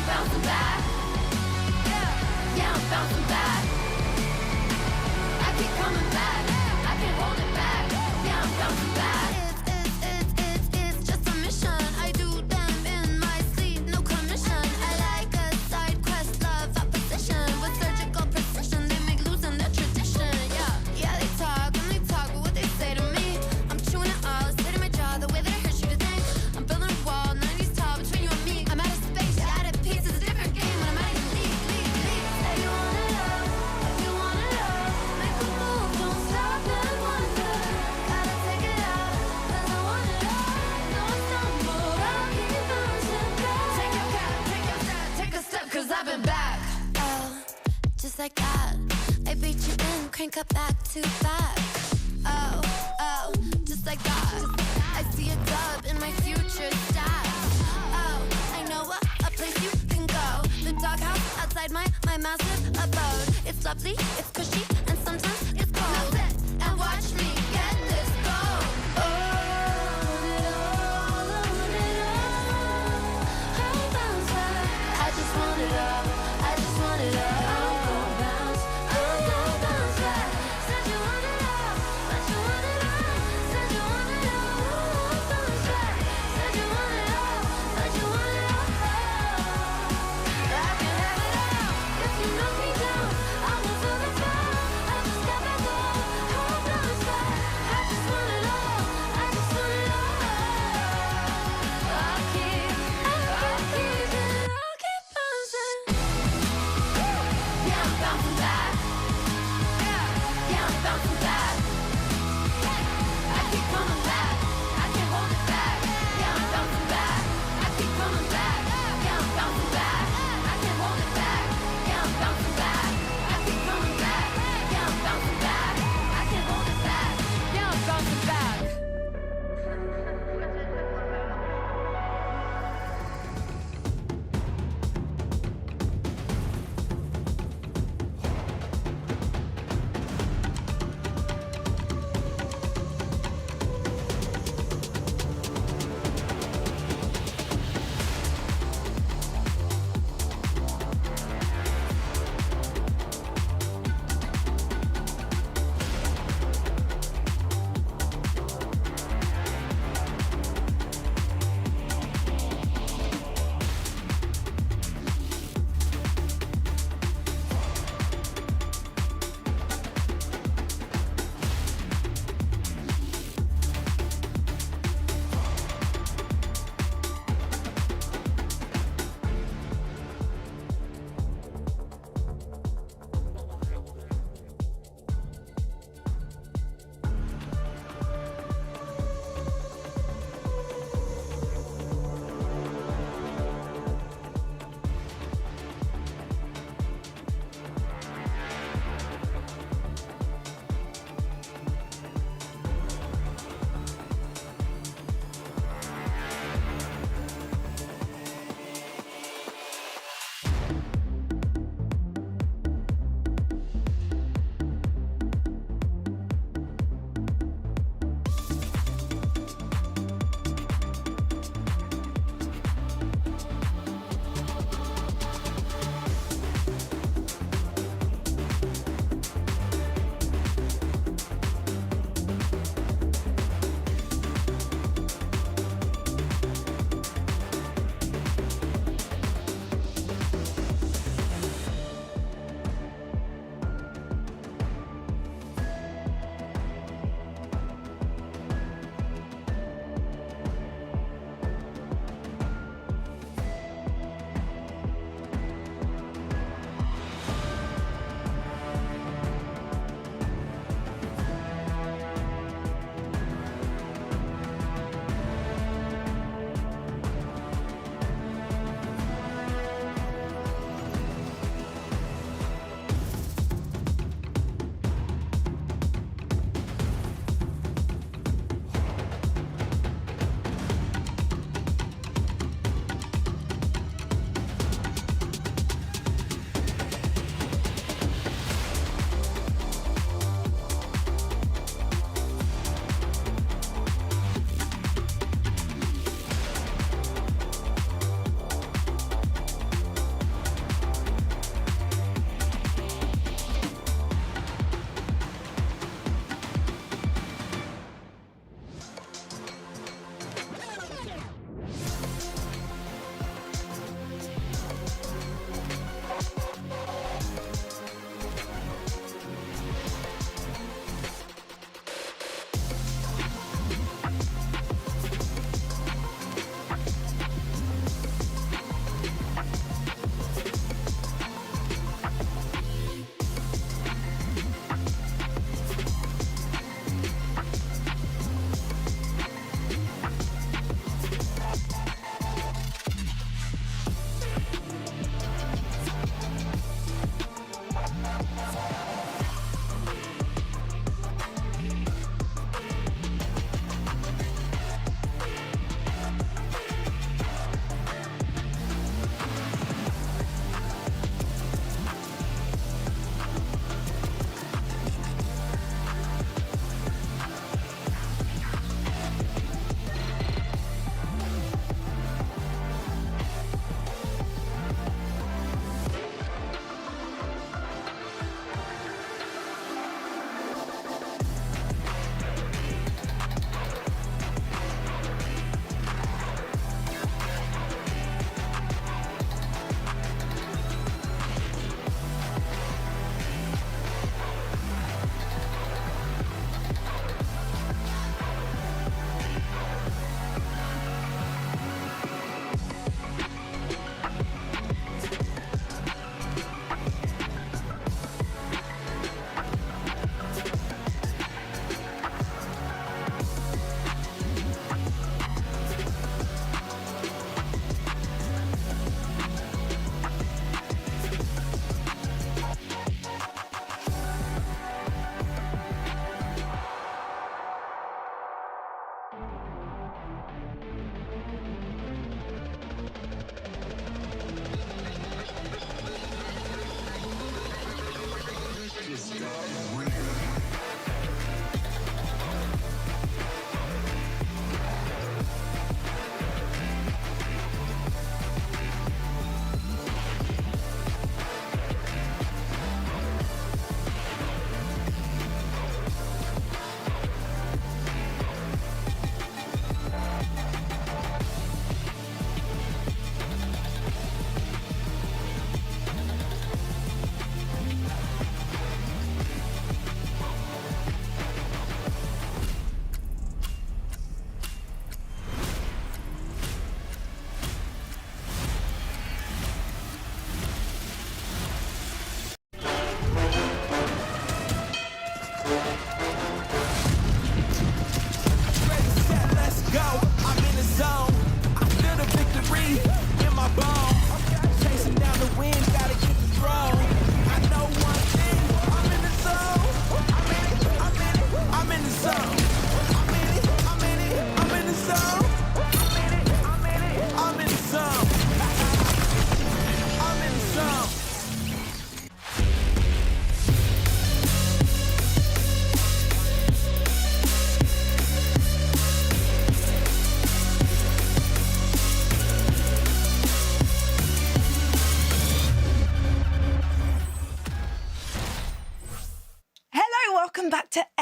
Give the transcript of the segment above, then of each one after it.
bouncing back. Yeah, I'm bouncing back. I keep coming back. I can't hold it back. Yeah, I'm bouncing back. It's just a mission. I do them in my sleep, no commission. I like a side quest, love opposition. With surgical precision, they make losing their tradition. Yeah, they talk and they talk, but what they say to me, I'm chewing it all, it's hitting my jaw, the way that it hurts you to think. I'm building a wall, 90s tall between you and me. I'm out of space, you're out of peace, it's a different game when I'm out of your league. Say you want it all, if you want it all, make a move, don't stop and wonder. Gotta take it out, 'cause I want it all. No, I stumble, I'll keep bouncing back. Take your cap, take your step, take a step, 'cause I've been back. Oh, just like that, I beat you in, crank up back to back. Oh, just like that, I see a dub in my future stats. Oh, I know a place you can go, the doghouse outside my massive abode. It's lovely, it's cushy, and sometimes it's cold. Now sit and watch me get this gold. Oh, I want it all. I'll bounce back. I just want it all. I just want it all. I'll go bounce. I'll go bounce back. Said you want it all, but you want it all. Said you want it all. I'll bounce back. Said you want it all, but you want it all. I can have it all. If you knock me down, I'll move for the fall.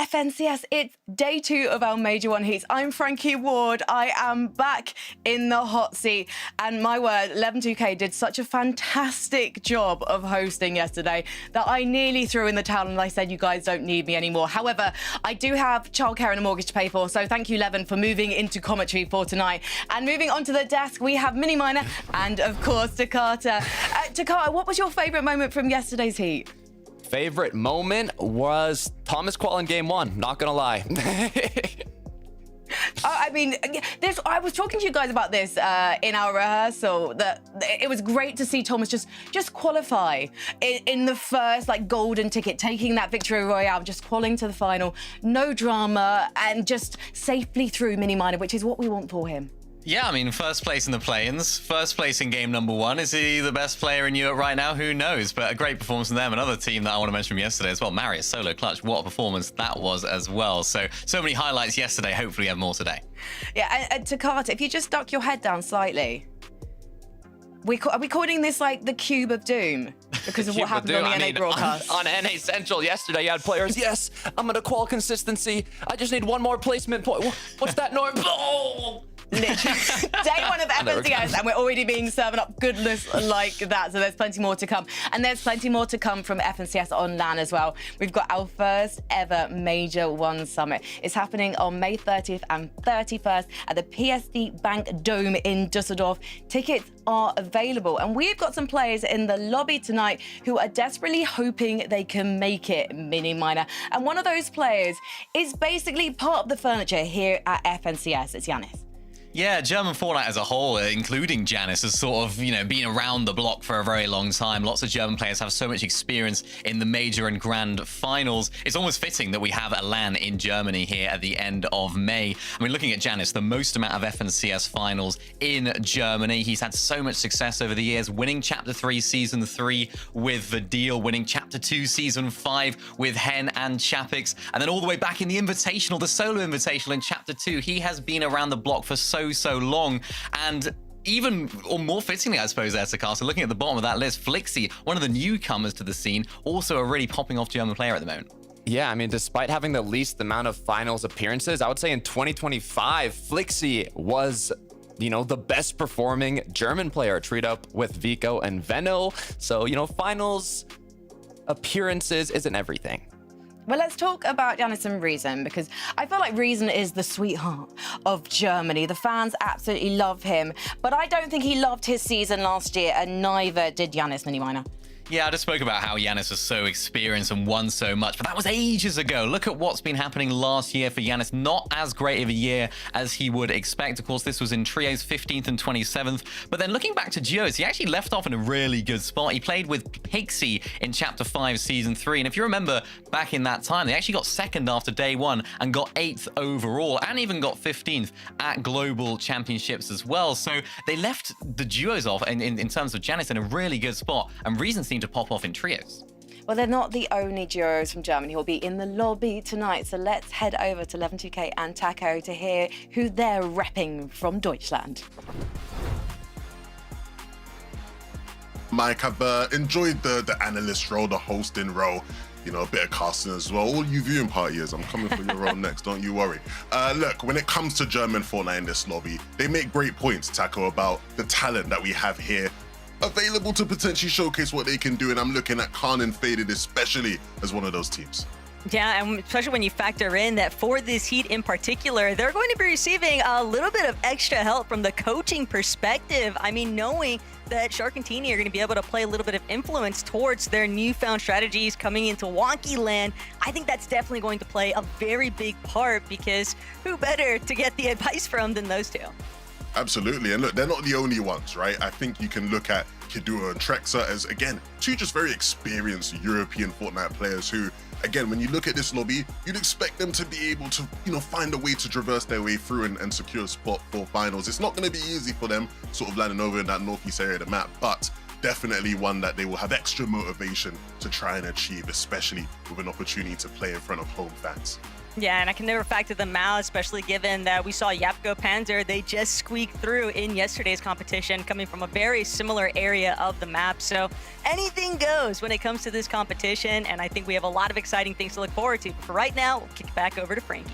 FNCS, it's day 2 of our Major 1 heats. I'm Frankie Ward. I am back in the hot seat. And my word, 11-2K did such a fantastic job of hosting yesterday that I nearly threw in the towel and I said, you guys don't need me anymore. However, I do have childcare and a mortgage to pay for. So thank you, Levin, for moving into commentary for tonight. And moving onto the desk, we have Mini Miner and, of course, Takata. Takata, what was your favourite moment from yesterday's heat? Favorite moment was Thomas Qual in game 1, not gonna lie. I mean, I was talking to you guys about this in our rehearsal, that it was great to see Thomas just qualify in the first golden ticket, taking that victory royale, just qualifying to the final, no drama, and just safely through Mini Miner, which is what we want for him. Yeah, I mean, first place in the play-ins, first place in game number 1. Is he the best player in Europe right now? Who knows? But a great performance from them. Another team that I want to mention from yesterday as well, Marius solo clutch. What a performance that was as well. So many highlights yesterday. Hopefully we have more today. Yeah, and Takata, if you just duck your head down slightly. Are we calling this the Cube of Doom? Because of what happened on the NA broadcast. On NA Central yesterday, you had players, yes, I'm going to qual consistency. I just need one more placement point. What's that, Norm? Oh! Literally. Day 1 of FNCS, and we're already being served up goodness like that. So there's plenty more to come. And there's plenty more to come from FNCS on LAN as well. We've got our first ever Major 1 Summit. It's happening on May 30th and 31st at the PSD Bank Dome in Dusseldorf. Tickets are available. And we've got some players in the lobby tonight who are desperately hoping they can make it, Mini Miner. And one of those players is basically part of the furniture here at FNCS. It's Yanis. Yeah, German Fortnite as a whole, including Janice, has sort of, been around the block for a very long time. Lots of German players have so much experience in the major and grand finals. It's almost fitting that we have a LAN in Germany here at the end of May. I mean, looking at Janice, the most amount of FNCS finals in Germany. He's had so much success over the years, winning Chapter 3 Season 3 with the Deal, winning Chapter 2 Season 5 with Hen and Chapix, and then all the way back in the Invitational, the Solo Invitational in Chapter 2. He has been around the block for so long, and even, or more fittingly, I suppose, Takata, looking at the bottom of that list, Flixie, one of the newcomers to the scene, also a really popping off German player at the moment. Yeah, I mean, despite having the least amount of finals appearances, I would say in 2025, Flixie was the best performing German player, treed up with Vico and Venno. So, finals appearances isn't everything. Well, let's talk about Yanis and Reason, because I feel like Reason is the sweetheart of Germany. The fans absolutely love him, but I don't think he loved his season last year, and neither did Yanis, Mini Miner. Yeah, I just spoke about how Yanis was so experienced and won so much, but that was ages ago. Look at what's been happening last year for Yanis. Not as great of a year as he would expect. Of course, this was in trios, 15th and 27th. But then looking back to duos, he actually left off in a really good spot. He played with Pixie in Chapter 5 Season 3. And if you remember back in that time, they actually got 2nd after day 1 and got 8th overall, and even got 15th at Global Championships as well. So they left the duos off in terms of Yanis in a really good spot. And Reason seemed to pop off in trios. Well, they're not the only duos from Germany who'll be in the lobby tonight. So let's head over to 11-2K and Taco to hear who they're repping from Deutschland. Mike, I've enjoyed the analyst role, the hosting role, a bit of casting as well. All you viewing partyers, I'm coming for your role next, don't you worry. Look, when it comes to German Fortnite in this lobby, they make great points, Taco, about the talent that we have here available to potentially showcase what they can do, and I'm looking at Khan and Faded especially as one of those teams. Yeah, and especially when you factor in that for this heat in particular, they're going to be receiving a little bit of extra help from the coaching perspective. I mean, knowing that Shark and Teeny are going to be able to play a little bit of influence towards their newfound strategies coming into Wonky Land, I think that's definitely going to play a very big part, because who better to get the advice from than those two? Absolutely, and look, they're not the only ones, right? I think you can look at Kidua and Trexa as, again, two just very experienced European Fortnite players who, again, when you look at this lobby, you'd expect them to be able to, find a way to traverse their way through and secure a spot for finals. It's not going to be easy for them, sort of landing over in that northeast area of the map, but definitely one that they will have extra motivation to try and achieve, especially with an opportunity to play in front of home fans. Yeah, and I can never factor them out, especially given that we saw Yapko Panzer. They just squeaked through in yesterday's competition, coming from a very similar area of the map. So anything goes when it comes to this competition, and I think we have a lot of exciting things to look forward to. But for right now, we'll kick it back over to Frankie.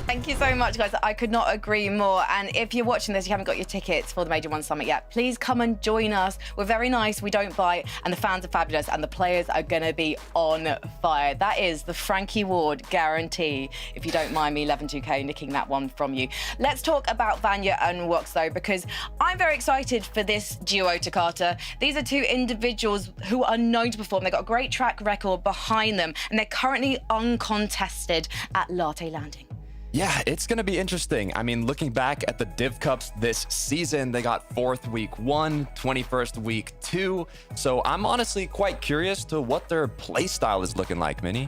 Thank you so much, guys. I could not agree more. And if you're watching this, you haven't got your tickets for the Major One Summit yet, please come and join us. We're very nice, we don't bite, and the fans are fabulous, and the players are going to be on fire. That is the Frankie Ward guarantee, if you don't mind me, 11-2K, nicking that one from you. Let's talk about Vanya and Wox, though, because I'm very excited for this duo, Takata. These are two individuals who are known to perform. They've got a great track record behind them, and they're currently uncontested at Latte Landing. Yeah, it's going to be interesting. I mean, looking back at the Div Cups this season, they got 4th week 1, 21st week 2. So I'm honestly quite curious to what their play style is looking like, Minnie.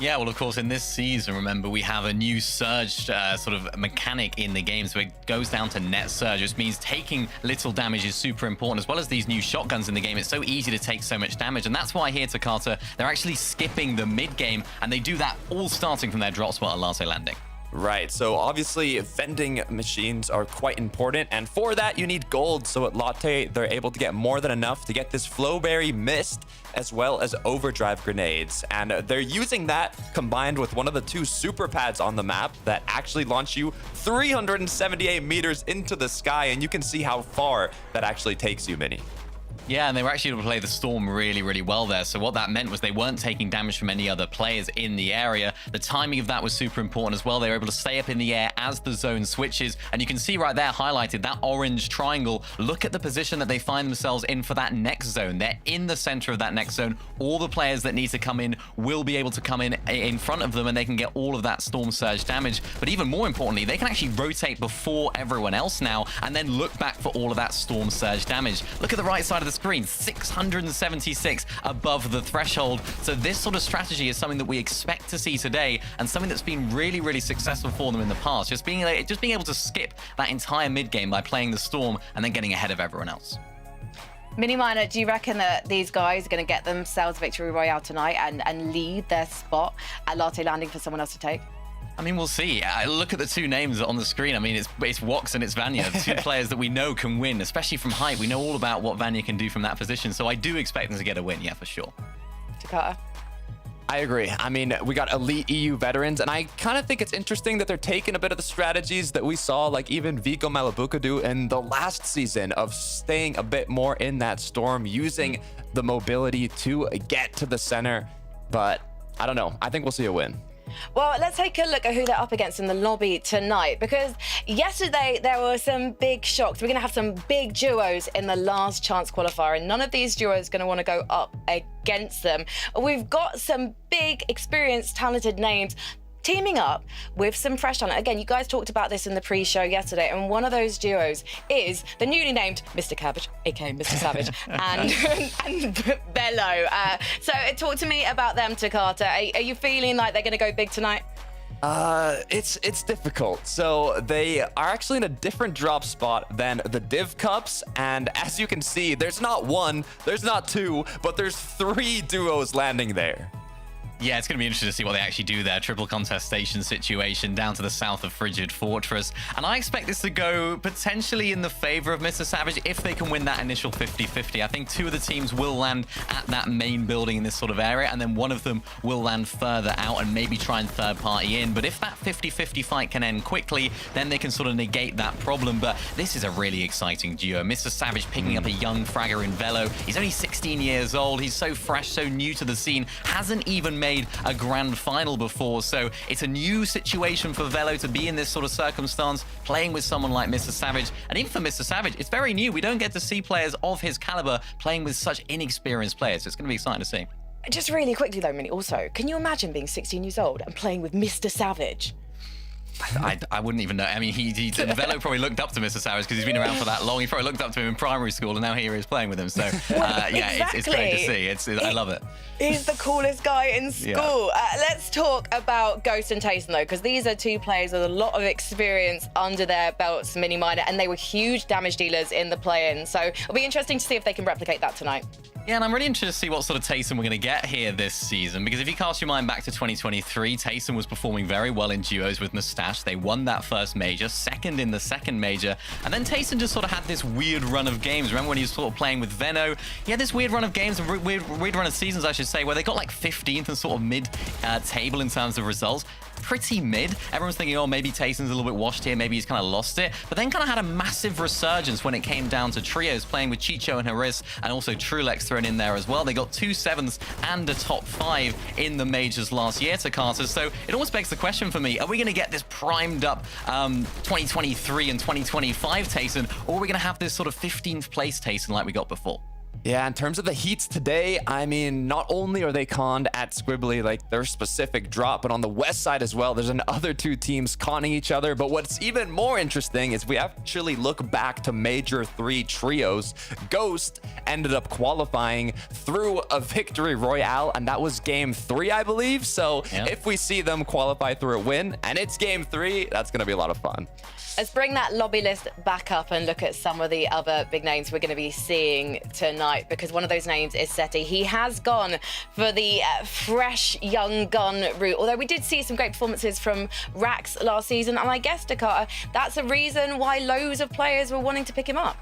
Yeah, well, of course, in this season, remember, we have a new surge sort of mechanic in the game. So it goes down to net surge, which means taking little damage is super important, as well as these new shotguns in the game. It's so easy to take so much damage. And that's why here, Takata, they're actually skipping the mid game, and they do that all starting from their drop spot at Latte Landing. Right, so obviously vending machines are quite important, and for that you need gold. So at Latte, they're able to get more than enough to get this Flowberry Mist as well as overdrive grenades, and they're using that combined with one of the 2 super pads on the map that actually launch you 378 meters into the sky, and you can see how far that actually takes you, Minnie. Yeah, and they were actually able to play the Storm really, really well there. So what that meant was they weren't taking damage from any other players in the area. The timing of that was super important as well. They were able to stay up in the air as the zone switches. And you can see right there highlighted, that orange triangle. Look at the position that they find themselves in for that next zone. They're in the center of that next zone. All the players that need to come in will be able to come in front of them, and they can get all of that Storm Surge damage. But even more importantly, they can actually rotate before everyone else now, and then look back for all of that Storm Surge damage. Look at the right side of the screen, 676 above the threshold. So this sort of strategy is something that we expect to see today, and something that's been really, really successful for them in the past. Just being able to skip that entire mid game by playing the Storm and then getting ahead of everyone else. Mini Miner, do you reckon that these guys are going to get themselves Victory Royale tonight and leave their spot at Latte Landing for someone else to take? I mean, we'll see. Look at the 2 names on the screen. I mean, it's Wox and it's Vanya, 2 players that we know can win, especially from height. We know all about what Vanya can do from that position, so I do expect them to get a win, yeah, for sure. Takata? I agree. I mean, we got elite EU veterans, and I kind of think it's interesting that they're taking a bit of the strategies that we saw, like even Vico Malabuka do in the last season, of staying a bit more in that Storm, using the mobility to get to the center. But I don't know. I think we'll see a win. Well, let's take a look at who they're up against in the lobby tonight, because yesterday there were some big shocks. We're going to have some big duos in the last chance qualifier, and none of these duos are going to want to go up against them. We've got some big, experienced, talented names teaming up with some fresh talent. Again, you guys talked about this in the pre-show yesterday, and one of those duos is the newly named Mr. Cabbage, aka Mr. Savage, and Bello. So talk to me about them, Takata. Are you feeling like they're going to go big tonight? It's difficult. So they are actually in a different drop spot than the Div Cups, and as you can see, there's not 1, there's not 2, but there's 3 duos landing there. Yeah, it's going to be interesting to see what they actually do there. Triple contestation situation down to the south of Frigid Fortress. And I expect this to go potentially in the favor of Mr. Savage if they can win that initial 50-50. I think 2 of the teams will land at that main building in this sort of area, and then one of them will land further out and maybe try and third party in. But if that 50-50 fight can end quickly, then they can sort of negate that problem. But this is a really exciting duo. Mr. Savage picking up a young fragger in Velo. He's only 16 years old. He's so fresh, so new to the scene. Hasn't even made a grand final before, so it's a new situation for Velo to be in this sort of circumstance, playing with someone like Mr. Savage. And even for Mr. Savage, it's very new. We don't get to see players of his caliber playing with such inexperienced players, so it's going to be exciting to see. Just really quickly though, Minnie, also, can you imagine being 16 years old and playing with Mr. Savage? I wouldn't even know. I mean, Velo probably looked up to Mr. Sowers because he's been around for that long. He probably looked up to him in primary school, and now here he is playing with him. So, yeah, it's great to see. I love it. He's the coolest guy in school. Let's talk about Ghost and Tayson, though, because these are two players with a lot of experience under their belts, mini minor, and they were huge damage dealers in the play-in. So it'll be interesting to see if they can replicate that tonight. Yeah, and I'm really interested to see what sort of Tayson we're going to get here this season, because if you cast your mind back to 2023, Tayson was performing very well in duos with Mustache. They won that first major, second in the second major, and then Tayson just sort of had this weird run of games. Remember when he was sort of playing with Veno? He had this weird run of games, weird run of seasons, I should say, where they got like 15th and sort of mid-table in terms of results. Pretty mid. Everyone's thinking, oh, maybe Tayson's a little bit washed here, maybe he's kind of lost it, but then kind of had a massive resurgence when it came down to trios, playing with Chicho and Haris, and also Trulex thrown in there as well. They got 2 7s and a top 5 in the majors last year to Carter, so it almost begs the question for me, are we going to get this primed up 2023 and 2025 Tayson, or are we going to have this sort of 15th place Tayson like we got before? Yeah, in terms of the heats today, I mean, not only are they conned at Squibbly, like their specific drop, but on the west side as well, there's another 2 teams conning each other. But what's even more interesting is we actually look back to Major 3 trios. Ghost ended up qualifying through a victory royale, and that was game 3, I believe. So if we see them qualify through a win, and it's game 3, that's going to be a lot of fun. Let's bring that lobby list back up and look at some of the other big names we're going to be seeing tonight, because one of those names is Seti. He has gone for the fresh young gun route, although we did see some great performances from Rax last season, and I guess, Dakota, that's a reason why loads of players were wanting to pick him up.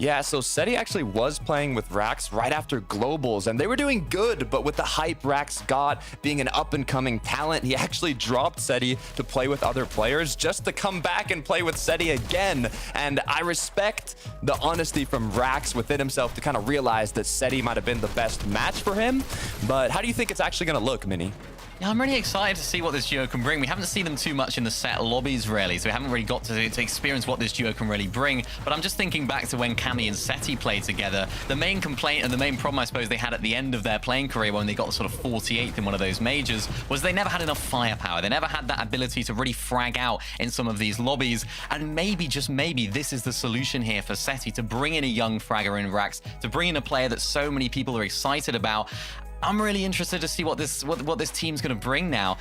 Yeah, so Seti actually was playing with Rax right after Globals, and they were doing good, but with the hype Rax got, being an up-and-coming talent, he actually dropped Seti to play with other players just to come back and play with Seti again. And I respect the honesty from Rax within himself to kind of realize that Seti might have been the best match for him. But how do you think it's actually going to look, Mini? Yeah, I'm really excited to see what this duo can bring. We haven't seen them too much in the set lobbies, really, so we haven't really got to experience what this duo can really bring. But I'm just thinking back to when Cammy and Seti played together. The main complaint and the main problem, I suppose, they had at the end of their playing career when they got sort of 48th in one of those majors was they never had enough firepower. They never had that ability to really frag out in some of these lobbies. And maybe, just maybe, this is the solution here for Seti, to bring in a young fragger in Rax, to bring in a player that so many people are excited about. I'm really interested to see what this team's going to bring now.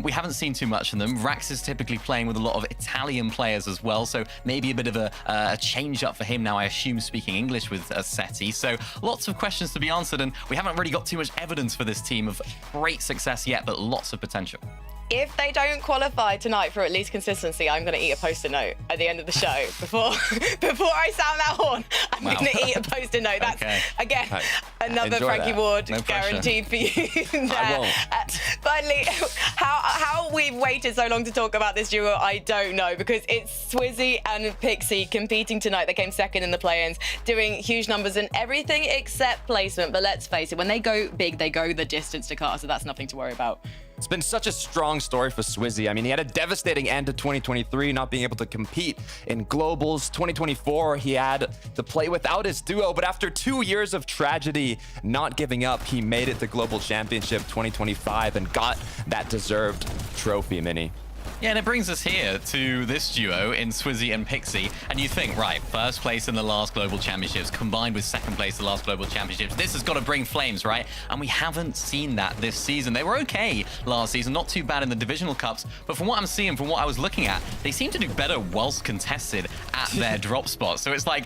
We haven't seen too much of them. Rax is typically playing with a lot of Italian players as well, so maybe a bit of a change up for him now, I assume, speaking English with Seti. So lots of questions to be answered, and we haven't really got too much evidence for this team of great success yet, but lots of potential. If they don't qualify tonight for at least consistency, I'm going to eat a Post-it note at the end of the show. Before I sound that horn, I'm going to eat a Post-it note. That's, again, another Frankie Ward guaranteed for you there. I won't. Finally, how we've waited so long to talk about this duo, I don't know, because it's Swizzy and Pixie competing tonight. They came second in the play-ins, doing huge numbers and everything except placement. But let's face it, when they go big, they go the distance to Carter, so that's nothing to worry about. It's been such a strong story for Swizzy. I mean, he had a devastating end to 2023, not being able to compete in Globals. 2024, he had to play without his duo, but after 2 years of tragedy, not giving up, he made it to Global Championship 2025 and got that deserved trophy, Mini. Yeah, and it brings us here to this duo in Swizzy and Pixie. And you think, right, first place in the last Global Championships combined with second place in the last Global Championships. This has got to bring flames, right? And we haven't seen that this season. They were okay last season, not too bad in the Divisional Cups. But from what I'm seeing, from what I was looking at, they seem to do better whilst contested at their drop spot. So it's like,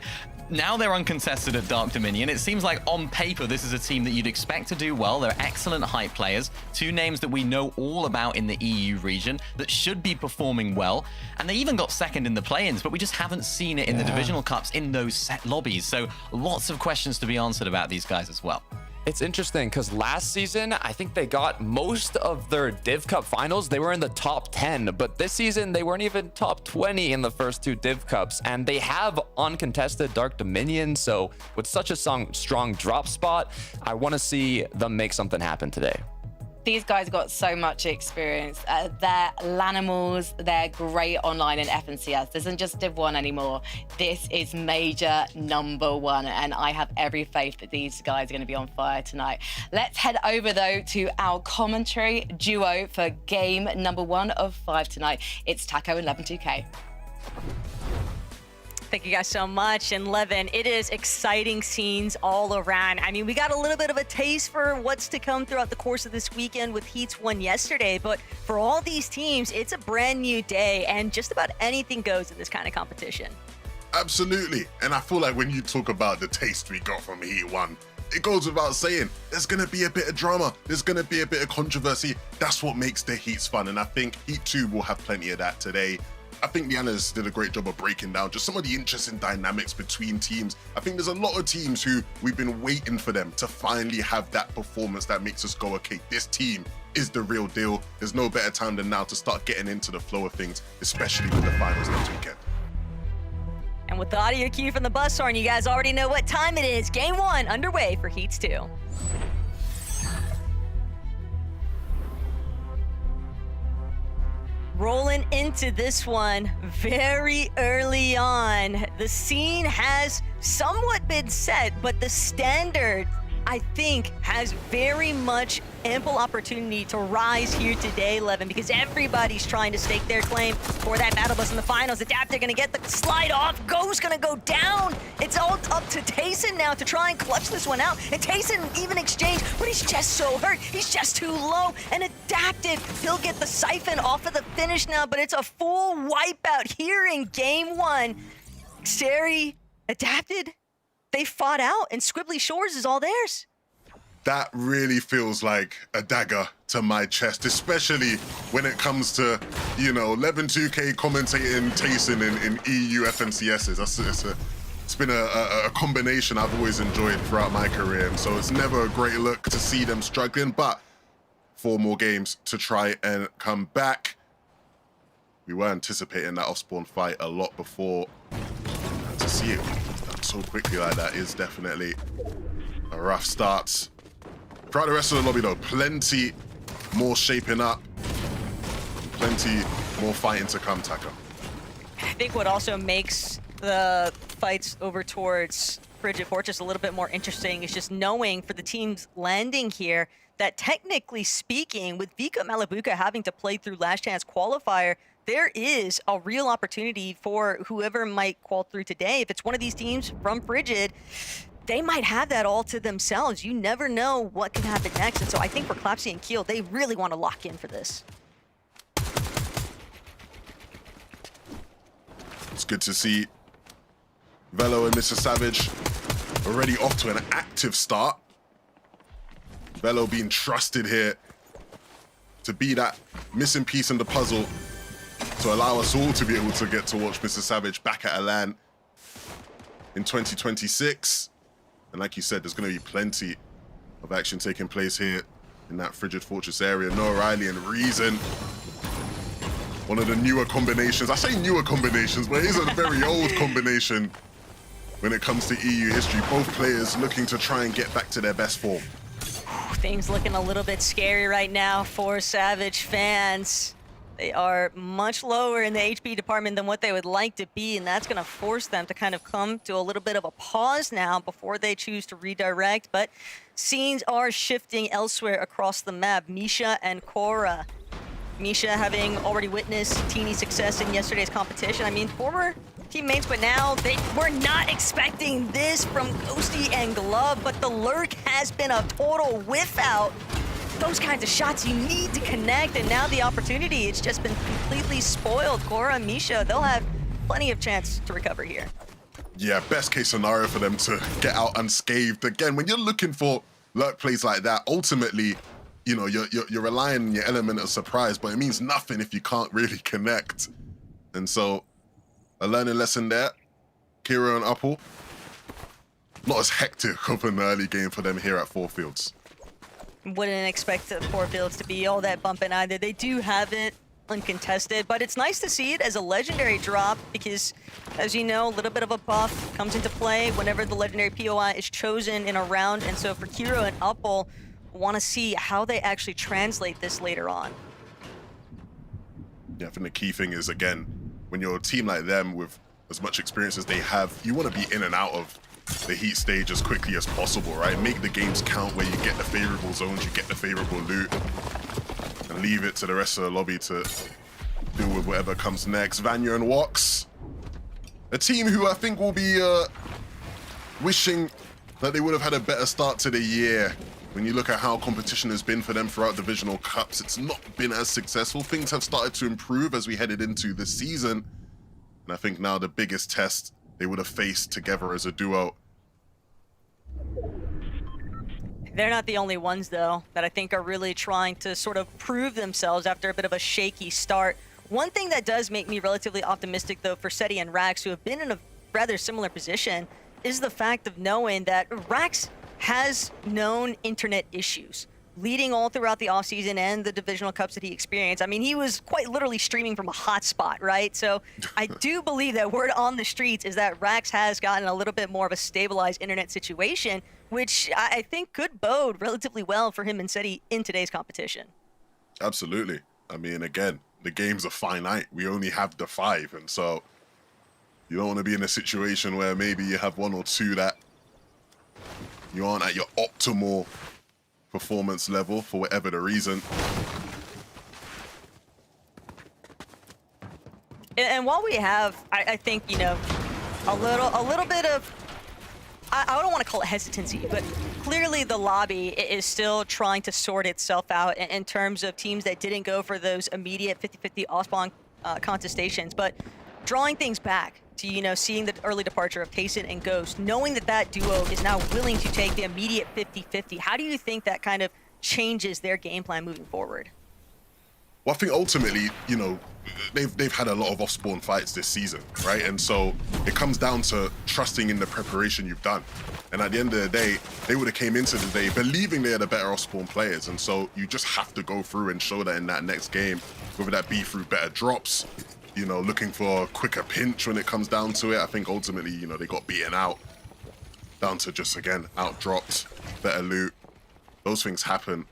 now they're uncontested at Dark Dominion. It seems like on paper, this is a team that you'd expect to do well. They're excellent hype players, 2 names that we know all about in the EU region that should be performing well. And they even got second in the play-ins, but we just haven't seen it in the Divisional Cups in those set lobbies. So lots of questions to be answered about these guys as well. It's interesting because last season, I think they got most of their Div Cup finals. They were in the top 10, but this season, they weren't even top 20 in the first 2 Div Cups. And they have uncontested Dark Dominion. So with such a strong drop spot, I want to see them make something happen today. These guys got so much experience. They're Lanimals. They're great online in FNCS. This isn't just Div 1 anymore. This is major #1, and I have every faith that these guys are going to be on fire tonight. Let's head over, though, to our commentary duo for game #1 of 5 tonight. It's Taco and Levin2K. Thank you guys so much. And Levin, it is exciting scenes all around. I mean, we got a little bit of a taste for what's to come throughout the course of this weekend with Heats 1 yesterday. But for all these teams, it's a brand new day, and just about anything goes in this kind of competition. Absolutely. And I feel like when you talk about the taste we got from Heat 1, it goes without saying, there's going to be a bit of drama. There's going to be a bit of controversy. That's what makes the Heats fun. And I think Heat 2 will have plenty of that today. I think the analysts did a great job of breaking down just some of the interesting dynamics between teams. I think there's a lot of teams who we've been waiting for them to finally have that performance that makes us go, okay, this team is the real deal. There's no better time than now to start getting into the flow of things, especially with the finals next weekend. And with the audio cue from the bus horn, you guys already know what time it is. Game 1 underway for Heats 2. Rolling into this one very early on. The scene has somewhat been set, but the standard, I think, has very much ample opportunity to rise here today, Levin, because everybody's trying to stake their claim for that battle bus in the finals. Adapter gonna get the slide off, Go's gonna go down. It's all up to Tayson now to try and clutch this one out. And Tayson even exchanged, but he's just so hurt. He's just too low. And Adapted, he'll get the siphon off of the finish now, but it's a full wipeout here in game 1. Xeri, Adapted, they fought out, and Squibbly Shores is all theirs. That really feels like a dagger to my chest, especially when it comes to, you know, Levin2K commentating Tayson in EU FNCSs. It's been a combination I've always enjoyed throughout my career, and so it's never a great look to see them struggling, but 4 more games to try and come back. We were anticipating that off-spawn fight a lot before, and to see it so quickly like that is definitely a rough start. Throughout the rest of the lobby though, plenty more shaping up, plenty more fighting to come, Taka. I think what also makes the fights over towards Frigid Fortress a little bit more interesting is just knowing for the teams landing here that technically speaking, with Vika Malabuka having to play through Last Chance Qualifier, there is a real opportunity for whoever might qual through today. If it's one of these teams from Frigid, they might have that all to themselves. You never know what can happen next. And so I think for Clapsy and Keel, they really want to lock in for this. It's good to see Velo and Mr. Savage already off to an active start. Velo being trusted here to be that missing piece in the puzzle to allow us all to be able to get to watch Mr. Savage back at Alan in 2026. And like you said, there's going to be plenty of action taking place here in that Frigid Fortress area. Noah Riley and Reason, one of the newer combinations. I say newer combinations, but it is a very old combination when it comes to EU history. Both players looking to try and get back to their best form. Things looking a little bit scary right now for Savage fans. They are much lower in the HP department than what they would like to be, and that's going to force them to kind of come to a little bit of a pause now before they choose to redirect. But scenes are shifting elsewhere across the map. Misha and Cora. Misha having already witnessed teeny success in yesterday's competition. I mean, former teammates, but now they were not expecting this from Ghosty and Glove, but the lurk has been a total whiff out. Those kinds of shots you need to connect, and now the opportunity, it's just been completely spoiled. Cora, Misha, they'll have plenty of chance to recover here. Yeah, best case scenario for them to get out unscathed. Again, when you're looking for lurk plays like that, ultimately, you know, you're relying on your element of surprise, but it means nothing if you can't really connect. And so, a learning lesson there. Kira and Apple, not as hectic of an early game for them here at Four Fields. Wouldn't expect the Four Fields to be all that bumping either. They do have it uncontested, but it's nice to see it as a legendary drop because, as you know, a little bit of a buff comes into play whenever the legendary POI is chosen in a round. And so for Kiro and Apple, want to see how they actually translate this later on. Yeah, I think the key thing is, again, when you're a team like them with as much experience as they have, you want to be in and out of the heat stage as quickly as possible, right? Make the games count where you get the favorable zones, you get the favorable loot, and leave it to the rest of the lobby to deal with whatever comes next. Vanya and Wox, a team who I think will be wishing that they would have had a better start to the year. When you look at how competition has been for them throughout divisional cups, it's not been as successful. Things have started to improve as we headed into this season. And I think now the biggest test they would have faced together as a duo. They're not the only ones, though, that I think are really trying to sort of prove themselves after a bit of a shaky start. One thing that does make me relatively optimistic, though, for Seti and Rax, who have been in a rather similar position, is the fact of knowing that Rax has known internet issues leading all throughout the offseason and the divisional cups that he experienced. I mean, he was quite literally streaming from a hotspot, right? So I do believe that word on the streets is that Rax has gotten a little bit more of a stabilized internet situation, which I think could bode relatively well for him and Seti in today's competition. Absolutely. I mean, again, the games are finite. We only have the 5, and so you don't want to be in a situation where maybe you have 1 or 2 that you aren't at your optimal performance level for whatever the reason. And while we have, I think, you know, a little bit of, I don't want to call it hesitancy, but clearly the lobby is still trying to sort itself out in terms of teams that didn't go for those immediate 50-50 off-spawn contestations, but drawing things back to, you know, seeing the early departure of Tayson and Ghost, knowing that that duo is now willing to take the immediate 50-50. How do you think that kind of changes their game plan moving forward? Well, I think ultimately, you know, they've had a lot of off-spawn fights this season, right? And so it comes down to trusting in the preparation you've done. And at the end of the day, they would have came into the day believing they are the better off-spawn players. And so you just have to go through and show that in that next game, whether that be through better drops, you know, looking for a quicker pinch when it comes down to it. I think ultimately, you know, they got beaten out down to just, again, out-dropped, better loot. Those things happen.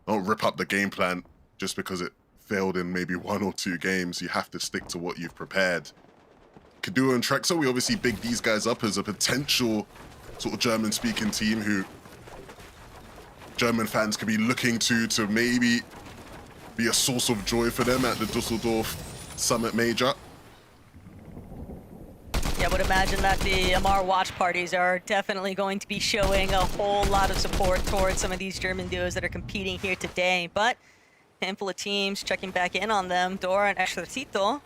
Don't rip up the game plan just because it failed in maybe 1 or 2 games. You have to stick to what you've prepared. Kaduo and Trexo, we obviously big these guys up as a potential sort of German-speaking team who German fans could be looking to maybe be a source of joy for them at the Dusseldorf Summit Major. Yeah, I would imagine that the Amar watch parties are definitely going to be showing a whole lot of support towards some of these German duos that are competing here today. But a handful of teams checking back in on them. Dora and Exercito,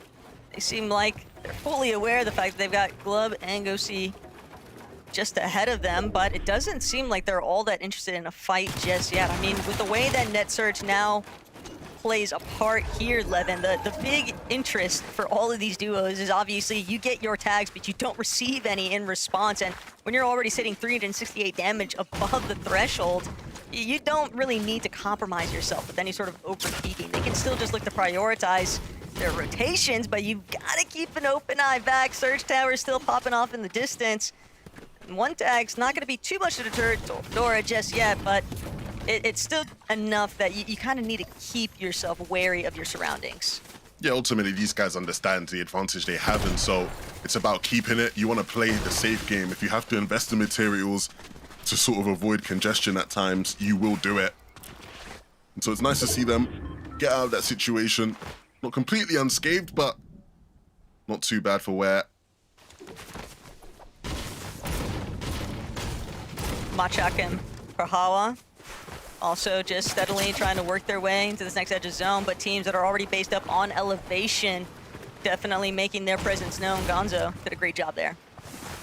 they seem like they're fully aware of the fact that they've got Glub and Gosi just ahead of them, but it doesn't seem like they're all that interested in a fight just yet. I mean, with the way that NetSearch now plays a part here, Levin, the big interest for all of these duos is obviously you get your tags, but you don't receive any in response. And when you're already sitting 368 damage above the threshold, you don't really need to compromise yourself with any sort of overpeaking. They can still just look to prioritize their rotations, but you've got to keep an open eye back. Surge Tower is still popping off in the distance. And 1 tag's not going to be too much to deter Dora just yet, but it's still enough that you kind of need to keep yourself wary of your surroundings. Yeah, ultimately, these guys understand the advantage they have, and so it's about keeping it. You want to play the safe game. If you have to invest in materials to sort of avoid congestion at times, you will do it. And so it's nice to see them get out of that situation. Not completely unscathed, but not too bad for wear. Machak and Prahawa also just steadily trying to work their way into this next edge of zone, but teams that are already based up on elevation definitely making their presence known. Gonzo did a great job there.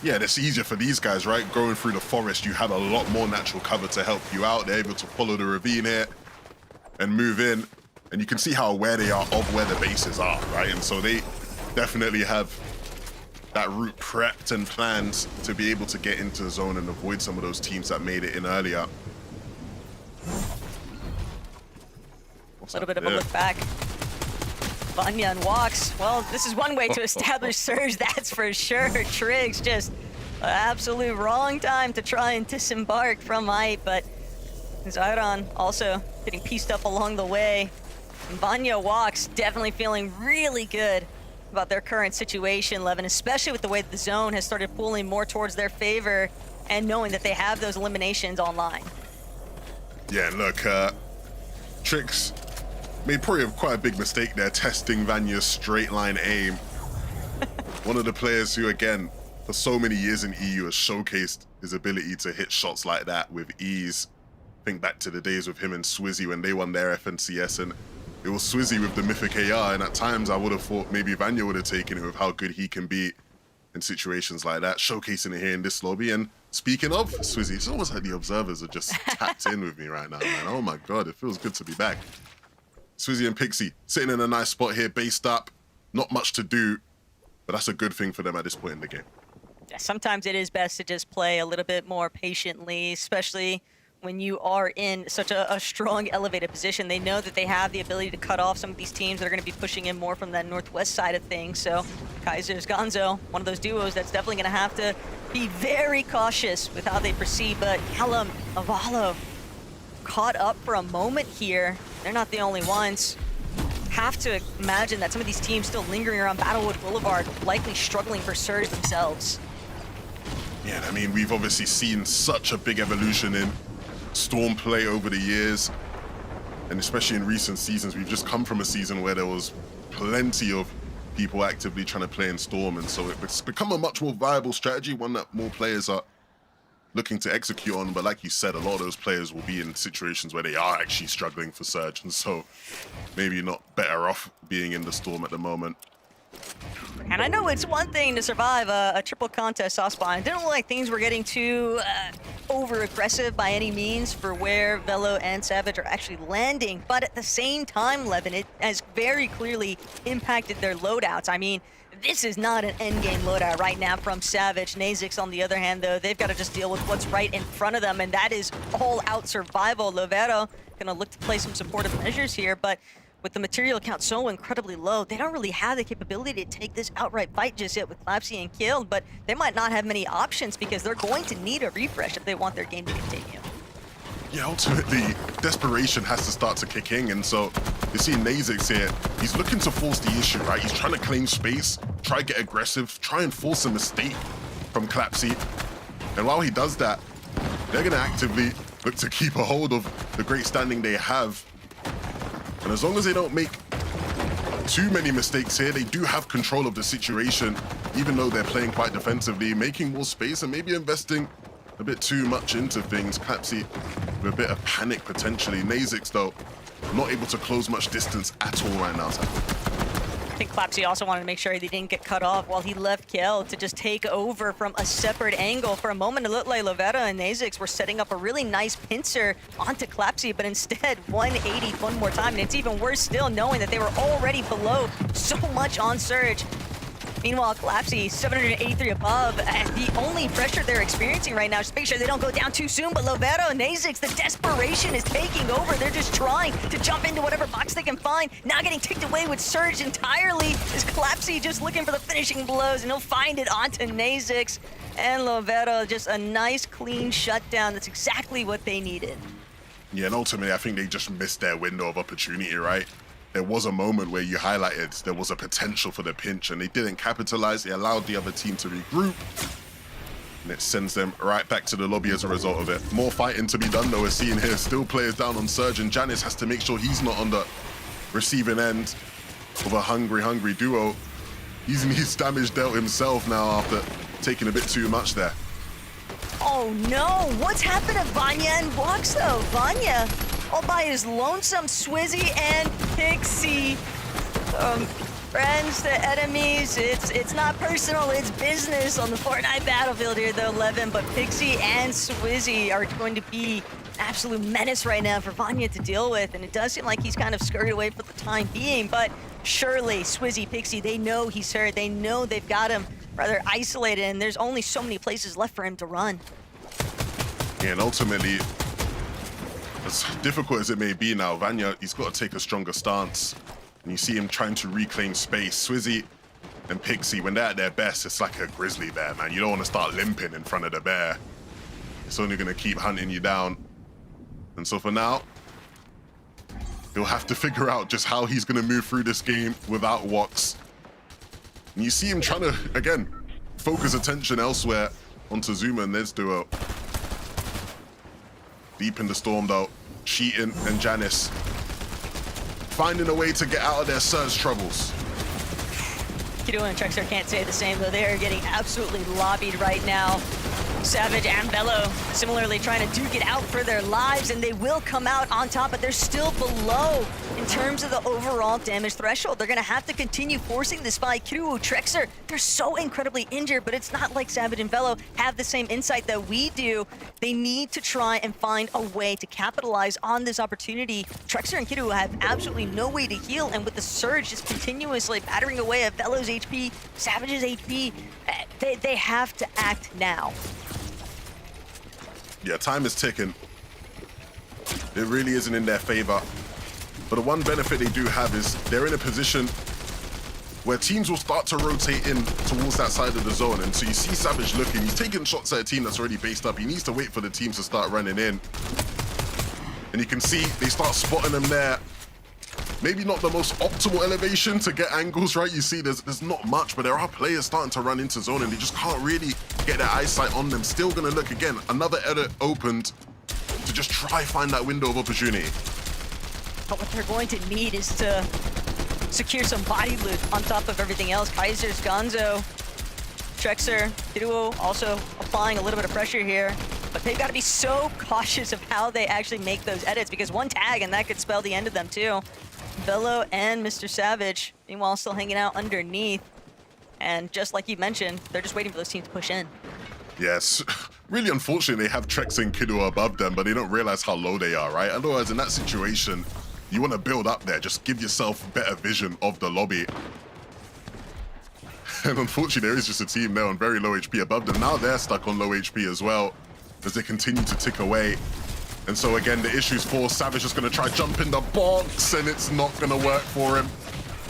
Yeah, it's easier for these guys, right? Going through the forest, you have a lot more natural cover to help you out. They're able to follow the ravine here and move in. And you can see how aware they are of where the bases are, right? And so they definitely have that route prepped and planned to be able to get into the zone and avoid some of those teams that made it in earlier. A little bit of a look back. Vanya and Wox, well, this is one way to establish Surge, that's for sure. Triggs just an absolute wrong time to try and disembark from height, but Zyron also getting pieced up along the way. And Vanya walks, definitely feeling really good about their current situation, Levin, especially with the way that the zone has started pulling more towards their favor and knowing that they have those eliminations online. Yeah, and look, Trix made probably quite a big mistake there, testing Vanya's straight line aim. One of the players who, again, for so many years in EU has showcased his ability to hit shots like that with ease. Think back to the days with him and Swizzy when they won their FNCS, and it was Swizzy with the Mythic AR, and at times I would have thought maybe Vanya would have taken it with how good he can be in situations like that, showcasing it here in this lobby. And speaking of Swizzy, it's almost like the observers are just tapped in with me right now, man. Oh my God, it feels good to be back. Swizzy and Pixie sitting in a nice spot here, based up, not much to do, but that's a good thing for them at this point in the game. Yeah, sometimes it is best to just play a little bit more patiently, especially when you are in such a strong elevated position. They know that they have the ability to cut off some of these teams that are going to be pushing in more from that northwest side of things. So Kaiser's Gonzo, one of those duos that's definitely going to have to be very cautious with how they proceed. But Callum, Avalo, caught up for a moment here. They're not the only ones. Have to imagine that some of these teams still lingering around Battlewood Boulevard, likely struggling for Surge themselves. Yeah, I mean, we've obviously seen such a big evolution in Storm play over the years, and especially in recent seasons. We've just come from a season where there was plenty of people actively trying to play in Storm, and so it's become a much more viable strategy, one that more players are looking to execute on. But like you said, a lot of those players will be in situations where they are actually struggling for Surge, and so maybe not better off being in the Storm at the moment. And I know it's one thing to survive a triple contest soft spot. It didn't look like things were getting too over-aggressive by any means for where Velo and Savage are actually landing. But at the same time, Levin, it has very clearly impacted their loadouts. I mean, this is not an endgame loadout right now from Savage. Nazix, on the other hand, though, they've got to just deal with what's right in front of them, and that is all-out survival. Lovero gonna look to play some supportive measures here, but with the material count so incredibly low, they don't really have the capability to take this outright fight just yet with Clapsy and Killed, but they might not have many options because they're going to need a refresh if they want their game to continue. Yeah, ultimately, desperation has to start to kick in, and so you see Nazix here, he's looking to force the issue, right? He's trying to claim space, try to get aggressive, try and force a mistake from Clapsy. And while he does that, they're gonna actively look to keep a hold of the great standing they have. And as long as they don't make too many mistakes here, they do have control of the situation, even though they're playing quite defensively, making more space and maybe investing a bit too much into things. Clapsy with a bit of panic potentially. Nazix, though, not able to close much distance at all right now. I think Clapsy also wanted to make sure he didn't get cut off while he left Kel to just take over from a separate angle. For a moment, it looked like Lovera and Nazix were setting up a really nice pincer onto Clapsy, but instead 180 one more time. And it's even worse still knowing that they were already below so much on Surge. Meanwhile, Clapsy, 783 above, and the only pressure they're experiencing right now is to make sure they don't go down too soon, but Lovero and Nazix, the desperation is taking over. They're just trying to jump into whatever box they can find, now getting ticked away with Surge entirely. Is Clapsy just looking for the finishing blows, and he'll find it onto Nazix. And Lovero, just a nice, clean shutdown. That's exactly what they needed. Yeah, and ultimately, I think they just missed their window of opportunity, right? There was a moment where you highlighted there was a potential for the pinch, and they didn't capitalize. They allowed the other team to regroup, and it sends them right back to the lobby as a result of it. More fighting to be done, though. We're seeing here still players down on Surge, and Janice has to make sure he's not on the receiving end of a hungry duo. He needs damage dealt himself now after taking a bit too much there. Oh no, what's happened to Vanya and Vox though? Vanya, all by his lonesome, Swizzy and Pixie. Friends to enemies, it's not personal, it's business on the Fortnite battlefield here though, Levin, but Pixie and Swizzy are going to be an absolute menace right now for Vanya to deal with, and it does seem like he's kind of scurried away for the time being, but surely Swizzy, Pixie, they know he's hurt, they know they've got him rather isolated, and there's only so many places left for him to run. Yeah, and ultimately, as difficult as it may be now, Vanya, he's got to take a stronger stance. And you see him trying to reclaim space. Swizzy and Pixie, when they're at their best, it's like a grizzly bear, man. You don't want to start limping in front of the bear. It's only going to keep hunting you down. And so for now, he'll have to figure out just how he's going to move through this game without Wox. And you see him trying to, again, focus attention elsewhere onto Zuma and Ned's duo. Deep in the storm, though, Sheetan and Janice finding a way to get out of their Surge troubles. Kido and Trexer can't say the same, though. They are getting absolutely lobbied right now. Savage and Bello similarly trying to duke it out for their lives, and they will come out on top, but they're still below in terms of the overall damage threshold. They're going to have to continue forcing this fight. Kido, Trexer, they're so incredibly injured, but it's not like Savage and Bello have the same insight that we do. They need to try and find a way to capitalize on this opportunity. Trexer and Kido have absolutely no way to heal, and with the Surge just continuously battering away at Bello's HP, Savage's HP, they have to act now. Yeah, time is ticking. It really isn't in their favor. But the one benefit they do have is they're in a position where teams will start to rotate in towards that side of the zone. And so you see Savage looking, he's taking shots at a team that's already based up. He needs to wait for the teams to start running in. And you can see they start spotting them there. Maybe not the most optimal elevation to get angles, right? You see there's not much, but there are players starting to run into zone and they just can't really get their eyesight on them. Still gonna look again. Another edit opened to just try find that window of opportunity. But what they're going to need is to secure some body loot on top of everything else. Kaiser's, Gonzo, Trexer, Kiduo also applying a little bit of pressure here. But they've got to be so cautious of how they actually make those edits, because one tag and that could spell the end of them too. Bello and Mr. Savage, meanwhile, still hanging out underneath. And just like you mentioned, they're just waiting for those teams to push in. Yes, really unfortunate they have Trex and Kido above them, but they don't realize how low they are, right? Otherwise, in that situation, you want to build up there. Just give yourself better vision of the lobby. And unfortunately, there is just a team there on very low HP above them. Now they're stuck on low HP as well as they continue to tick away. And so again, the issue's for Savage is going to try jump in the box, and it's not going to work for him.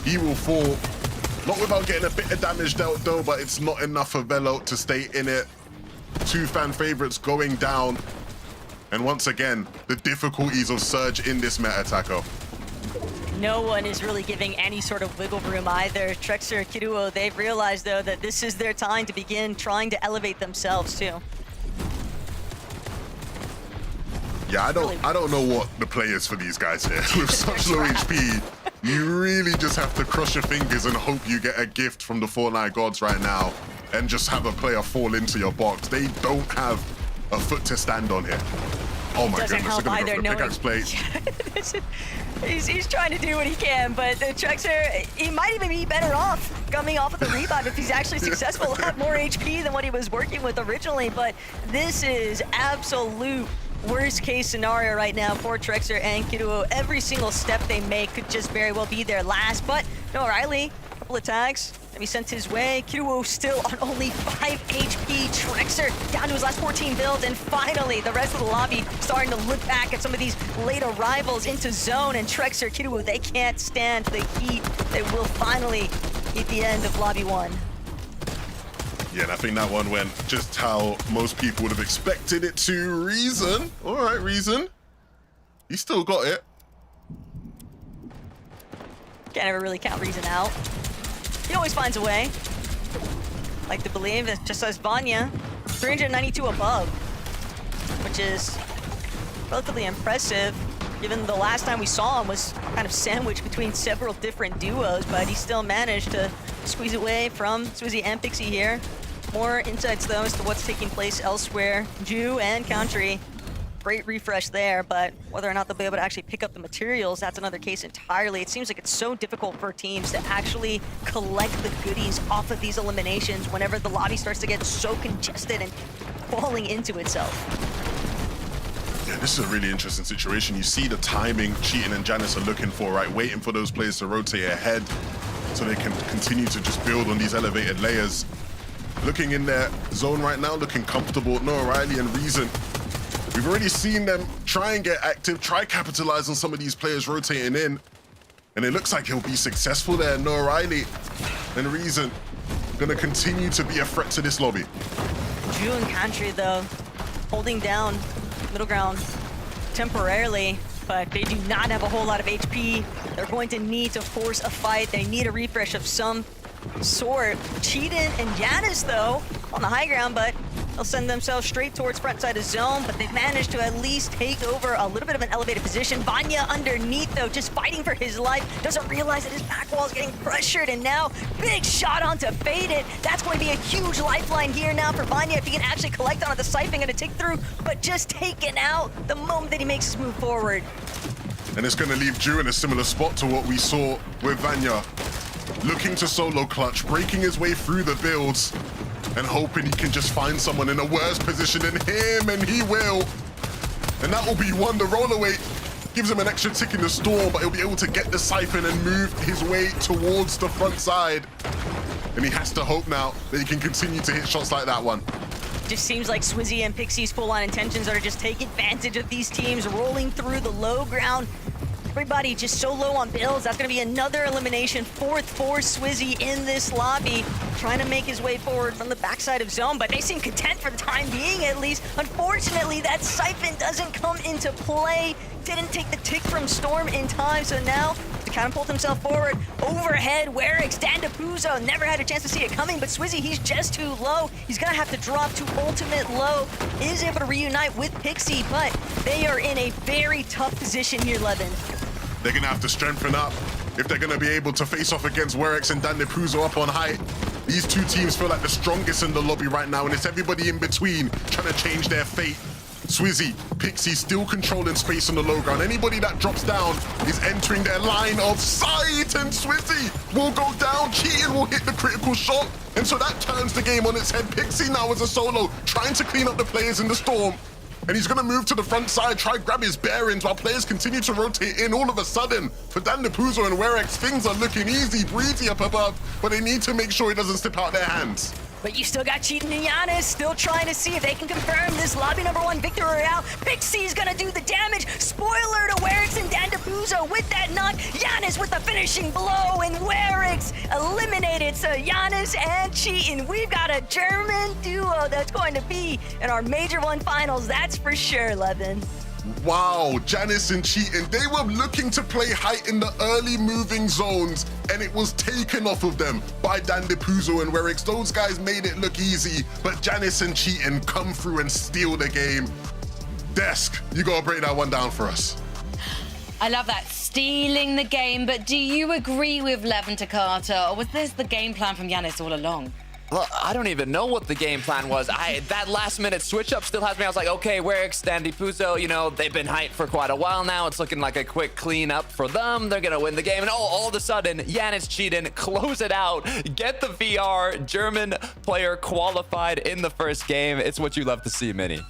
He will fall, not without getting a bit of damage dealt though, but it's not enough for Velo to stay in it. Two fan favorites going down. And once again, the difficulties of Surge in this meta, Taco. No one is really giving any sort of wiggle room either. Trexer, Kiduo, they've realized though that this is their time to begin trying to elevate themselves too. Yeah, I don't know what the play is for these guys here. With such low HP, you really just have to cross your fingers and hope you get a gift from the Fortnite gods right now and just have a player fall into your box. They don't have a foot to stand on here. Oh my goodness, they're gonna go for the pickaxe plate. He's trying to do what he can, but the Trexer, he might even be better off coming off of the revive if he's actually successful. Have more HP than what he was working with originally, but this is absolute worst case scenario right now for Trexer and Kiduo. Every single step they make could just very well be their last, but no, Riley, a couple of tags, maybe sent his way. Kiduo still on only 5 HP. Trexer down to his last 14 builds, and finally the rest of the lobby starting to look back at some of these late arrivals into zone, and Trexer, Kiduo, they can't stand the heat. They will finally hit the end of lobby 1. Yeah, and I think that one went just how most people would have expected it to. Reason. All right, Reason. He still got it. Can't ever really count Reason out. He always finds a way. Like to believe, it just says Vanya, 392 above, which is relatively impressive, given the last time we saw him was kind of sandwiched between several different duos, but he still managed to squeeze away from Swizzy and Pixie here. More insights though as to what's taking place elsewhere. Jew and Country, great refresh there, but whether or not they'll be able to actually pick up the materials, that's another case entirely. It seems like it's so difficult for teams to actually collect the goodies off of these eliminations whenever the lobby starts to get so congested and falling into itself. Yeah, this is a really interesting situation. You see the timing Cheating and Janice are looking for, right? Waiting for those players to rotate ahead so they can continue to just build on these elevated layers. Looking in their zone right now, looking comfortable. No O'Reilly and Reason. We've already seen them try and get active, try capitalize on some of these players rotating in. And it looks like he'll be successful there. No O'Reilly and Reason gonna continue to be a threat to this lobby. Drew and Country though, holding down middle ground. temporarily, but they do not have a whole lot of HP. They're going to need to force a fight. They need a refresh of some sort. Cheatin and Giannis, though, on the high ground, but they'll send themselves straight towards front side of zone, but they've managed to at least take over a little bit of an elevated position. Vanya underneath, though, just fighting for his life. Doesn't realize that his back wall is getting pressured, and now big shot onto Faded. That's going to be a huge lifeline here now for Vanya if he can actually collect on it. The Siphon going to tick through, but just taken out the moment that he makes his move forward. And it's going to leave Drew in a similar spot to what we saw with Vanya. Looking to solo clutch, breaking his way through the builds, and hoping he can just find someone in a worse position than him, and he will. And that will be one. The rollaway gives him an extra tick in the storm, but he'll be able to get the Siphon and move his way towards the front side. And he has to hope now that he can continue to hit shots like that one. Just seems like Swizzy and Pixie's full-on intentions are to just take advantage of these teams rolling through the low ground. Everybody just so low on builds. That's going to be another elimination. Fourth for Swizzy in this lobby, trying to make his way forward from the backside of zone, but they seem content for the time being, at least. Unfortunately, that Siphon doesn't come into play. Didn't take the tick from Storm in time, so now to catapult himself forward. Overhead, Werix, Dandapuzo, never had a chance to see it coming, but Swizzy, he's just too low. He's gonna have to drop to ultimate low. Is able to reunite with Pixie, but they are in a very tough position here, Levin. They're gonna have to strengthen up if they're gonna be able to face off against Werix and Dandapuzo up on height. These two teams feel like the strongest in the lobby right now, and it's everybody in between trying to change their fate. Swizzy, Pixie still controlling space on the low ground. Anybody that drops down is entering their line of sight, and Swizzy will go down. Cheating will hit the critical shot, and so that turns the game on its head. Pixie now as a solo, trying to clean up the players in the storm. And he's gonna move to the front side, try grab his bearings while players continue to rotate in. All of a sudden, for Dandapuzo and Werix, things are looking easy breezy up above, but they need to make sure it doesn't slip out their hands. But you still got Cheatin and Giannis still trying to see if they can confirm this lobby #1 victory royale. Pixie's gonna do the damage. Spoiler to Werix and Dandapuzo with that knock. Giannis with the finishing blow, and Werix eliminated. So Giannis and Cheatin, we've got a German duo that's going to be in our Major 1 finals, that's for sure, Levin. Wow, Janice and Cheatin, they were looking to play height in the early moving zones, and it was taken off of them by Dandapuzo and Werix. Those guys made it look easy, but Janice and Cheatin come through and steal the game. Desk, you gotta break that one down for us. I love that, stealing the game, but do you agree with Levin to Carter, or was this the game plan from Giannis all along? Well, I don't even know what the game plan was. That last-minute switch-up still has me. I was like, okay, Werix, Dandapuzo, you know, they've been hyped for quite a while now. It's looking like a quick clean-up for them. They're going to win the game. And all of a sudden, Giannis Cheatin, close it out, get the VR, German player qualified in the first game. It's what you love to see, Minnie.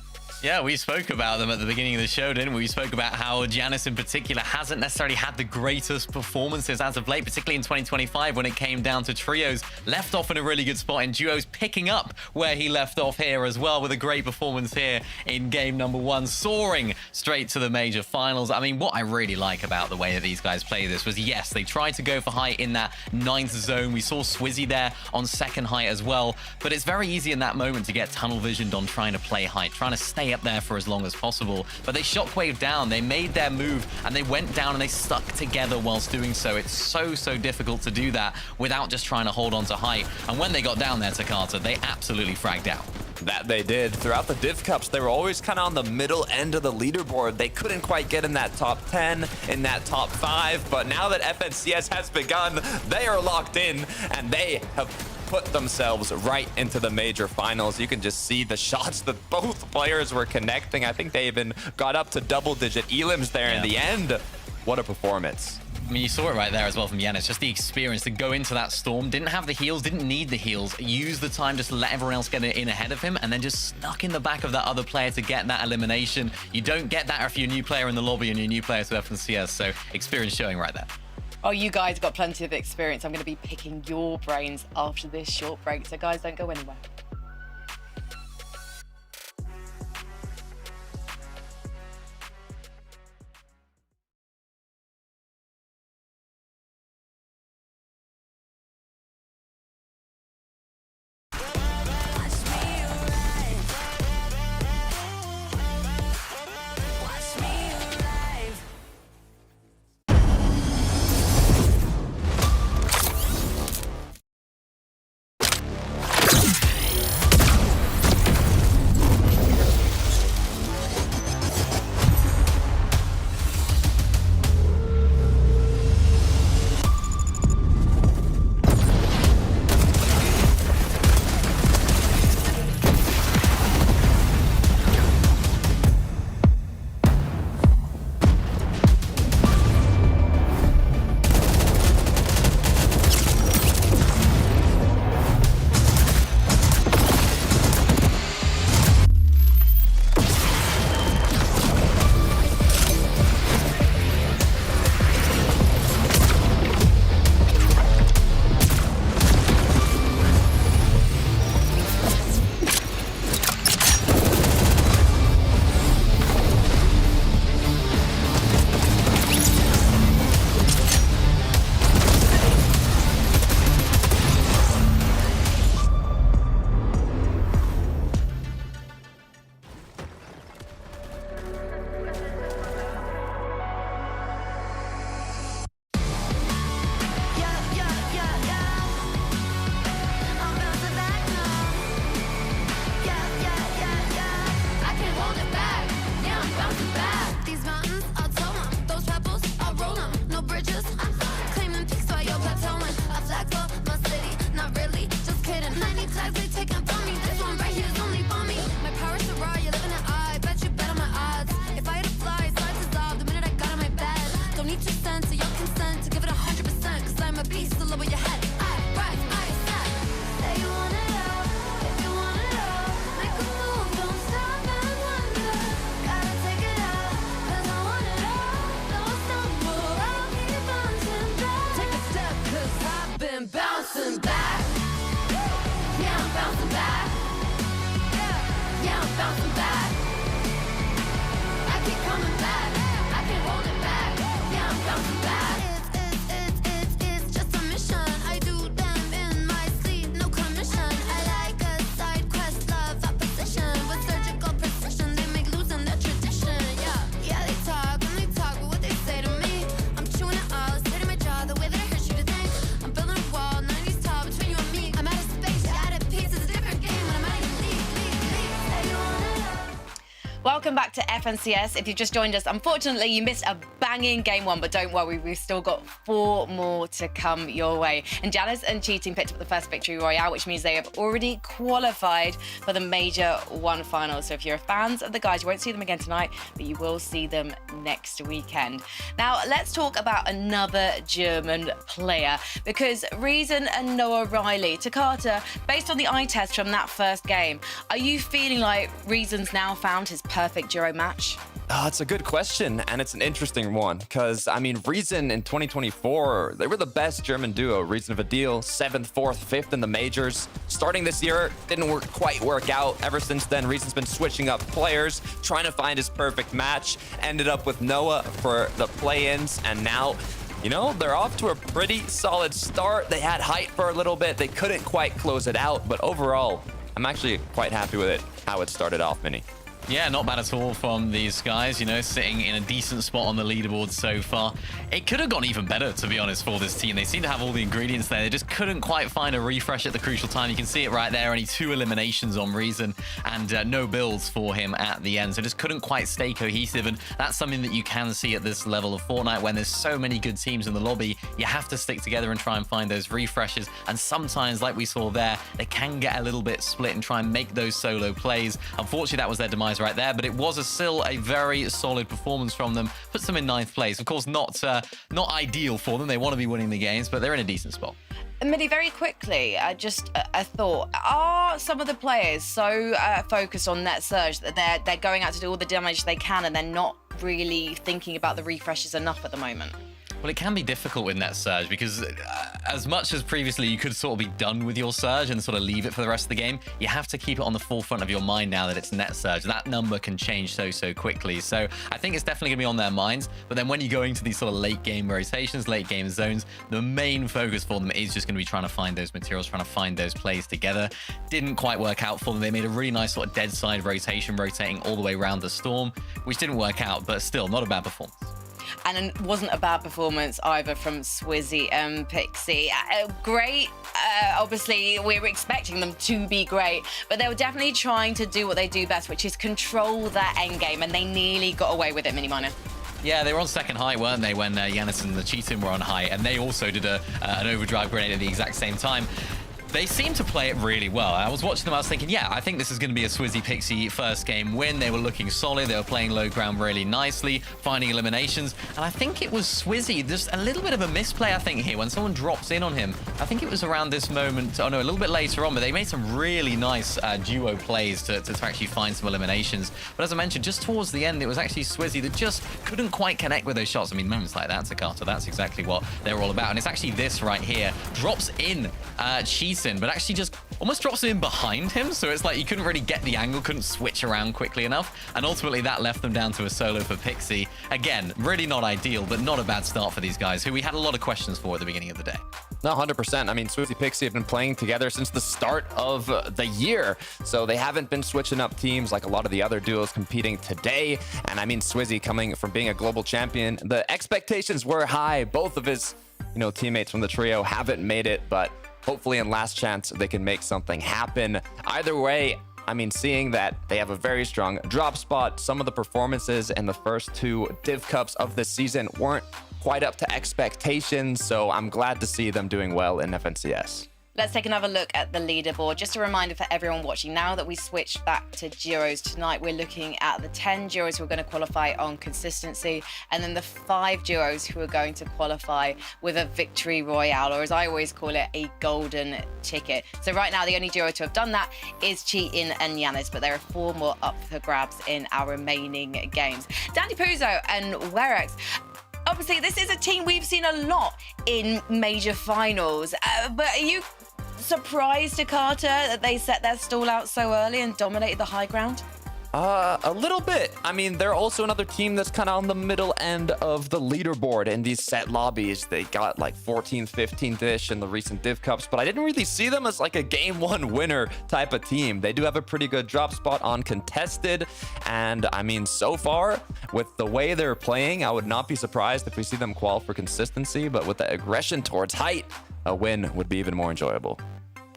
Yeah, we spoke about them at the beginning of the show, didn't we? We spoke about how Giannis in particular hasn't necessarily had the greatest performances as of late, particularly in 2025 when it came down to trios. Left off in a really good spot in duos, picking up where he left off here as well with a great performance here in game #1, soaring straight to the major finals. I mean, what I really like about the way that these guys play this was, yes, they tried to go for height in that 9th zone. We saw Swizzy there on 2nd height as well, but it's very easy in that moment to get tunnel visioned on trying to play height, trying to stay up there for as long as possible. But they shockwave down, they made their move, and they went down and they stuck together whilst doing so. It's so difficult to do that without just trying to hold on to height. And when they got down there to Carter, they absolutely fragged out. That they did. Throughout the Div Cups, they were always kind of on the middle end of the leaderboard. They couldn't quite get in that top 10, in that top 5, but now that FNCS has begun, they are locked in, and they have put themselves right into the major finals. You can just see the shots that both players were connecting. I think they even got up to double-digit elims there in the end. What a performance. I mean, you saw it right there as well from Giannis, just the experience to go into that storm, didn't have the heals, didn't need the heals, used the time just to let everyone else get in ahead of him, and then just snuck in the back of that other player to get that elimination. You don't get that if you're a new player in the lobby and you're a new player to FNCS, so experience showing right there. Oh, you guys got plenty of experience. I'm going to be picking your brains after this short break, so guys, don't go anywhere. Watch me welcome back to FNCS. If you've just joined us, unfortunately, you missed a banging game one, but don't worry, we've still got 4 more to come your way. And Janice and Cheating picked up the first victory royale, which means they have already qualified for the Major 1 final. So if you're fans of the guys, you won't see them again tonight, but you will see them next weekend. Now, let's talk about another German player, because Reason and Noah Riley, Takata, based on the eye test from that first game, are you feeling like Reason's now found his perfect duo match? Oh, it's a good question, and it's an interesting one, because, I mean, Reason in 2024, they were the best German duo. Reason of a deal, 7th, 4th, 5th in the majors. Starting this year, didn't quite work out. Ever since then, Reason's been switching up players, trying to find his perfect match. Ended up with Noah for the play-ins, and now, you know, they're off to a pretty solid start. They had height for a little bit. They couldn't quite close it out, but overall, I'm actually quite happy with it, how it started off, Minnie. Yeah, not bad at all from these guys, you know, sitting in a decent spot on the leaderboard so far. It could have gone even better, to be honest, for this team. They seem to have all the ingredients there. They just couldn't quite find a refresh at the crucial time. You can see it right there, only 2 eliminations on Reason and no builds for him at the end. So just couldn't quite stay cohesive, and that's something that you can see at this level of Fortnite. When there's so many good teams in the lobby, you have to stick together and try and find those refreshes. And sometimes, like we saw there, they can get a little bit split and try and make those solo plays. Unfortunately, that was their demise right there, but it was still a very solid performance from them. Puts them in 9th place. Of course, not ideal for them. They want to be winning the games, but they're in a decent spot. Minnie, very quickly, just a thought. Are some of the players so focused on net surge that they're going out to do all the damage they can and they're not really thinking about the refreshes enough at the moment? Well, it can be difficult with net surge because as much as previously you could sort of be done with your surge and sort of leave it for the rest of the game, you have to keep it on the forefront of your mind now that it's net surge. That number can change so quickly. So I think it's definitely going to be on their minds. But then when you go into these sort of late game rotations, late game zones, the main focus for them is just going to be trying to find those materials, trying to find those plays together. Didn't quite work out for them. They made a really nice sort of dead side rotation, rotating all the way around the storm, which didn't work out, but still not a bad performance. And it wasn't a bad performance either from Swizzy and Pixie. Great. Obviously, we were expecting them to be great, but they were definitely trying to do what they do best, which is control that end game, and they nearly got away with it, Mini Miner. Yeah, they were on second height, weren't they, when Yanis and the Cheatin were on height, and they also did an overdrive grenade at the exact same time. They seem to play it really well. I was watching them, I was thinking, yeah, I think this is going to be a Swizzy Pixie first game win. They were looking solid. They were playing low ground really nicely, finding eliminations. And I think it was Swizzy, just a little bit of a misplay, I think, here. When someone drops in on him, I think it was around this moment, oh no, a little bit later on, but they made some really nice duo plays to actually find some eliminations. But as I mentioned, just towards the end, it was actually Swizzy that just couldn't quite connect with those shots. I mean, moments like that, Takata, that's exactly what they're all about. And it's actually this right here. Drops in Cheatin, but actually just almost drops in behind him. So it's like you couldn't really get the angle, couldn't switch around quickly enough. And ultimately that left them down to a solo for Pixie. Again, really not ideal, but not a bad start for these guys, who we had a lot of questions for at the beginning of the day. No, 100%. I mean, Swizzy Pixie have been playing together since the start of the year. So they haven't been switching up teams like a lot of the other duos competing today. And I mean, Swizzy coming from being a global champion, the expectations were high. Both of his, teammates from the trio haven't made it, but hopefully in last chance, they can make something happen. Either way, I mean, seeing that they have a very strong drop spot, some of the performances in the first 2 Div Cups of this season weren't quite up to expectations, so I'm glad to see them doing well in FNCS. Let's take another look at the leaderboard. Just a reminder for everyone watching, now that we switched back to Duos tonight, we're looking at the 10 Duos who are going to qualify on consistency, and then the 5 Duos who are going to qualify with a victory royale, or as I always call it, a golden ticket. So right now, the only duo to have done that is Cheatin and Yanis, but there are 4 more up for grabs in our remaining games. Dandy Puzo and Werex. Obviously, this is a team we've seen a lot in major finals, but are you surprised, Takata, that they set their stall out so early and dominated the high ground? A little bit. I mean, they're also another team that's kind of on the middle end of the leaderboard in these set lobbies. They got like 14th, 15th-ish in the recent Div Cups, but I didn't really see them as like a game 1 winner type of team. They do have a pretty good drop spot on contested, and I mean, so far, with the way they're playing, I would not be surprised if we see them qual for consistency, but with the aggression towards height, a win would be even more enjoyable.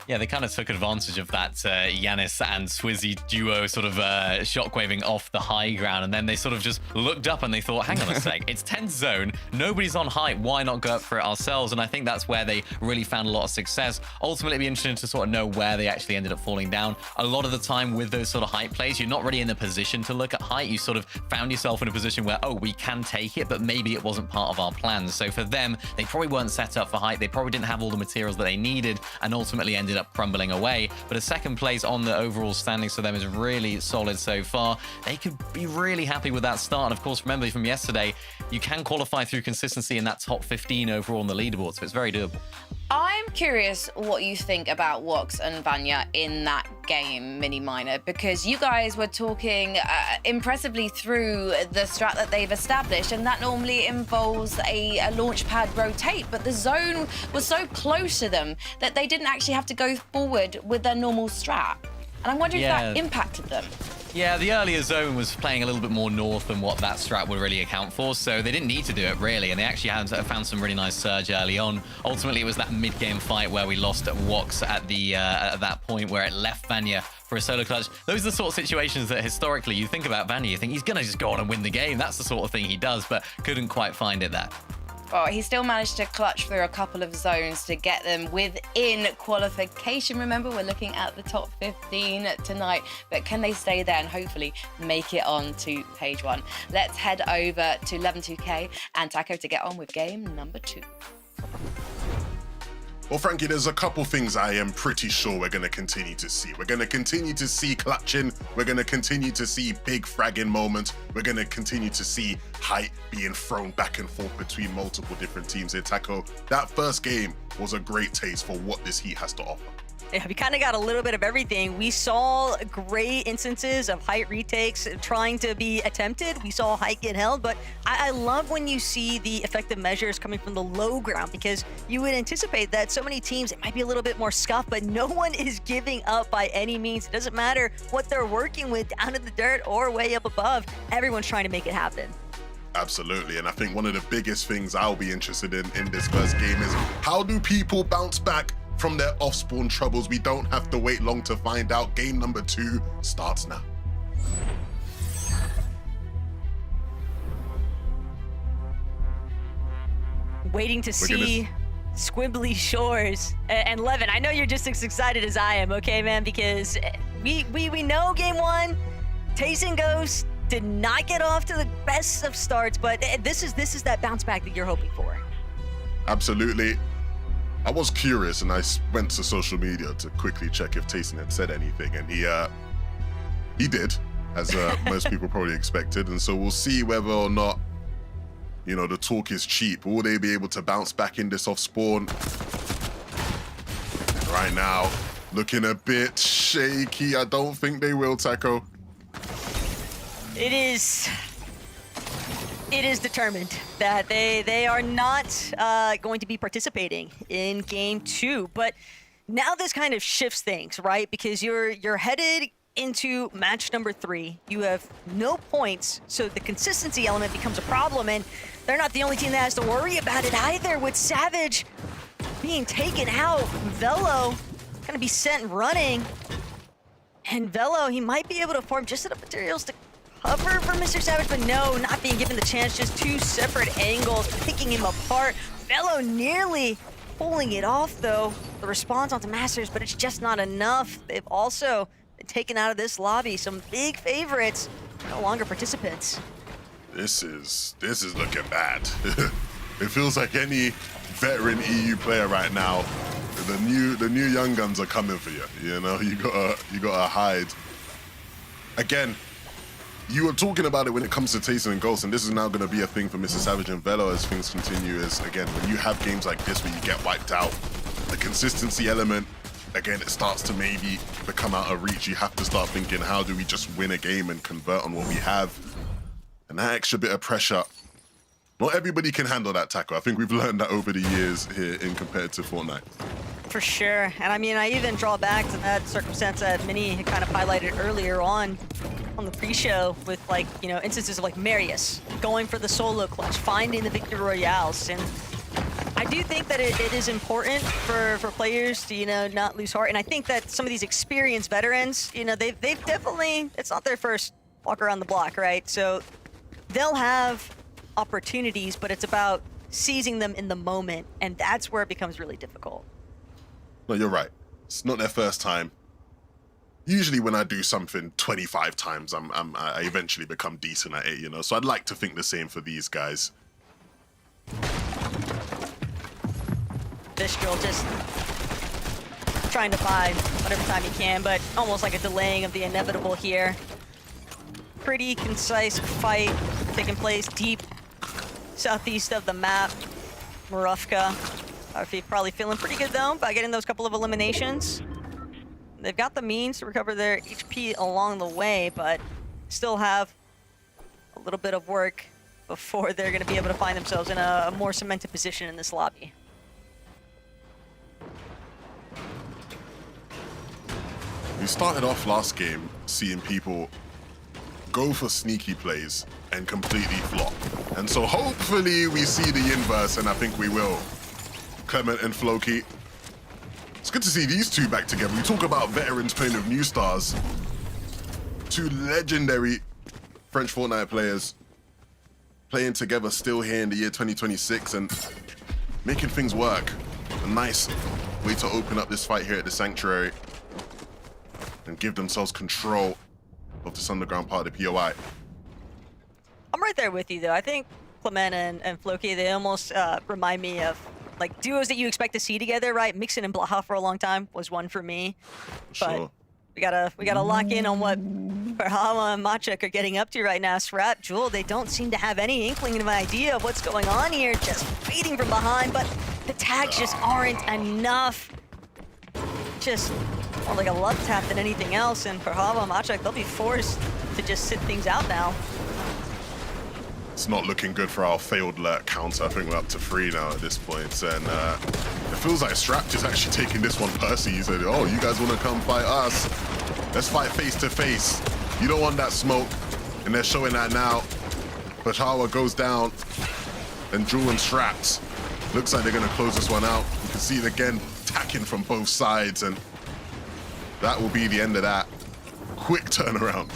Yeah, they kind of took advantage of that Giannis and Swizzy duo sort of shockwaving off the high ground, and then they sort of just looked up and they thought, hang on a sec, it's 10th zone, nobody's on height, why not go up for it ourselves? And I think that's where they really found a lot of success. Ultimately, it'd be interesting to sort of know where they actually ended up falling down. A lot of the time with those sort of height plays, you're not really in the position to look at height. You sort of found yourself in a position where, oh, we can take it, but maybe it wasn't part of our plans. So for them, they probably weren't set up for height. They probably didn't have all the materials that they needed, and ultimately ended up crumbling away. But a second place on the overall standings for them is really solid so far. They could be really happy with that start. And of course, remember from yesterday, you can qualify through consistency in that top 15 overall on the leaderboard, so it's very doable. I'm curious what you think about Wox and Vanya in that game, Mini Minor, because you guys were talking impressively through the strat that they've established, and that normally involves a launch pad rotate, but the zone was so close to them that they didn't actually have to go forward with their normal strat. And I'm wondering if that impacted them. Yeah, the earlier zone was playing a little bit more north than what that strat would really account for, so they didn't need to do it, really, and they actually found some really nice surge early on. Ultimately, it was that mid-game fight where we lost at Wox at that point where it left Vanya for a solo clutch. Those are the sort of situations that historically you think about Vanya, you think he's going to just go on and win the game. That's the sort of thing he does, but couldn't quite find it there. Well, he still managed to clutch through a couple of zones to get them within qualification. Remember, we're looking at the top 15 tonight, but can they stay there and hopefully make it on to page 1? Let's head over to 11-2K and Taco to get on with game number 2. Well, Frankie, there's a couple things I am pretty sure we're going to continue to see. We're going to continue to see clutching. We're going to continue to see big fragging moments. We're going to continue to see height being thrown back and forth between multiple different teams here. Taco, that first game was a great taste for what this heat has to offer. Yeah, we kind of got a little bit of everything. We saw great instances of height retakes trying to be attempted. We saw height get held, but I love when you see the effective measures coming from the low ground, because you would anticipate that so many teams, it might be a little bit more scuffed, but no one is giving up by any means. It doesn't matter what they're working with down in the dirt or way up above. Everyone's trying to make it happen. Absolutely, and I think one of the biggest things I'll be interested in this first game is how do people bounce back from their off-spawn troubles? We don't have to wait long to find out. Game number 2 starts now. Waiting to see Squibbly Shores. And Levin, I know you're just as excited as I am, okay, man? Because we know game 1, Tayson Ghost did not get off to the best of starts, but this is that bounce back that you're hoping for. Absolutely. I was curious, and I went to social media to quickly check if Tayson had said anything, and he did, as most people probably expected. And so we'll see whether or not, you know, the talk is cheap. Will they be able to bounce back in this off spawn? And right now, looking a bit shaky. I don't think they will, Taco. It is determined that they are not going to be participating in game 2. But now this kind of shifts things, right? Because you're headed into match number 3. You have no points, so the consistency element becomes a problem, and they're not the only team that has to worry about it either, with Savage being taken out. Velo gonna be sent running, and Velo, he might be able to farm just enough materials to cover for Mr. Savage, but no, not being given the chance. Just 2 separate angles, picking him apart. Velo nearly pulling it off, though. The response onto Masters, but it's just not enough. They've also been taken out of this lobby. Some big favorites, no longer participants. This is looking bad. It feels like any veteran EU player right now, the new young guns are coming for you. You know, you gotta hide. Again, you were talking about it when it comes to Tayson and Ghost, and this is now going to be a thing for Mr. Savage and Velo as things continue. Is again, when you have games like this where you get wiped out, the consistency element, again, it starts to maybe become out of reach. You have to start thinking, how do we just win a game and convert on what we have? And that extra bit of pressure, not everybody can handle that, Taco. I think we've learned that over the years here in competitive Fortnite. For sure. And I mean, I even draw back to that circumstance that Minnie had kind of highlighted earlier on the pre-show with, like, you know, instances of like Marius going for the solo clutch, finding the victory royales. And I do think that it is important for players to, not lose heart. And I think that some of these experienced veterans, they've definitely, it's not their first walk around the block, right? So they'll have opportunities, but it's about seizing them in the moment. And that's where it becomes really difficult. No, you're right. It's not their first time. Usually when I do something 25 times, I eventually become decent at it, So I'd like to think the same for these guys. Vistral just trying to buy whatever time he can, but almost like a delaying of the inevitable here. Pretty concise fight taking place deep southeast of the map. Marufka probably feeling pretty good though by getting those couple of eliminations. They've got the means to recover their HP along the way, but still have a little bit of work before they're going to be able to find themselves in a more cemented position in this lobby. We started off last game seeing people go for sneaky plays and completely flop. And so hopefully we see the inverse, and I think we will. Clement and Floki. It's good to see these two back together. We talk about veterans playing with new stars. Two legendary French Fortnite players playing together still here in the year 2026 and making things work. A nice way to open up this fight here at the Sanctuary and give themselves control of this underground part of the POI. I'm right there with you, though. I think Clement and Floki, they almost remind me of like duos that you expect to see together, right? Mixon and Blaha for a long time was one for me. Sure. But we gotta lock in on what Perhawa and Machek are getting up to right now. Srap, Jewel, they don't seem to have any inkling of an idea of what's going on here. Just waiting from behind, but the tags just aren't enough. Just more like a love tap than anything else. And Perhawa and Machek, they'll be forced to just sit things out now. It's not looking good for our failed lurk counter. I think we're up to 3 now at this point. And it feels like Strap just actually taking this one personally. He said, oh, you guys want to come fight us? Let's fight face to face. You don't want that smoke. And they're showing that now. Bachawa goes down. And Jewel and Strapped. Looks like they're going to close this one out. You can see it again, attacking from both sides. And that will be the end of that. Quick turnaround.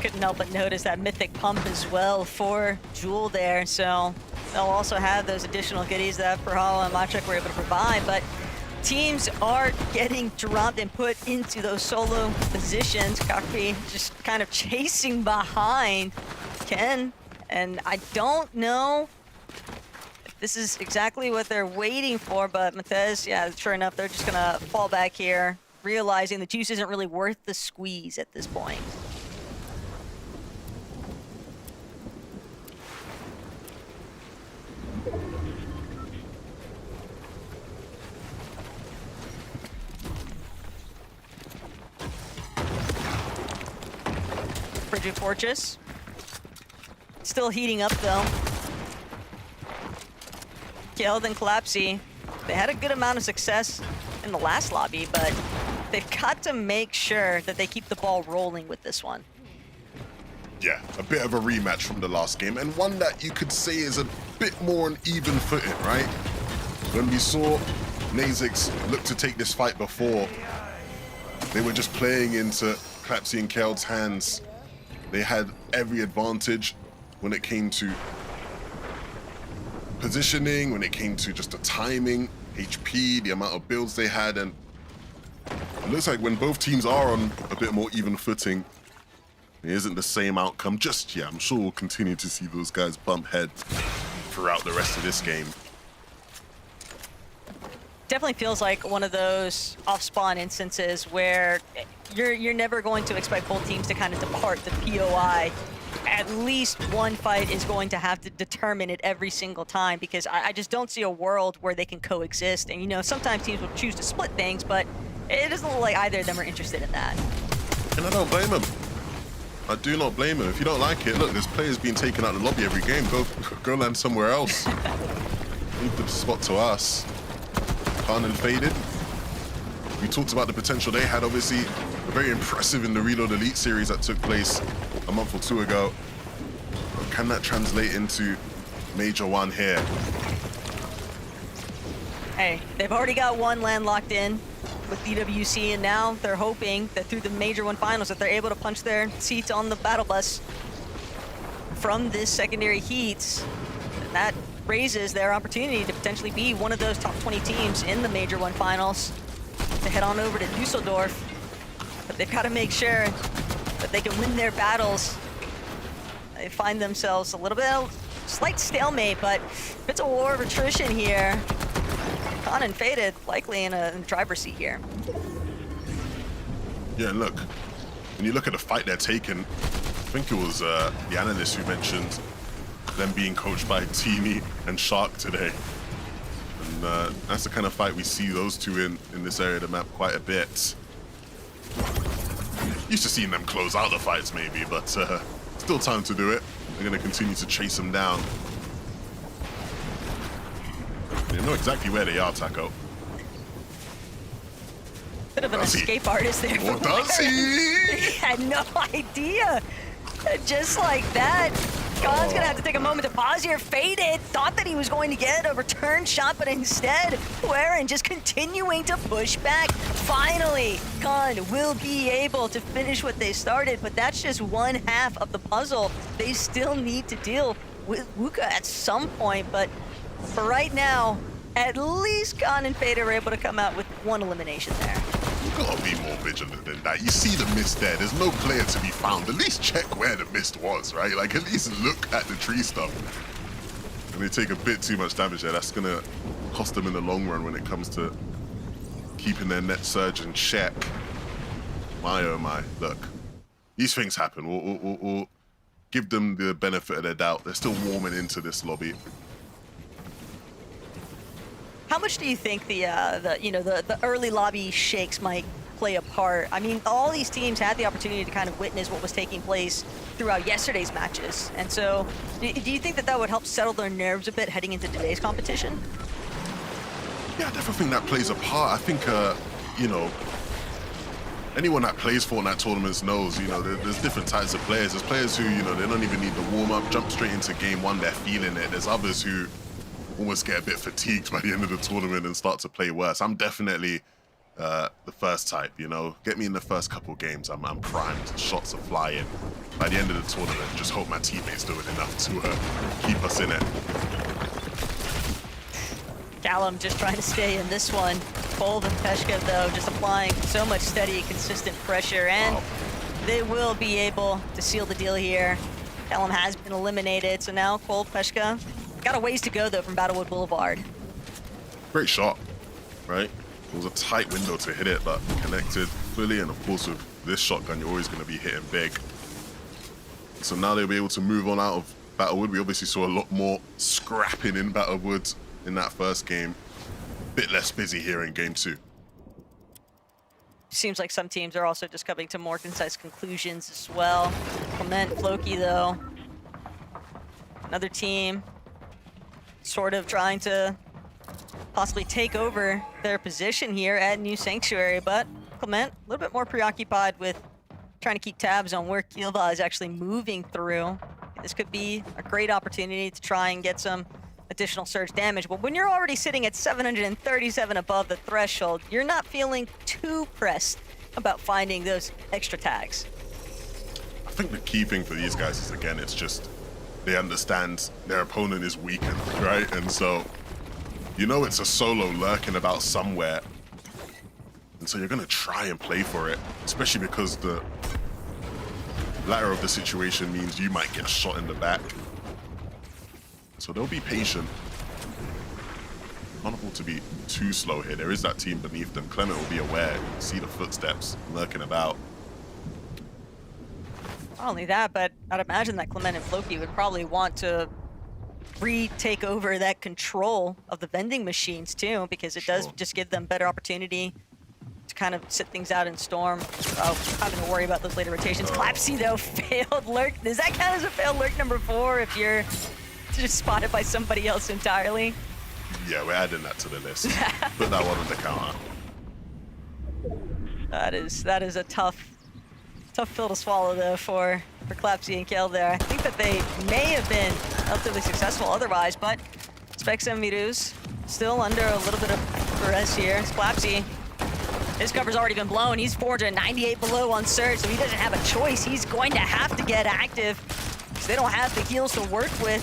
Couldn't help but notice that mythic pump as well for Jewel there. So they'll also have those additional goodies that Perhawa and Machek were able to provide. But teams are getting dropped and put into those solo positions. Kakri just kind of chasing behind Ken. And I don't know if this is exactly what they're waiting for, but Matez, yeah, sure enough, they're just gonna fall back here, realizing the juice isn't really worth the squeeze at this point. Frigid Fortress. Still heating up though. Killed and Collapsy. They had a good amount of success in the last lobby, but they've got to make sure that they keep the ball rolling with this one. Yeah, a bit of a rematch from the last game, and one that you could say is a bit more on even footing, right? When we saw Nazix look to take this fight before, they were just playing into Collapsy and Keld's hands. They had every advantage when it came to positioning, when it came to just the timing, HP, the amount of builds they had, and it looks like when both teams are on a bit more even footing, it isn't the same outcome just yet. I'm sure we'll continue to see those guys bump heads throughout the rest of this game. Definitely feels like one of those off-spawn instances where you're never going to expect both teams to kind of depart the POI. At least one fight is going to have to determine it every single time, because I just don't see a world where they can coexist. And, you know, sometimes teams will choose to split things, but it doesn't look like either of them are interested in that. And I don't blame them. I do not blame them. If you don't like it, look, there's players being taken out of the lobby every game. Go land somewhere else. Leave the spot to us. Khan and Faded. We talked about the potential they had, obviously very impressive in the Reload Elite series that took place a month or 2 ago. But can that translate into Major 1 here? Hey, they've already got one land locked in with DWC, and now they're hoping that through the Major 1 finals that they're able to punch their seats on the battle bus from this secondary heat. And that raises their opportunity to potentially be one of those top 20 teams in the Major 1 finals to head on over to Dusseldorf. But they've got to make sure that they can win their battles. They find themselves a little bit of slight stalemate, but it's a war of attrition here. Khan and Faded likely in a driver's seat here. Yeah, and look, when you look at the fight they're taking, I think it was the analyst who mentioned them being coached by Teeny and Shark today. And that's the kind of fight we see those two in this area of the map quite a bit. Used to seeing them close out the fights maybe, but still time to do it. They're going to continue to chase them down. They know exactly where they are, Taco. Bit of an escape artist there. Or does he? He had no idea. Just like that, Khan's gonna have to take a moment to pause here. Faded thought that he was going to get a return shot, but instead, Waren just continuing to push back. Finally, Khan will be able to finish what they started, but that's just one half of the puzzle. They still need to deal with Wuka at some point, but for right now, at least Khan and Faded are able to come out with one elimination there. You gotta be more vigilant than that. You see the mist there. There's no player to be found. At least check where the mist was, right? Like, at least look at the tree stuff. And they take a bit too much damage there. That's gonna cost them in the long run when it comes to keeping their net surge in check. My, oh my. Look, these things happen. We'll give them the benefit of their doubt. They're still warming into this lobby. How much do you think the early lobby shakes might play a part? I mean, all these teams had the opportunity to kind of witness what was taking place throughout yesterday's matches. And so, do you think that that would help settle their nerves a bit heading into today's competition? Yeah, I definitely think that plays a part. I think, you know, anyone that plays Fortnite tournaments knows, you know, there's different types of players. There's players who, you know, they don't even need the warm-up, jump straight into game one, they're feeling it. There's others who almost get a bit fatigued by the end of the tournament and start to play worse. I'm definitely the first type, you know. Get me in the first couple games, I'm primed, shots are flying. By the end of the tournament, just hope my teammates doing enough to keep us in it. Callum just trying to stay in this one. Fold and Peshka, though, just applying so much steady, consistent pressure, and they will be able to seal the deal here. Callum has been eliminated, so now Cole, Peshka, got a ways to go, though, from Battlewood Boulevard. Great shot, right? It was a tight window to hit it, but connected clearly, and of course with this shotgun, you're always going to be hitting big. So now they'll be able to move on out of Battlewood. We obviously saw a lot more scrapping in Battlewood in that first game. Bit less busy here in game two. Seems like some teams are also just coming to more concise conclusions as well. Clement, Floki, though. Another team sort of trying to possibly take over their position here at New Sanctuary, but Clement a little bit more preoccupied with trying to keep tabs on where Kilva is actually moving through. This could be a great opportunity to try and get some additional surge damage, but when you're already sitting at 737 above the threshold, you're not feeling too pressed about finding those extra tags. I think the key thing for these guys is, again, it's just they understand their opponent is weakened, right? And so, you know, it's a solo lurking about somewhere. And so you're going to try and play for it, especially because the latter of the situation means you might get shot in the back. So they'll be patient. Not able to be too slow here. There is that team beneath them. Clement will be aware, see the footsteps lurking about. Not only that, but I'd imagine that Clement and Floki would probably want to retake over that control of the vending machines too, because it does just give them better opportunity to kind of sit things out in Storm without having to worry about those later rotations. Clapsy, though, failed lurk. Does that count as a failed lurk number 4 if you're just spotted by somebody else entirely? Yeah, we're adding that to the list. Put that one on the counter. That is a tough pill to swallow, though, for Clapsy and Kel there. I think that they may have been relatively successful otherwise, but Specs and Miruz still under a little bit of duress here. Splapsy, his cover's already been blown. He's 498 below on Surge, so he doesn't have a choice. He's going to have to get active because they don't have the heals to work with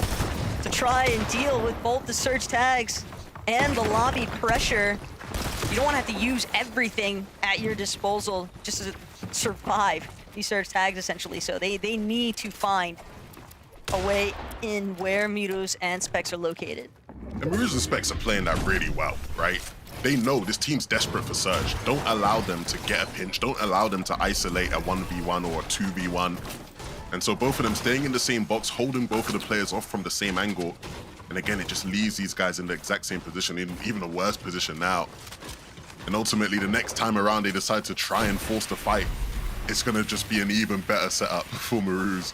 to try and deal with both the Surge tags and the lobby pressure. You don't want to have to use everything at your disposal just to survive these Surge tags, essentially. So they need to find a way in where Miruz and Specs are located. And Miruz and Specs are playing that really well, right? They know this team's desperate for Surge. Don't allow them to get a pinch. Don't allow them to isolate a 1v1 or a 2v1. And so both of them staying in the same box, holding both of the players off from the same angle. And again, it just leaves these guys in the exact same position, in even a worse position now. And ultimately, the next time around they decide to try and force the fight, it's going to just be an even better setup for Miruz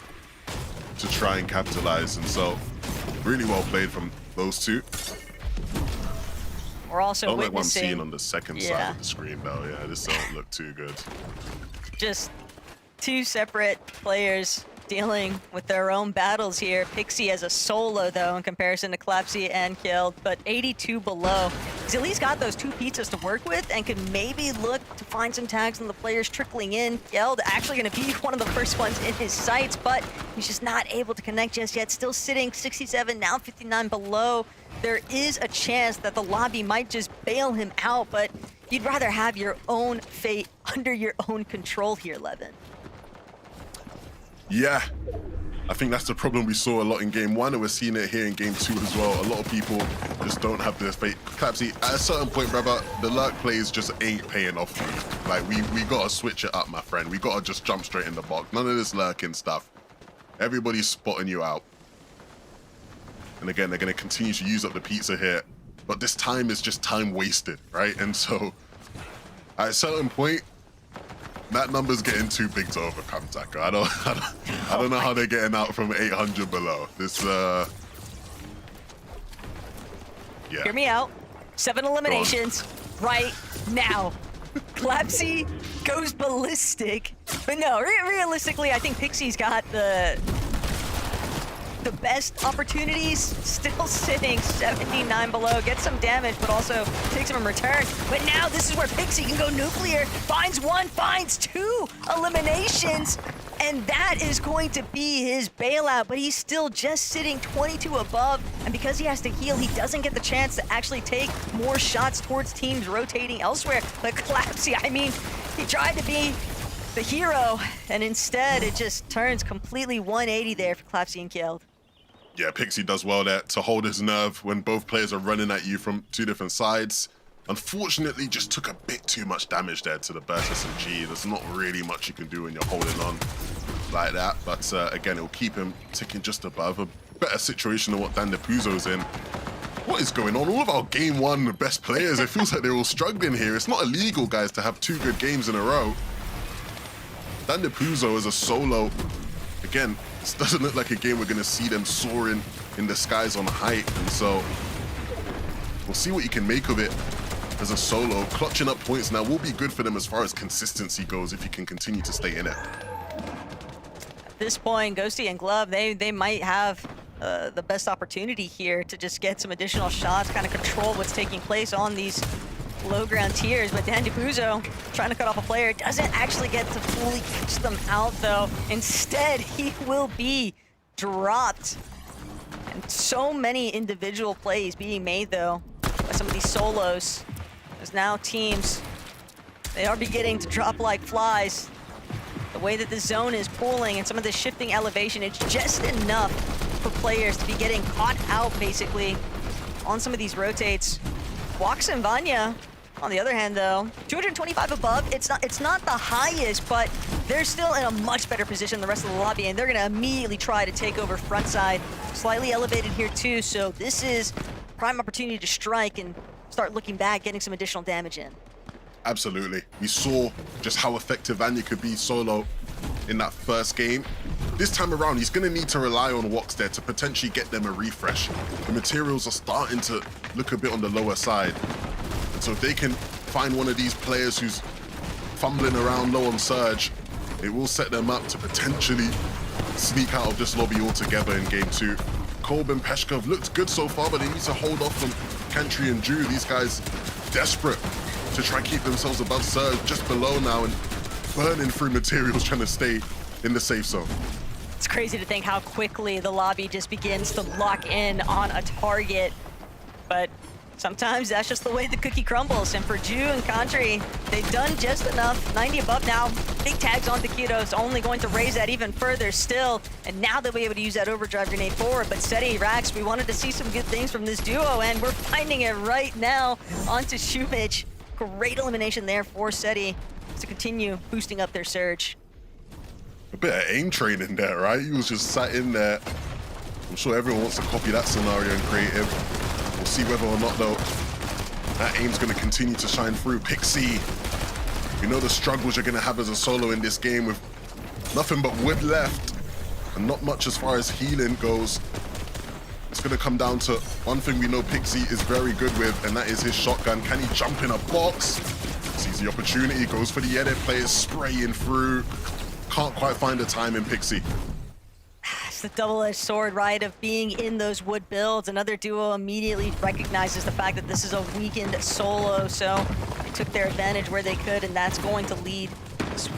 to try and capitalize. And so, really well played from those two. We're also don't like what I'm witnessing... seeing on the second side of the screen, though. Yeah, this don't look too good. Just two separate players dealing with their own battles here. Pixie as a solo, though, in comparison to Clapsy and Killed, but 82 below. He's at least got those two pizzas to work with and can maybe look to find some tags on the players trickling in. Killed actually going to be one of the first ones in his sights, but he's just not able to connect just yet. Still sitting 67, now 59 below. There is a chance that the lobby might just bail him out, but you'd rather have your own fate under your own control here, Levin. Yeah, I think that's the problem we saw a lot in game one, and we're seeing it here in game two as well. A lot of people just don't have their faith. Clapsy, at a certain point, brother, the lurk plays just ain't paying off for you. Like, we gotta switch it up, my friend. We gotta just jump straight in the box. None of this lurking stuff. Everybody's spotting you out. And again, they're gonna continue to use up the pizza here, but this time is just time wasted, right? And so, at a certain point, that number's getting too big to overcome, Taka. I don't know how they're getting out from 800 below. This, yeah. Hear me out. 7 eliminations right now. Clapsy goes ballistic. But no, realistically, I think Pixie's got the best opportunities, still sitting 79 below, gets some damage, but also takes him in return. But now this is where Pixie can go nuclear, finds one, finds 2 eliminations, and that is going to be his bailout, but he's still just sitting 22 above, and because he has to heal, he doesn't get the chance to actually take more shots towards teams rotating elsewhere. But Clapsy, I mean, he tried to be the hero, and instead it just turns completely 180 there for Clapsy and Killed. Yeah, Pixie does well there to hold his nerve when both players are running at you from 2 different sides. Unfortunately, just took a bit too much damage there to the burst SMG. There's not really much you can do when you're holding on like that. But again, it'll keep him ticking just above. A better situation than what Dan DePuzzo's in. What is going on? All of our game one best players, it feels like they're all struggling here. It's not illegal, guys, to have 2 good games in a row. Dan DePuzzo is a solo. Again, this doesn't look like a game we're going to see them soaring in the skies on height. And so we'll see what you can make of it as a solo. Clutching up points now will be good for them as far as consistency goes if you can continue to stay in it. At this point, Ghosty and Glove, they might have the best opportunity here to just get some additional shots, kind of control what's taking place on these low ground tiers. But Dan DePuzzo trying to cut off a player, doesn't actually get to fully catch them out though. Instead, he will be dropped. And so many individual plays being made though by some of these solos. There's now teams, they are beginning to drop like flies. The way that the zone is pulling and some of the shifting elevation, it's just enough for players to be getting caught out basically on some of these rotates. Walks and Vanya, on the other hand though, 225 above, it's not the highest, but they're still in a much better position than the rest of the lobby, and they're gonna immediately try to take over front side. Slightly elevated here too, so this is prime opportunity to strike and start looking back, getting some additional damage in. Absolutely. We saw just how effective Vanya could be solo in that first game. This time around, he's going to need to rely on Wox there to potentially get them a refresh. The materials are starting to look a bit on the lower side. And so if they can find one of these players who's fumbling around low on Surge, it will set them up to potentially sneak out of this lobby altogether in game 2. Kolb and Peshka have looked good so far, but they need to hold off from Kantry and Drew. These guys desperate to try and keep themselves above Surge, just below now, and burning through materials trying to stay in the safe zone. It's crazy to think how quickly the lobby just begins to lock in on a target, but sometimes that's just the way the cookie crumbles. And for Ju and Kantry, they've done just enough. 90 above now, big tags on Taquitos, only going to raise that even further still. And now they'll be able to use that overdrive grenade forward. But Seti, Rax, we wanted to see some good things from this duo, and we're finding it right now onto Shumich. Great elimination there for Seti to continue boosting up their surge. A bit of aim training there, right? He was just sat in there. I'm sure everyone wants to copy that scenario in creative. We'll see whether or not, though, that aim's going to continue to shine through. Pixie, you know the struggles you're going to have as a solo in this game with nothing but wood left and not much as far as healing goes. It's going to come down to one thing we know Pixie is very good with, and that is his shotgun. Can he jump in a box? Sees the opportunity, goes for the edit, players spraying through. Can't quite find the time in Pixie. It's the double-edged sword, right, of being in those wood builds. Another duo immediately recognizes the fact that this is a weakened solo, so they took their advantage where they could, and that's going to lead to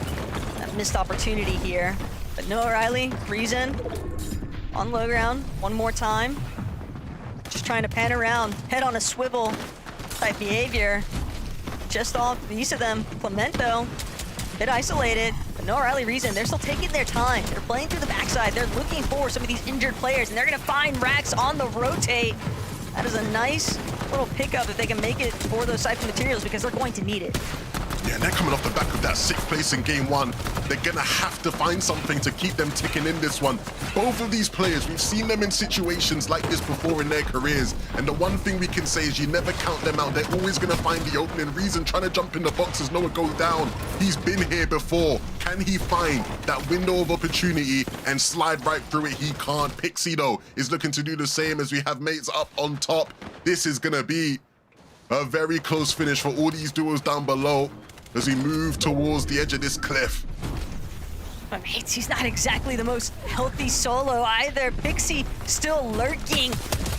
that missed opportunity here. But no, Riley, Reason on low ground one more time. Just trying to pan around, head on a swivel type behavior. Just off each of them. Clemento, bit isolated. But no Riley Reason, they're still taking their time. They're playing through the backside. They're looking for some of these injured players, and they're gonna find Rax on the rotate. That is a nice little pickup if they can make it for those Siphon materials, because they're going to need it. Yeah, and they're coming off the back of that 6th place in game 1. They're gonna have to find something to keep them ticking in this one. Both of these players, we've seen them in situations like this before in their careers, and the one thing we can say is you never count them out. They're always gonna find the opening. Reason trying to jump in the boxes, Noah goes down. He's been here before. Can he find that window of opportunity and slide right through it? He can't. Pixie, though, is looking to do the same as we have mates up on top. This is gonna be a very close finish for all these duos down below as we move towards the edge of this cliff. But mates, he's not exactly the most healthy solo either. Pixie still lurking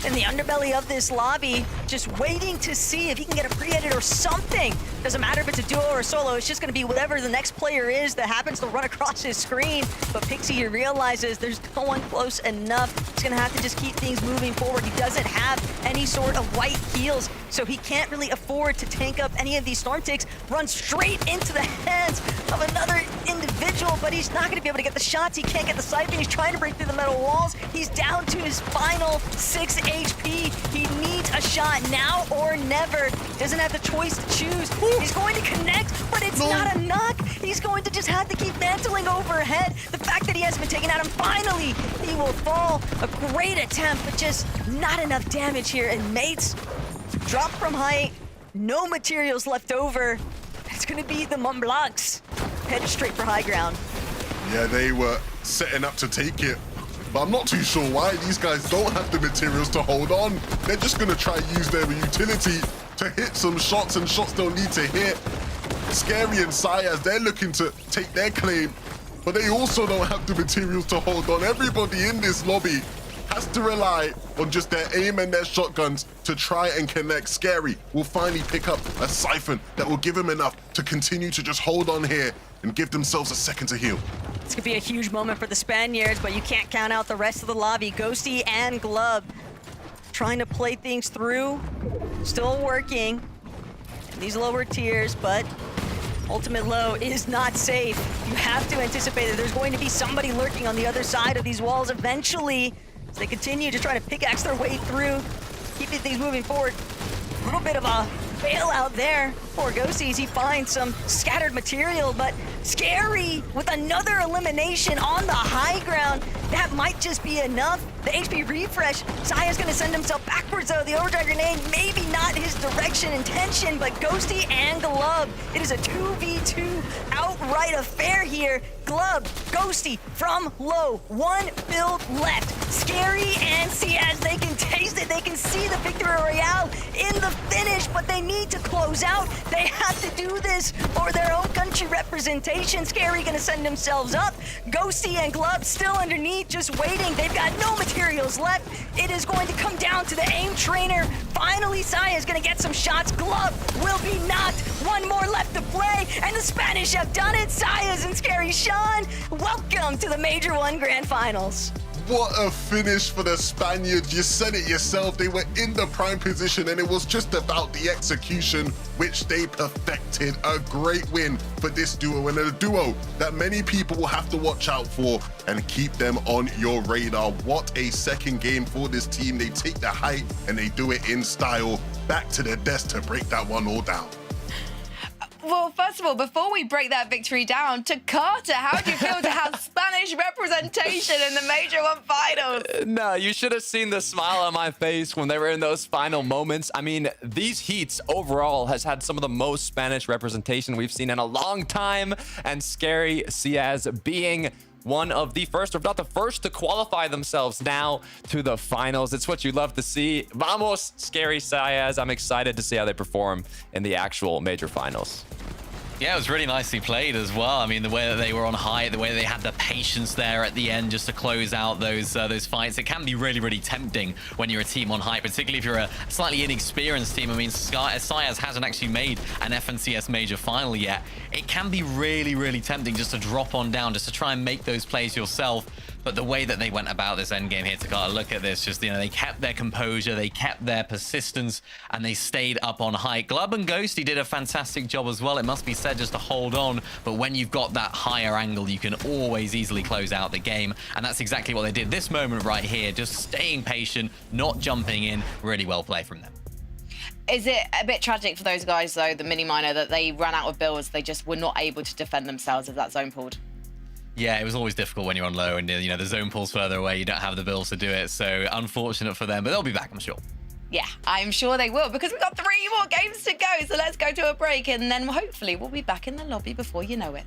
in the underbelly of this lobby, just waiting to see if he can get a pre-edit or something. Doesn't matter if it's a duo or a solo, it's just gonna be whatever the next player is that happens to run across his screen. But Pixie, he realizes there's no one close enough. He's gonna have to just keep things moving forward. He doesn't have any sort of white heals, so he can't really afford to tank up any of these storm ticks. Run straight into the hands of another individual, but he's not gonna be able to get the shots. He can't get the siphon. He's trying to break through the metal walls. He's down to his final 6 HP. He needs a shot now or never. Doesn't have the choice to choose. He's going to connect, but it's not enough. He's going to just have to keep mantling overhead. The fact that he hasn't been taken out, and finally he will fall. A great attempt, but just not enough damage here. And mates, drop from height, no materials left over. It's gonna be the Mont Blancs headed straight for high ground. Yeah, they were setting up to take it, but I'm not too sure why. These guys don't have the materials to hold on. They're just gonna try and use their utility to hit some shots, and shots they'll need to hit. Scary and Sayas, they're looking to take their claim, but they also don't have the materials to hold on. Everybody in this lobby has to rely on just their aim and their shotguns to try and connect. Scary will finally pick up a siphon that will give him enough to continue to just hold on here and give themselves a second to heal. This could be a huge moment for the Spaniards, but you can't count out the rest of the lobby. Ghosty and Glove trying to play things through, still working in these lower tiers, but ultimate low is not safe. You have to anticipate that there's going to be somebody lurking on the other side of these walls eventually, as they continue to try to pickaxe their way through, keeping things moving forward. A little bit of a bailout there for Ghosty as he finds some scattered material, but Scary with another elimination on the high ground. That might just be enough. The HP refresh, Zaya's gonna send himself backwards though. The overdrive grenade, maybe not his direction intention, but Ghosty and Glove, it is a 2v2 outright affair here. Glove, Ghosty from low, one build left. Scary and Ciaz, they can taste it, they can see the victory royale in the finish. but they need to close out. They have to do this for their own country representation. Scary gonna send themselves up. Ghosty and Glove still underneath, just waiting. They've got no materials left. It is going to come down to the aim trainer. Finally, Saya is gonna get some shots. Glove will be knocked. One more left to play, and the Spanish have done it. Saya's and Scary Sean, welcome to the Major 1 Grand Finals. What a finish for the Spaniards. You said it yourself. They were in the prime position and it was just about the execution, which they perfected. A great win for this duo, and a duo that many people will have to watch out for and keep them on your radar. What a second game for this team. They take the height and they do it in style. Back to their desk to break that one all down. Well, first of all, before we break that victory down, to Carter, how do you feel to have Spanish representation in the Major 1 finals? No, you should have seen the smile on my face when they were in those final moments. I mean, these heats overall has had some of the most Spanish representation we've seen in a long time, and Scary Ciaz being one of the first, or if not the first, to qualify themselves now to the finals. It's what you love to see. Vamos, Scary Ciaz. I'm excited to see how they perform in the actual major finals. Yeah, it was really nicely played as well. I mean, the way that they were on high, the way that they had the patience there at the end just to close out those fights. It can be really, really tempting when you're a team on high, particularly if you're a slightly inexperienced team. I mean, Ciaz hasn't actually made an FNCS major final yet. It can be really, really tempting just to drop on down, just to try and make those plays yourself. But the way that they went about this endgame here, Takata, look at this. Just, you know, they kept their composure, they kept their persistence, and they stayed up on high. Glub and Ghosty did a fantastic job as well. It must be said, just to hold on. But when you've got that higher angle, you can always easily close out the game. And that's exactly what they did this moment right here. Just staying patient, not jumping in. Really well played from them. Is it a bit tragic for those guys, though, the mini minor, that they ran out of builds? They just were not able to defend themselves as that zone pulled? Yeah, it was always difficult when you're on low and, you know, the zone pulls further away. You don't have the builds to do it. So unfortunate for them, but they'll be back, I'm sure. Yeah, I'm sure they will, because we've got 3 more games to go. So let's go to a break, and then hopefully we'll be back in the lobby before you know it.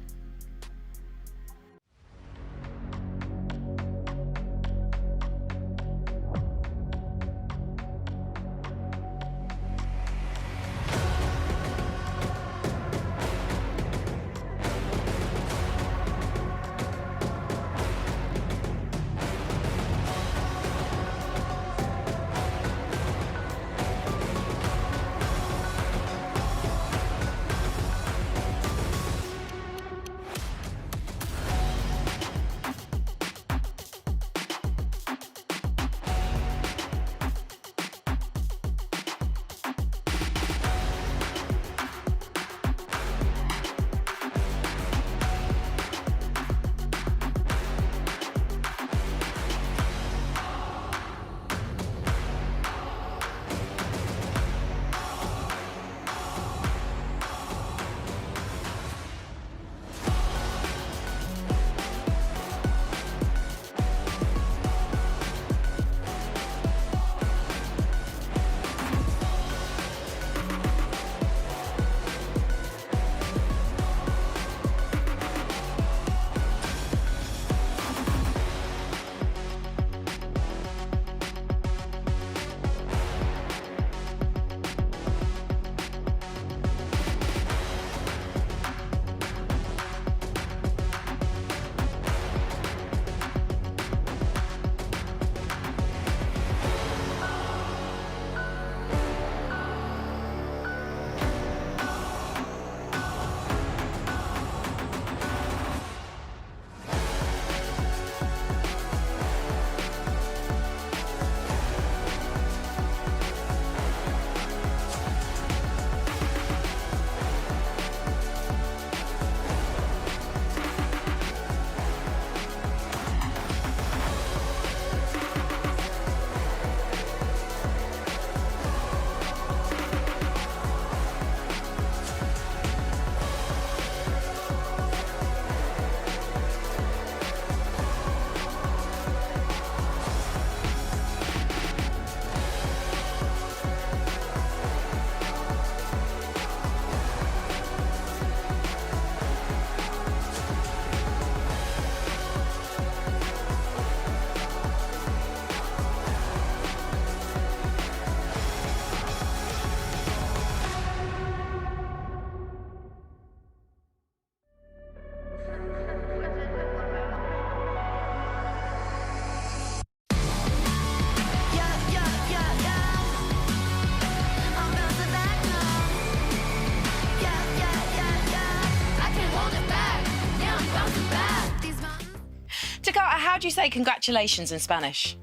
you say congratulations in Spanish?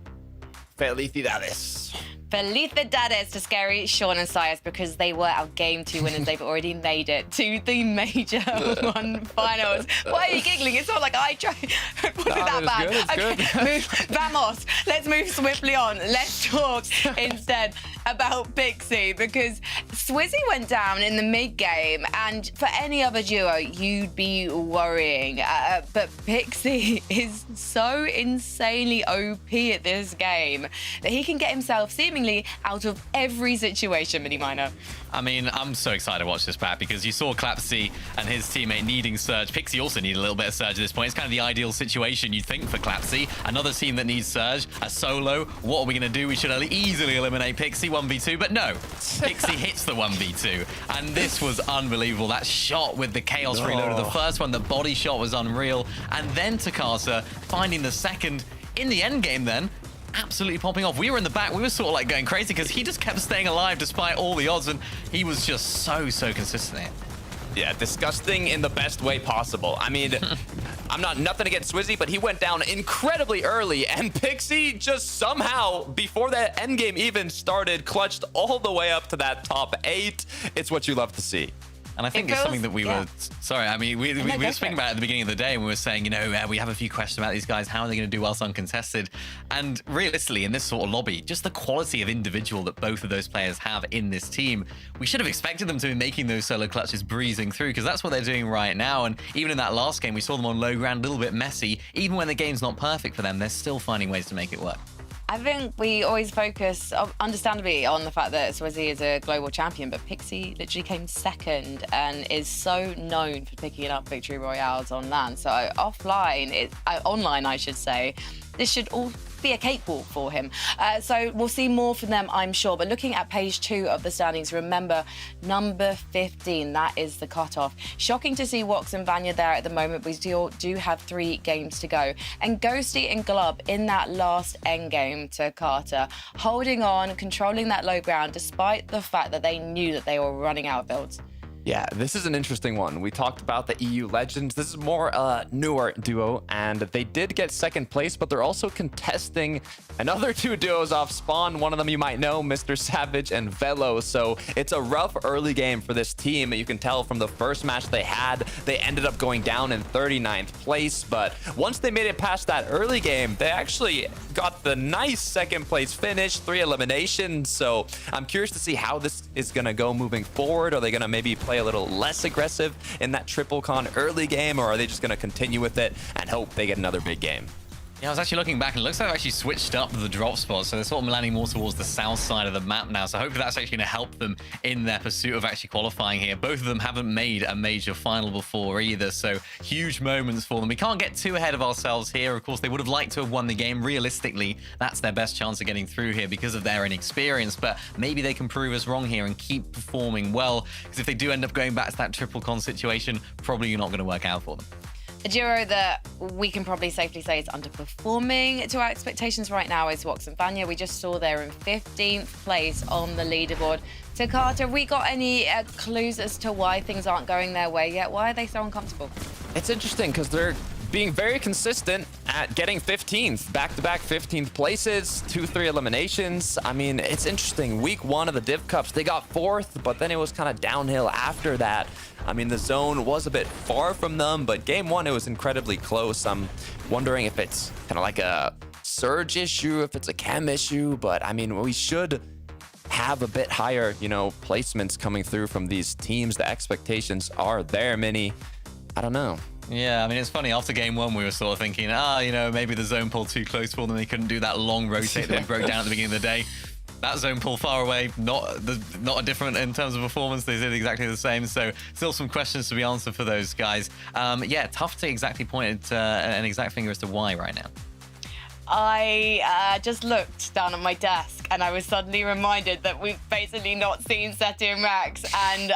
Felicidades. Felicidades to Scary, Sean, and Sayas because they were our Game 2 winners. They've already made it to the Major 1 finals. Why are you giggling? It's not like I tried. Was it that bad? It's good. Vamos. Let's move swiftly on. Let's talk instead about Pixie because Swizzy went down in the mid-game, and for any other duo, you'd be worrying. But Pixie is so insanely OP at this game that he can get himself seemingly out of every situation, Mini Minor. I mean, I'm so excited to watch this, Pat, because you saw Clapsy and his teammate needing Surge. Pixie also need a little bit of Surge at this point. It's kind of the ideal situation, you'd think, for Clapsy. Another team that needs Surge, a solo. What are we going to do? We should easily eliminate Pixie 1v2, but no. Pixie hits the 1v2, and this was unbelievable. That shot with the Chaos Reloader, the first one, the body shot was unreal. And then Takasa finding the second in the end game then, absolutely popping off. We were in the back. We were sort of like going crazy because he just kept staying alive despite all the odds, and he was just so consistent here. Yeah, disgusting in the best way possible. I mean, I'm nothing against Swizzy, but he went down incredibly early, and Pixie just somehow, before that endgame even started, clutched all the way up to that top 8. It's what you love to see. And I think it's something that we were, sorry, I mean, we were speaking about it at the beginning of the day, and we were saying, you know, we have a few questions about these guys. How are they going to do whilst uncontested? And realistically, in this sort of lobby, just the quality of individual that both of those players have in this team, we should have expected them to be making those solo clutches breezing through, because that's what they're doing right now. And even in that last game, we saw them on low ground, a little bit messy. Even when the game's not perfect for them, they're still finding ways to make it work. I think we always focus, understandably, on the fact that Swizzy is a global champion, but Pixie literally came second and is so known for picking up victory royales on LAN. So offline, online, I should say, this should all be a cakewalk for him. So we'll see more from them, I'm sure. But looking at page 2 of the standings, remember, number 15, that is the cutoff. Shocking to see Wox and Vanya there at the moment. We still do have 3 games to go. And Ghosty and Glub in that last endgame to Carter, holding on, controlling that low ground, despite the fact that they knew that they were running out of builds. Yeah, this is an interesting one. We talked about the EU Legends. This is more newer duo, and they did get second place, but they're also contesting another 2 duos off spawn. One of them you might know, Mr. Savage and Velo. So it's a rough early game for this team. You can tell from the first match they had, they ended up going down in 39th place. But once they made it past that early game, they actually got the nice second place finish, 3 eliminations. So I'm curious to see how this is going to go moving forward. Are they going to maybe play a little less aggressive in that triple con early game, or are they just going to continue with it and hope they get another big game? Yeah, I was actually looking back, and it looks like they've actually switched up the drop spot, so they're sort of landing more towards the south side of the map now, so hopefully that's actually going to help them in their pursuit of actually qualifying here. Both of them haven't made a major final before either, so huge moments for them. We can't get too ahead of ourselves here. Of course, they would have liked to have won the game. Realistically, that's their best chance of getting through here because of their inexperience, but maybe they can prove us wrong here and keep performing well, because if they do end up going back to that triple con situation, probably not going to work out for them. A duo that we can probably safely say is underperforming to our expectations right now is Wox and Vanya. We just saw they're in 15th place on the leaderboard. So Carter, have we got any clues as to why things aren't going their way yet? Why are they so uncomfortable? It's interesting because they're being very consistent at getting 15th, back-to-back 15th places, 2-3 eliminations. I mean, it's interesting. Week 1 of the Div Cups, they got 4th, but then it was kind of downhill after that. I mean, the zone was a bit far from them, but game 1, it was incredibly close. I'm wondering if it's kind of like a surge issue, if it's a chem issue, but I mean, we should have a bit higher, you know, placements coming through from these teams. The expectations are there, Mini. I don't know. Yeah, I mean, it's funny. After game 1, we were sort of thinking, you know, maybe the zone pull too close for them. They couldn't do that long rotate that we broke down at the beginning of the day. That zone pull far away, not a different in terms of performance. They did exactly the same. So still some questions to be answered for those guys. Yeah, tough to exactly point an exact finger as to why right now. I just looked down at my desk and I was suddenly reminded that we've basically not seen Seti and Rax, and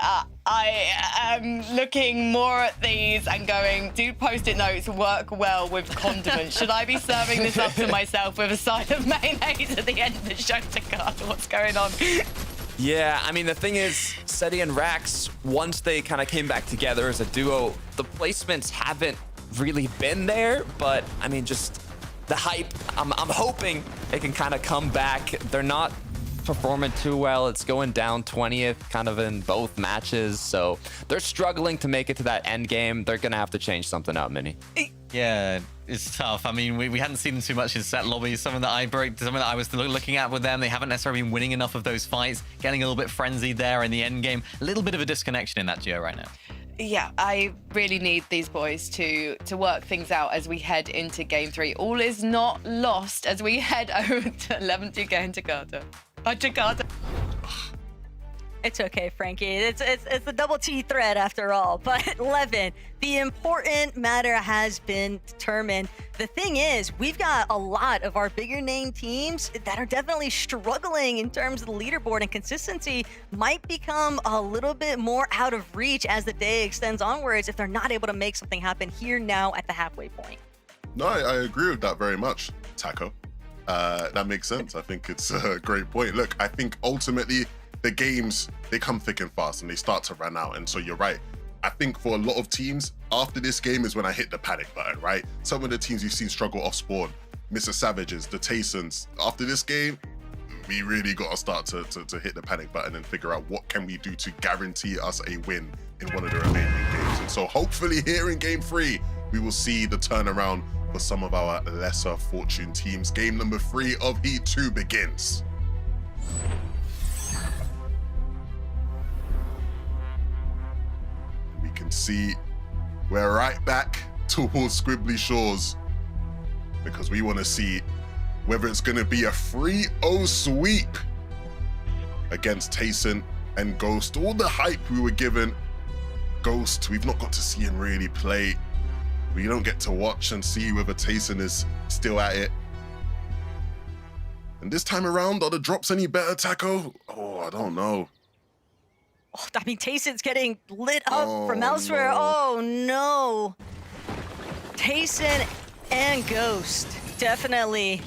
I am looking more at these and going, do Post-it notes work well with condiments? Should I be serving this up to myself with a side of mayonnaise at the end of the show to Carter? What's going on? Yeah, I mean, the thing is, Seti and Rax, once they kind of came back together as a duo, the placements haven't really been there, but I mean, just the hype, I'm hoping it can kind of come back. They're not performing too well. It's going down 20th kind of in both matches, so they're struggling to make it to that end game. They're gonna have to change something out, Mini. Yeah, it's tough. I mean, we hadn't seen them too much in set lobby. Something that I was looking at with them, they haven't necessarily been winning enough of those fights, getting a little bit frenzied there in the end game. A little bit of a disconnection in that duo right now. Yeah, I really need these boys to work things out as we head into game 3. All is not lost as we head over to 11-2 in Jakarta. Jakarta. It's okay, Frankie. It's the double T thread after all. But 11, the important matter has been determined. The thing is, we've got a lot of our bigger name teams that are definitely struggling in terms of the leaderboard, and consistency might become a little bit more out of reach as the day extends onwards if they're not able to make something happen here now at the halfway point. No, I agree with that very much, Taco. That makes sense. I think it's a great point. Look, I think ultimately the games, they come thick and fast and they start to run out. And so you're right. I think for a lot of teams, after this game is when I hit the panic button, right? Some of the teams you've seen struggle off spawn, Mr. Savages, the Taysons. After this game, we really got to start to hit the panic button and figure out what can we do to guarantee us a win in one of the remaining games. And so hopefully here in game 3, we will see the turnaround for some of our lesser fortune teams. Game number 3 of Heat 2 begins. We can see we're right back towards Squibbly Shores because we want to see whether it's going to be a 3-0 sweep against Tayson and Ghost. All the hype we were given, Ghost, we've not got to see him really play. We don't get to watch and see whether Tayson is still at it. And this time around, are the drops any better, Taco? Oh, I don't know. Oh, I mean, Tayson's getting lit up from elsewhere. No. Oh, no. Tayson and Ghost definitely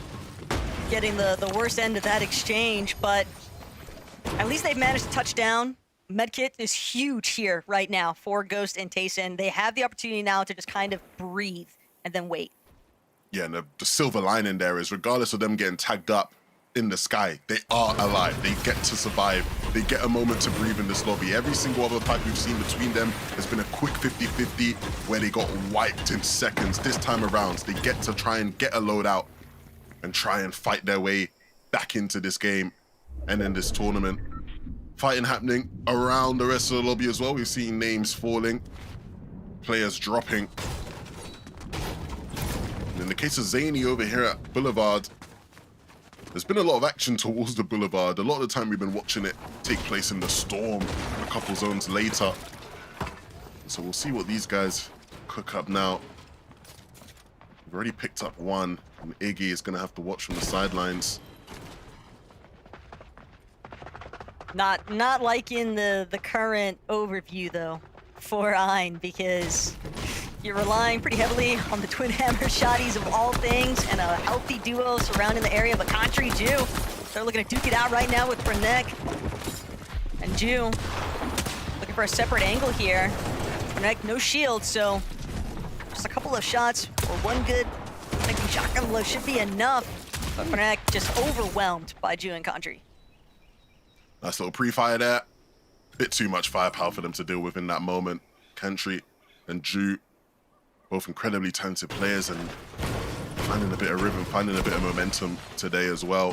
getting the worst end of that exchange, but at least they've managed to touch down. Medkit is huge here right now for Ghost and Tayson. They have the opportunity now to just kind of breathe and then wait. Yeah, and the silver lining there is regardless of them getting tagged up in the sky, they are alive. They get to survive. They get a moment to breathe in this lobby. Every single other fight we've seen between them has been a quick 50-50 where they got wiped in seconds. This time around, they get to try and get a loadout and try and fight their way back into this game and in this tournament. Fighting happening around the rest of the lobby as well. We've seen names falling, players dropping. And in the case of Zany over here at Boulevard, there's been a lot of action towards the Boulevard. A lot of the time we've been watching it take place in the Storm, a couple zones later. So we'll see what these guys cook up now. We've already picked up one, and Iggy is going to have to watch from the sidelines. Not liking the current overview though for Ein, because you're relying pretty heavily on the twin hammer shotties of all things and a healthy duo surrounding the area of a Country Jew. They're looking to duke it out right now with Frenek and Jew looking for a separate angle here. Frenek no shield, so just a couple of shots or one good shotgun blow should be enough. But Frenek just overwhelmed by Jew and Country. Nice little pre-fire there. Bit too much firepower for them to deal with in that moment. Country and Jew, both incredibly talented players and finding a bit of rhythm, finding a bit of momentum today as well.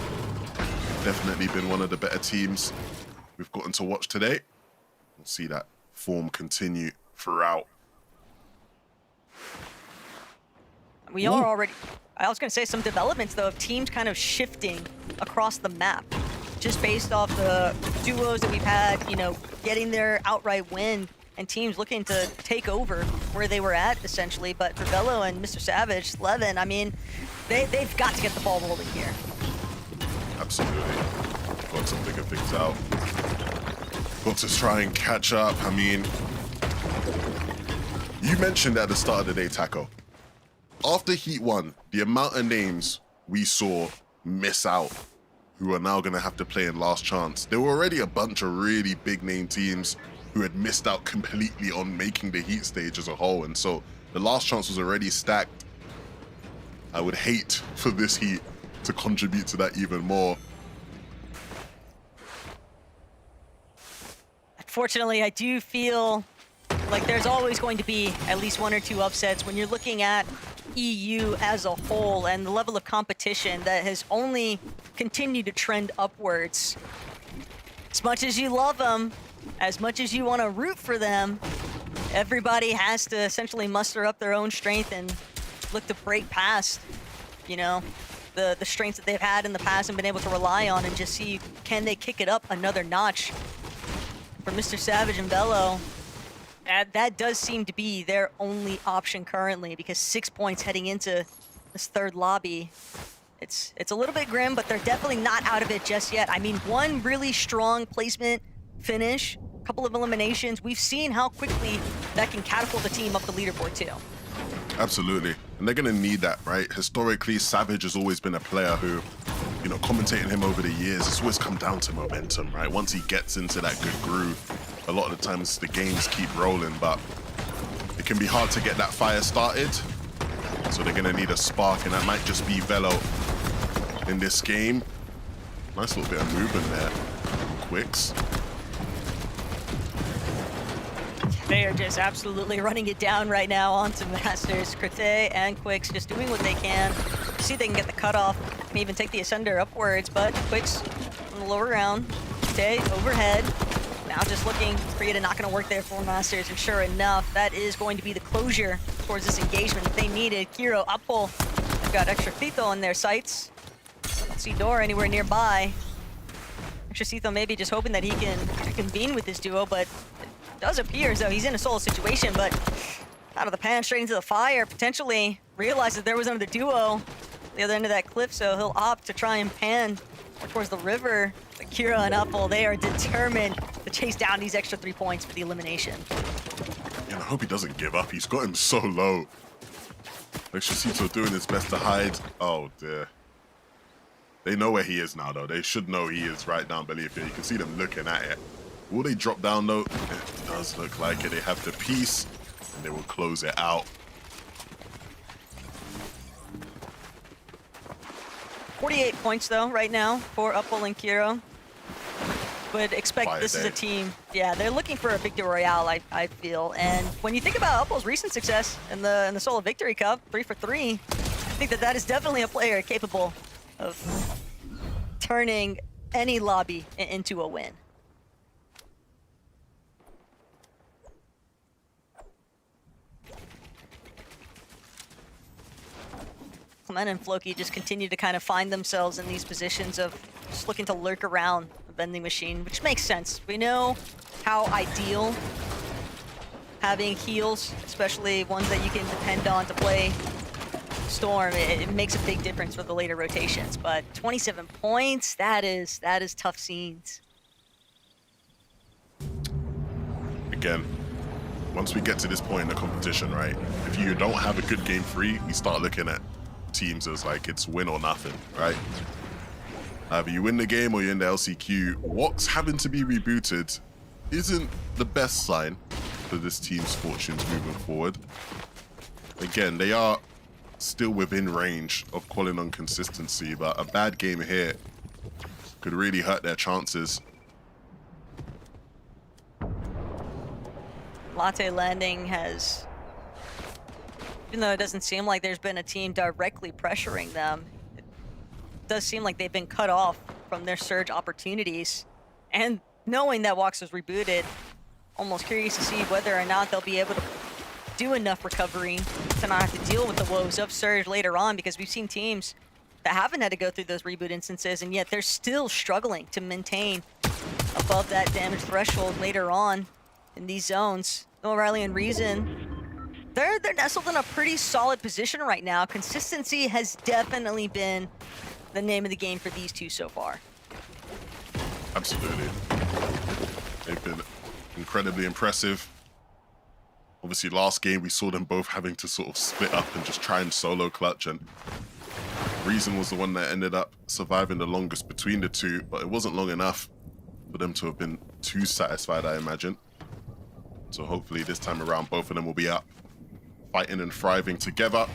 Definitely been one of the better teams we've gotten to watch today. We'll see that form continue throughout. We are already, I was going to say some developments though of teams kind of shifting across the map. Just based off the duos that we've had, you know, getting their outright win and teams looking to take over where they were at, essentially. But for Velo and Mr. Savage, Levin, I mean, they've got to get the ball rolling here. Absolutely. Got to figure things out. Got to try and catch up. I mean, you mentioned at the start of the day, Taco. After Heat 1, the amount of names we saw miss out who are now going to have to play in Last Chance. There were already a bunch of really big name teams who had missed out completely on making the Heat stage as a whole. And so the Last Chance was already stacked. I would hate for this heat to contribute to that even more. Unfortunately, I do feel like there's always going to be at least 1 or 2 upsets when you're looking at EU as a whole and the level of competition that has only continued to trend upwards. As much as you love them, as much as you want to root for them, everybody has to essentially muster up their own strength and look to break past, you know, the strengths that they've had in the past and been able to rely on, and just see, can they kick it up another notch? For Mr. Savage and Bello, that does seem to be their only option currently, because 6 points heading into this third lobby. It's a little bit grim, but they're definitely not out of it just yet. I mean, one really strong placement finish, a couple of eliminations. We've seen how quickly that can catapult the team up the leaderboard too. Absolutely. And they're going to need that, right? Historically, Savage has always been a player who, you know, commentating him over the years, it's always come down to momentum, right? Once he gets into that good groove, a lot of the times the games keep rolling, but it can be hard to get that fire started. So they're going to need a spark, and that might just be Velo in this game. Nice little bit of movement there. Quicks. They are just absolutely running it down right now onto Masters. Crete and Quicks just doing what they can. See if they can get the cutoff, and even take the Ascender upwards, but Quicks on the lower round. Crete overhead. Now just looking, Frida not going to work there for Masters, and sure enough, that is going to be the closure towards this engagement that they needed. Kiro, Apple, they've got Extra Thito in their sights. Don't see Dora anywhere nearby. Extra Thito maybe just hoping that he can convene with this duo, but it does appear as though he's in a solo situation, but out of the pan, straight into the fire, potentially realizes there was another duo at the other end of that cliff, so he'll opt to try and pan towards the river. But Kira and Apple, they are determined to chase down these extra 3 points for the elimination. Yeah, I hope he doesn't give up. He's got him so low. Like Shasito doing his best to hide. Oh dear. They know where he is now, though. They should know he is right down beneath here. You can see them looking at it. Will they drop down, though? It does look like it. They have the piece, and they will close it out. 48 points, though, right now for Apple and Kiro. But expect Fire this is a day. team, yeah, they're looking for a victory royale, I feel. And when you think about Apple's recent success in the Solo Victory Cup, 3 for 3, I think that is definitely a player capable of turning any lobby into a win. Clement and Floki just continue to kind of find themselves in these positions of just looking to lurk around the vending machine, which makes sense. We know how ideal having heals, especially ones that you can depend on to play Storm, it makes a big difference for the later rotations. But 27 points, that is tough scenes. Again, once we get to this point in the competition, right? If you don't have a good game 3, we start looking at teams as like it's win or nothing, right? Either you win the game or you're in the LCQ. What's having to be rebooted isn't the best sign for this team's fortunes moving forward. Again, they are still within range of calling on consistency, but a bad game here could really hurt their chances. Latte Landing has, even though it doesn't seem like there's been a team directly pressuring them, it does seem like they've been cut off from their surge opportunities. And knowing that Walks was rebooted, almost curious to see whether or not they'll be able to do enough recovery to not have to deal with the woes of surge later on, because we've seen teams that haven't had to go through those reboot instances, and yet they're still struggling to maintain above that damage threshold later on in these zones. O'Reilly and Reason, they're nestled in a pretty solid position right now. Consistency has definitely been the name of the game for these two so far. Absolutely. They've been incredibly impressive. Obviously, last game we saw them both having to sort of split up and just try and solo clutch, and Reason was the one that ended up surviving the longest between the two, but it wasn't long enough for them to have been too satisfied, I imagine. So hopefully this time around, both of them will be up, fighting and thriving together.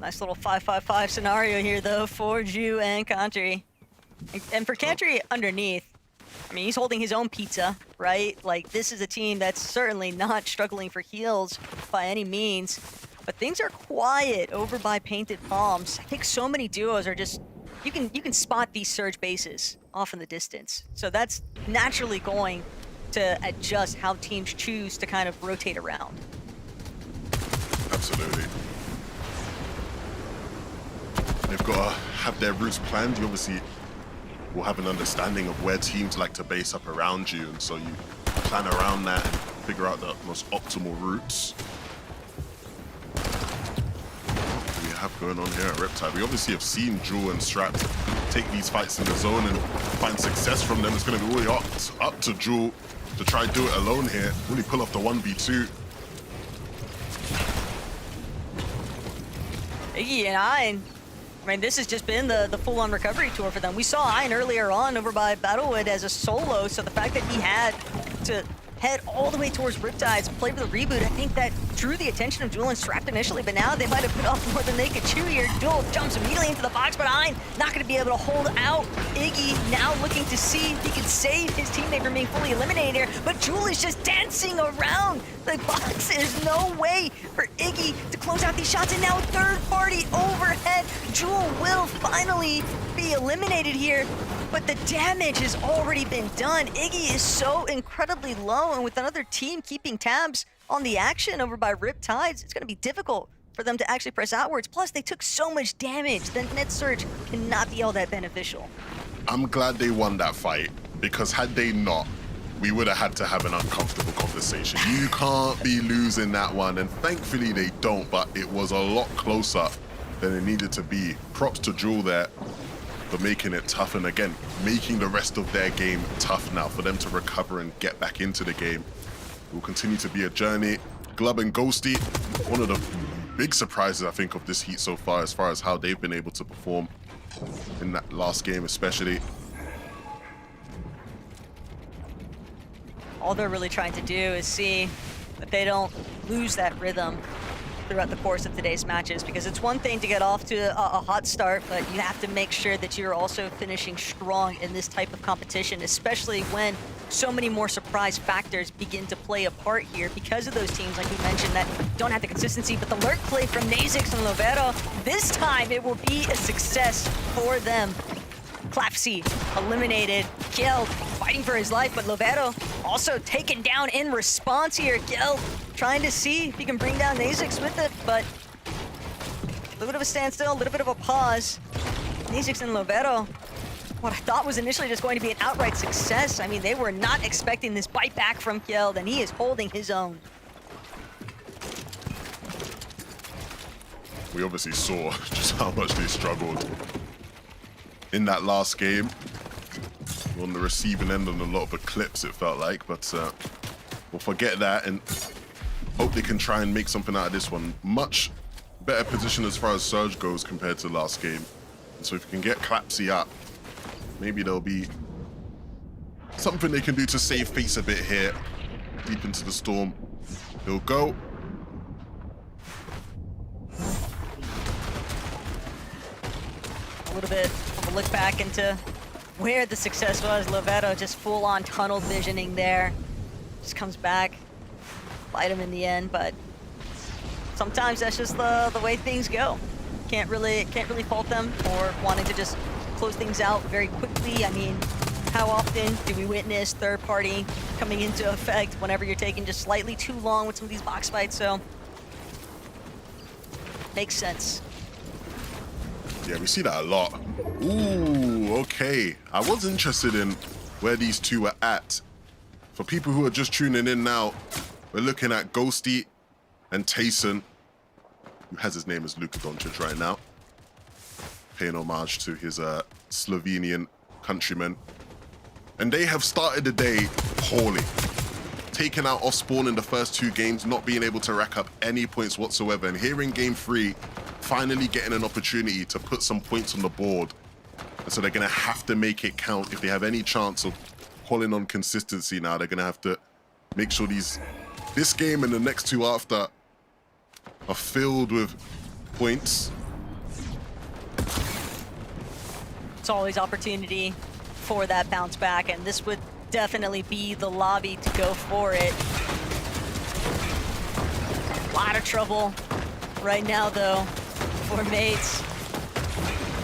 Nice little 5-5-5 scenario here, though, for Ju and Country. And for Country underneath, I mean, he's holding his own pizza, right? Like, this is a team that's certainly not struggling for heals by any means. But things are quiet over by Painted Palms. I think so many duos are just... You can spot these surge bases off in the distance. So that's naturally going to adjust how teams choose to kind of rotate around. Absolutely. They've got to have their routes planned. You obviously will have an understanding of where teams like to base up around you, and so you plan around that and figure out the most optimal routes. What do we have going on here at Riptide? We obviously have seen Jewel and Strap take these fights in the zone and find success from them. It's going to be really up to Jewel to try and do it alone here. Really pull off the 1v2. Iggy and Iron, I mean, this has just been the full-on recovery tour for them. We saw Iron earlier on over by Battlewood as a solo, so the fact that he had to head all the way towards Riptides, play for the reboot, I think that drew the attention of Jewel and Strapped initially, but now they might have put off more than they could chew here. Jewel jumps immediately into the box, but Iron not going to be able to hold out. Iggy now looking to see if he can save his teammate from being fully eliminated here, but Jewel is just dancing around the box. There's no way for Iggy to close out these shots, and now third party overhead. Jewel will finally be eliminated here, but the damage has already been done. Iggy is so incredibly low, and with another team keeping tabs on the action over by Riptides, it's going to be difficult for them to actually press outwards. Plus, they took so much damage. The net surge cannot be all that beneficial. I'm glad they won that fight, because had they not, we would have had to have an uncomfortable conversation. You can't be losing that one, and thankfully they don't, but it was a lot closer than it needed to be. Props to Jewel there for making it tough, and again, making the rest of their game tough now for them to recover and get back into the game. It will continue to be a journey. Glub and Ghosty, one of the big surprises, I think, of this heat so far as how they've been able to perform in that last game especially. All they're really trying to do is see that they don't lose that rhythm throughout the course of today's matches, because it's one thing to get off to a hot start, but you have to make sure that you're also finishing strong in this type of competition, especially when so many more surprise factors begin to play a part here because of those teams, like we mentioned, that don't have the consistency. But the lurk play from Nazix and Lovero, this time it will be a success for them. Clapsy eliminated, killed, fighting for his life, but Lovero also taken down in response here. Gil trying to see if he can bring down Nazix with it, but a little bit of a standstill, a little bit of a pause. Nazix and Lovero, what I thought was initially just going to be an outright success. I mean, they were not expecting this bite back from Gil, and he is holding his own. We obviously saw just how much they struggled in that last game. On the receiving end on a lot of eclipse, it felt like, but we'll forget that and hope they can try and make something out of this one. Much better position as far as Surge goes compared to the last game. And so if you can get Clapsy up, maybe there'll be something they can do to save face a bit here. Deep into the storm. He'll go. A little bit of a look back into where the success was. Lovero just full-on tunnel visioning there. Just comes back, bite him in the end, but sometimes that's just the way things go. Can't really fault them for wanting to just close things out very quickly. I mean, how often do we witness third party coming into effect whenever you're taking just slightly too long with some of these box fights? So makes sense. Yeah, we see that a lot. Ooh, okay. I was interested in where these two were at. For people who are just tuning in now, we're looking at Ghosty and Tayson, who has his name as Luka Doncic right now, paying homage to his Slovenian countrymen. And they have started the day poorly. Taken out off spawn in the first two games, not being able to rack up any points whatsoever. And here in game 3, finally getting an opportunity to put some points on the board. And so they're going to have to make it count. If they have any chance of pulling on consistency now, they're going to have to make sure this game and the next two after are filled with points. It's always opportunity for that bounce back, and this would definitely be the lobby to go for it. A lot of trouble right now, though, for mates.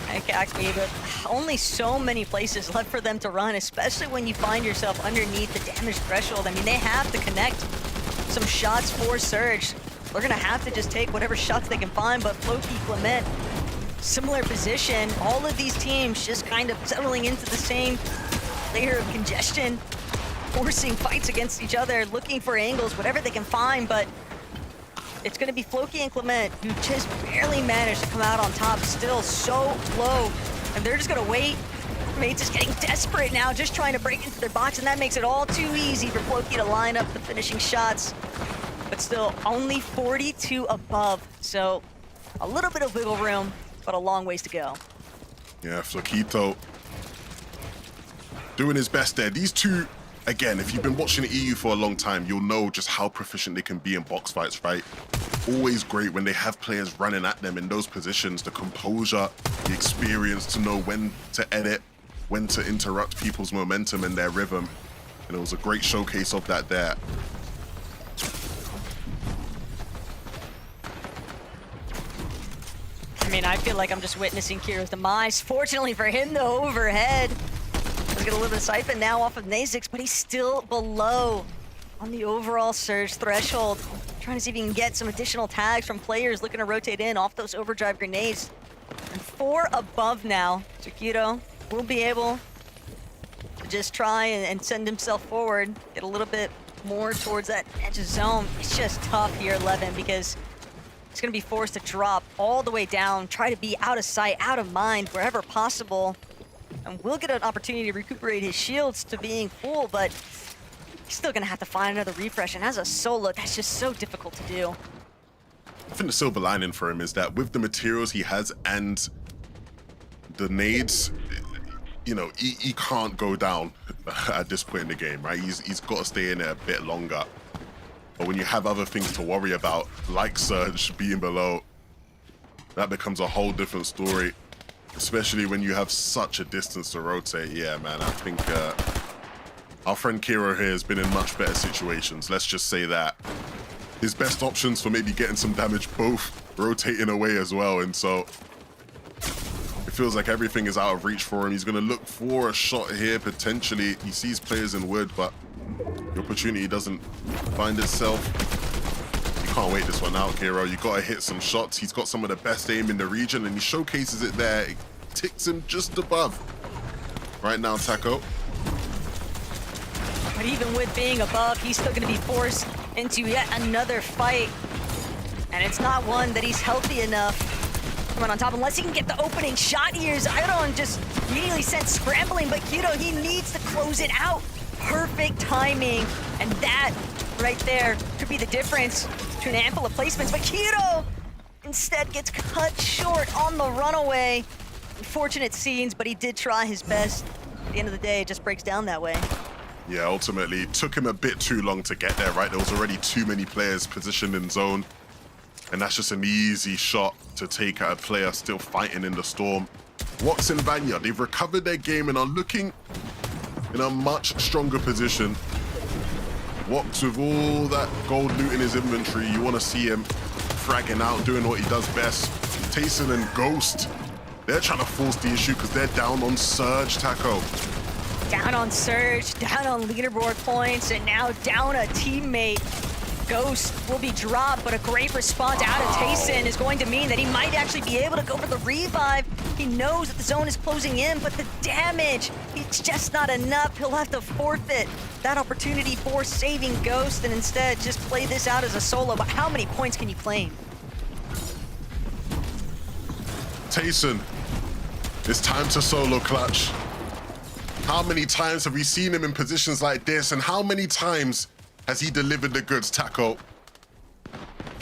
Acme, but only so many places left for them to run, especially when you find yourself underneath the damage threshold. I mean, they have to connect some shots for Surge. They're gonna have to just take whatever shots they can find, but Floki, Clement, similar position. All of these teams just kind of settling into the same layer of congestion, forcing fights against each other, looking for angles, whatever they can find, but it's gonna be Floki and Clement who just barely managed to come out on top, still so low, and they're just gonna wait. Mates is getting desperate now, just trying to break into their box, and that makes it all too easy for Floki to line up the finishing shots. But still, only 42 above, so a little bit of wiggle room, but a long ways to go. Yeah, Flokito doing his best there. These two, again, if you've been watching EU for a long time, you'll know just how proficient they can be in box fights, right? Always great when they have players running at them in those positions, the composure, the experience to know when to edit, when to interrupt people's momentum and their rhythm. And it was a great showcase of that there. I mean, I feel like I'm just witnessing Kiro's demise. Fortunately for him, though, overhead. Let's get a little bit of siphon now off of Nazix, but he's still below on the overall Surge threshold. Trying to see if he can get some additional tags from players looking to rotate in off those overdrive grenades. And 4 above now. So Kiro will be able to just try and send himself forward, get a little bit more towards that edge of zone. It's just tough here, 11, because he's going to be forced to drop all the way down, try to be out of sight, out of mind, wherever possible. And will get an opportunity to recuperate his shields to being full, but he's still going to have to find another refresh. And as a solo, that's just so difficult to do. I think the silver lining for him is that with the materials he has and the nades, you know, he can't go down at this point in the game, right? He's got to stay in there a bit longer. But when you have other things to worry about, like Surge being below, that becomes a whole different story. Especially when you have such a distance to rotate. Yeah, man, I think our friend Kiro here has been in much better situations. Let's just say that. His best options for maybe getting some damage, both rotating away as well. And so it feels like everything is out of reach for him. He's going to look for a shot here, potentially. He sees players in wood, but the opportunity doesn't find itself. You can't wait this one out, Kiro. You got to hit some shots. He's got some of the best aim in the region, and he showcases it there. It ticks him just above. Right now, Taco. But even with being above, he's still going to be forced into yet another fight. And it's not one that he's healthy enough coming on top, unless he can get the opening shot here. Zyron just immediately sent scrambling, but Kiro, he needs to close it out. Perfect timing, and that right there could be the difference between a handful of placements. But Kiro instead gets cut short on the runaway. Unfortunate scenes, but he did try his best. At the end of the day, it just breaks down that way. Yeah, ultimately, it took him a bit too long to get there, right? There was already too many players positioned in zone. And that's just an easy shot to take at a player still fighting in the storm. Wox and Vanya, they've recovered their game and are looking in a much stronger position. Wox with all that gold loot in his inventory, you want to see him fragging out, doing what he does best. Tayson and Ghost, they're trying to force the issue because they're down on Surge, Taco. Down on Surge, down on leaderboard points, and now down a teammate. Ghost will be dropped, but a great response out of Tayson is going to mean that he might actually be able to go for the revive. He knows that the zone is closing in, but the damage, it's just not enough. He'll have to forfeit that opportunity for saving Ghost and instead just play this out as a solo. But how many points can you claim? Tayson, it's time to solo clutch. How many times have we seen him in positions like this, and how many times has he delivered the goods, Taco?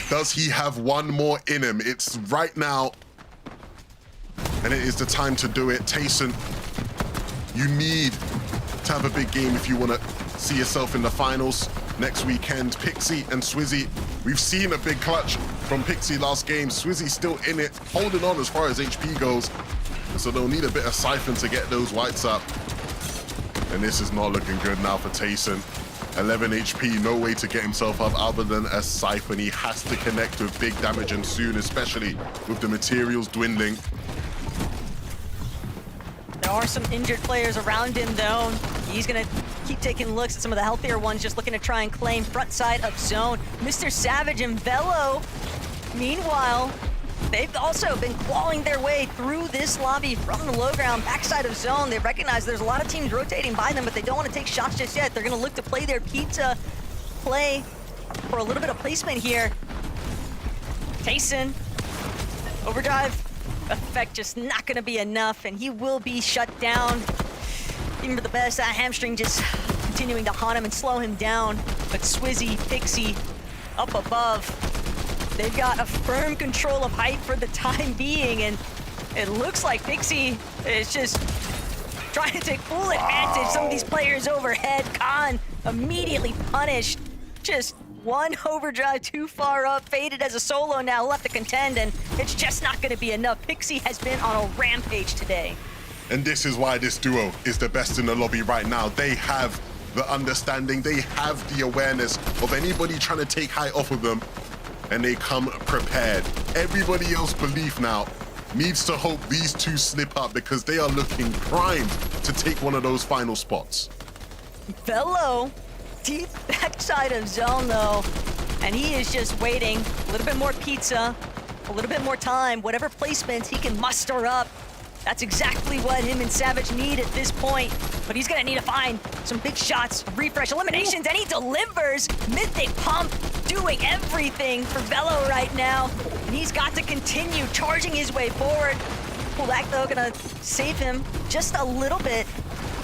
Does he have one more in him? It's right now, and it is the time to do it. Tayson, you need to have a big game if you want to see yourself in the finals next weekend. Pixie and Swizzy, we've seen a big clutch from Pixie last game. Swizzy still in it, holding on as far as HP goes. So they'll need a bit of Siphon to get those whites up. And this is not looking good now for Tayson. 11 HP, no way to get himself up other than a Siphon. He has to connect with big damage and soon, especially with the materials dwindling. There are some injured players around him, though. He's going to keep taking looks at some of the healthier ones, just looking to try and claim front side of zone. Mr. Savage and Velo, meanwhile, they've also been clawing their way through this lobby from the low ground, backside of zone. They recognize there's a lot of teams rotating by them, but they don't want to take shots just yet. They're going to look to play their pizza play for a little bit of placement here. Tayson, overdrive effect just not going to be enough, and he will be shut down. Even for the best, that hamstring just continuing to haunt him and slow him down. But Swizzy, Pixie, up above. They've got a firm control of height for the time being, and it looks like Pixie is just trying to take full advantage. Some of these players overhead. Khan immediately punished. Just one overdrive too far up, faded as a solo now, left to contend, and it's just not going to be enough. Pixie has been on a rampage today. And this is why this duo is the best in the lobby right now. They have the understanding, they have the awareness of anybody trying to take height off of them, and they come prepared. Everybody else's belief now needs to hope these two slip up because they are looking primed to take one of those final spots. Velo, deep backside of zone though, and he is just waiting. A little bit more pizza, a little bit more time, whatever placements he can muster up. That's exactly what him and Savage need at this point. But he's gonna need to find some big shots, refresh, eliminations, and he delivers. Mythic Pump doing everything for Velo right now. And he's got to continue charging his way forward. Pull back though, gonna save him just a little bit.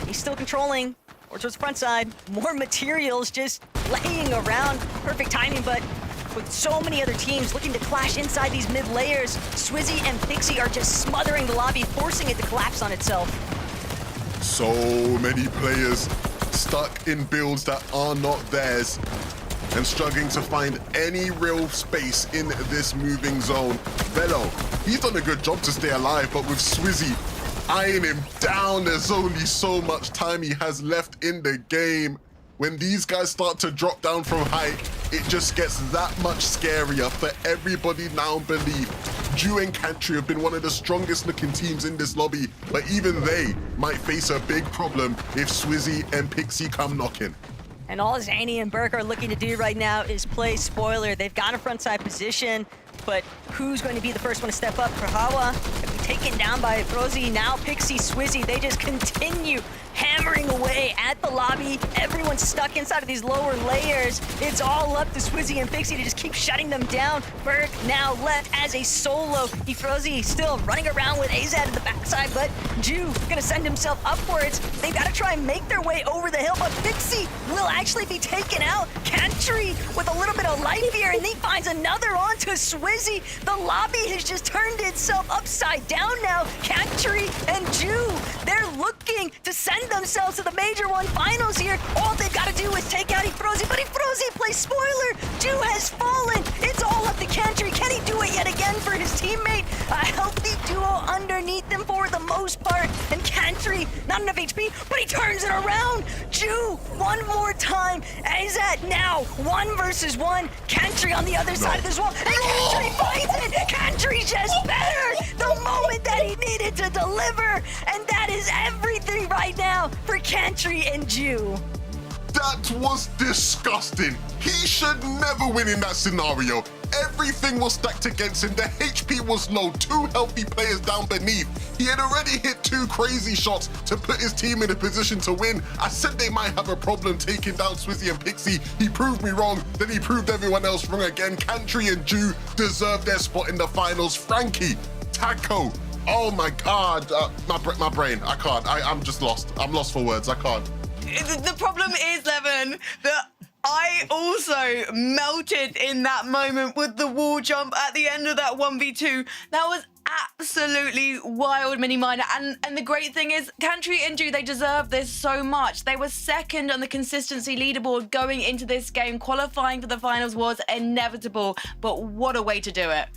He's still controlling towards the front side. More materials just laying around. Perfect timing, but with so many other teams looking to clash inside these mid layers, Swizzy and Pixie are just smothering the lobby, forcing it to collapse on itself. So many players stuck in builds that are not theirs and struggling to find any real space in this moving zone. Velo, he's done a good job to stay alive, but with Swizzy eyeing him down, there's only so much time he has left in the game. When these guys start to drop down from height, it just gets that much scarier for everybody now believe. Ju and Cantry have been one of the strongest looking teams in this lobby, but even they might face a big problem if Swizzy and Pixie come knocking. And all Zany and Burke are looking to do right now is play spoiler. They've got a frontside position, but who's going to be the first one to step up? Krahawa taken down by Frozy. Now Pixie, Swizzy, they just continue hammering away at the lobby. Everyone's stuck inside of these lower layers. It's all up to Swizzy and Pixie to just keep shutting them down. Burke now left as a solo. Frozy still running around with AZ at the backside, but Ju gonna send himself upwards. They've got to try and make their way over the hill, but Pixie will actually be taken out. Cantry with a little bit of life here, and he finds another onto Swizzy. The lobby has just turned itself upside down now. Cantry and Ju, they're looking to send themselves to the Major 1 finals here. All they've got to do is take out Ifrozy, but Ifrozy plays spoiler. Ju has fallen. It's all up to Cantry. Can he do it yet again for his teammate? A healthy duo underneath him for the most part. And Cantry, not enough HP, but he turns it around. Ju, one more time. Azat now 1 versus 1. Cantry on the other side of this wall. And Cantry finds it. Cantry's just better. The moment that he needed to deliver. And that is everything right now for Cantry and Ju. That was disgusting. He should never win in that scenario. Everything was stacked against him. The HP was low. 2 healthy players down beneath. He had already hit 2 crazy shots to put his team in a position to win. I said they might have a problem taking down Swizzy and Pixie. He proved me wrong. Then he proved everyone else wrong again. Cantry and Ju deserve their spot in the finals. Frankie, Taco. Oh my God. My brain. I can't. I'm just lost. I'm lost for words. I can't. The problem is, Levin, that I also melted in that moment with the wall jump at the end of that 1v2. That was absolutely wild, Mini Miner. And the great thing is, Cantry and Ju, they deserve this so much. They were second on the consistency leaderboard going into this game. Qualifying for the finals was inevitable, but what a way to do it.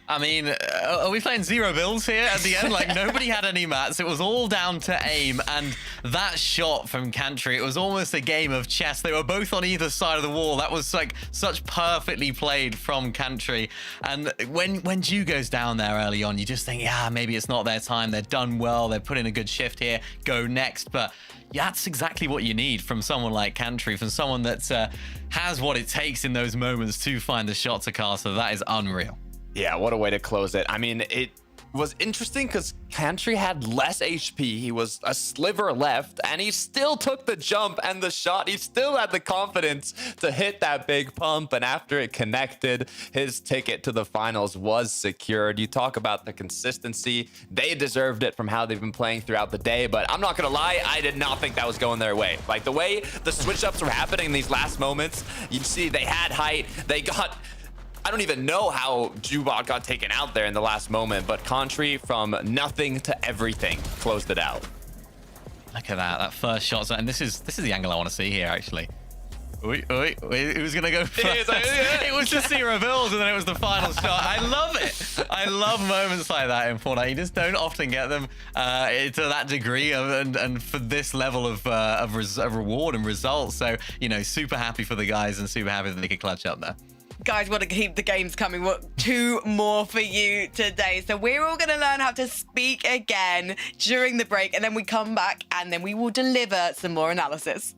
I mean, are we playing zero builds here at the end? Like, nobody had any mats. It was all down to aim. And that shot from Cantry, it was almost a game of chess. They were both on either side of the wall. That was like such perfectly played from Cantry. And when Ju goes down there early on, you just think, yeah, maybe it's not their time. They're done well. They're put in a good shift here. Go next. But yeah, that's exactly what you need from someone like Cantry, from someone that has what it takes in those moments to find the shot to cast. So that is unreal. Yeah, what a way to close it. I mean, it was interesting because Cantry had less HP. He was a sliver left, and he still took the jump and the shot. He still had the confidence to hit that big pump, and after it connected, his ticket to the finals was secured. You talk about the consistency. They deserved it from how they've been playing throughout the day, but I'm not going to lie, I did not think that was going their way. Like, the way the switch-ups were happening in these last moments, you'd see they had height, they got... I don't even know how Jubot got taken out there in the last moment, but Cantry from nothing to everything closed it out. Look at that first shot. And this is the angle I want to see here, actually. Who's gonna go first? It was just zero builds, and then it was the final shot. I love it. I love moments like that in Fortnite. You just don't often get them to that degree and for this level of reward and results. So, you know, super happy for the guys and super happy that they could clutch up there. Guys, want to keep the games coming. What, 2 more for you today. So we're all going to learn how to speak again during the break, and then we come back and then we will deliver some more analysis.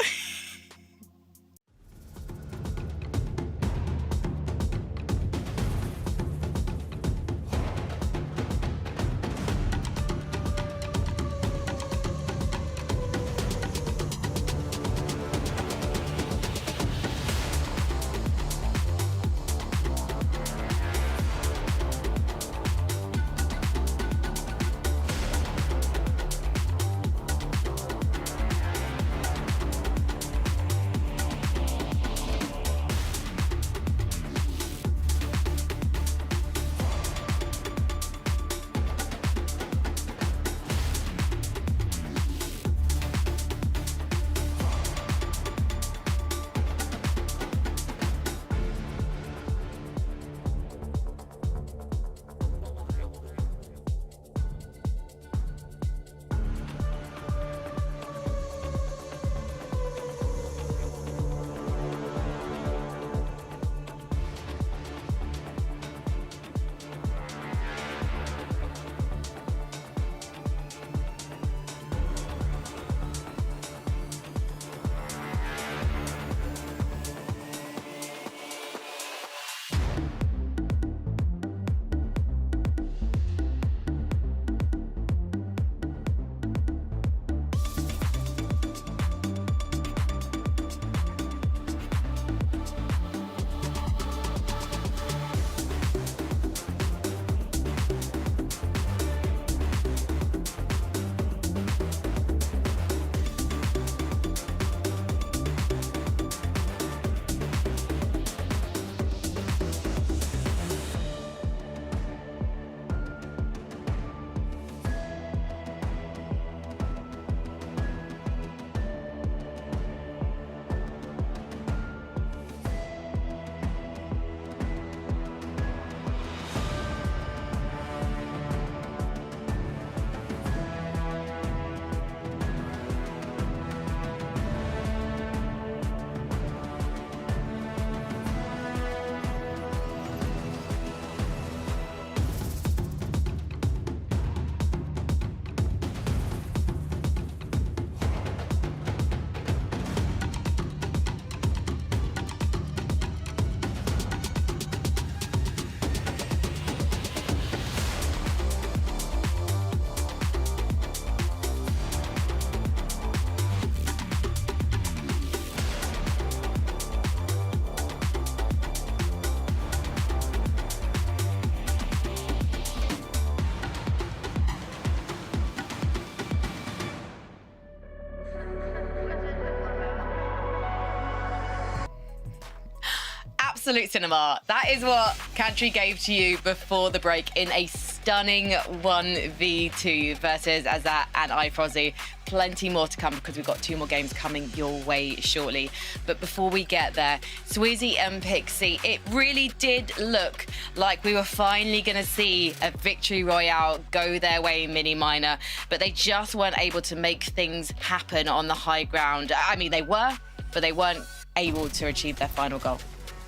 absolute cinema. That is what Cantry gave to you before the break in a stunning 1v2 versus Azat and iFrozzy. Plenty more to come because we've got 2 more games coming your way shortly. But before we get there, Swizzy and Pixie, it really did look like we were finally going to see a victory royale go their way in mini minor, but they just weren't able to make things happen on the high ground. I mean, they were, but they weren't able to achieve their final goal.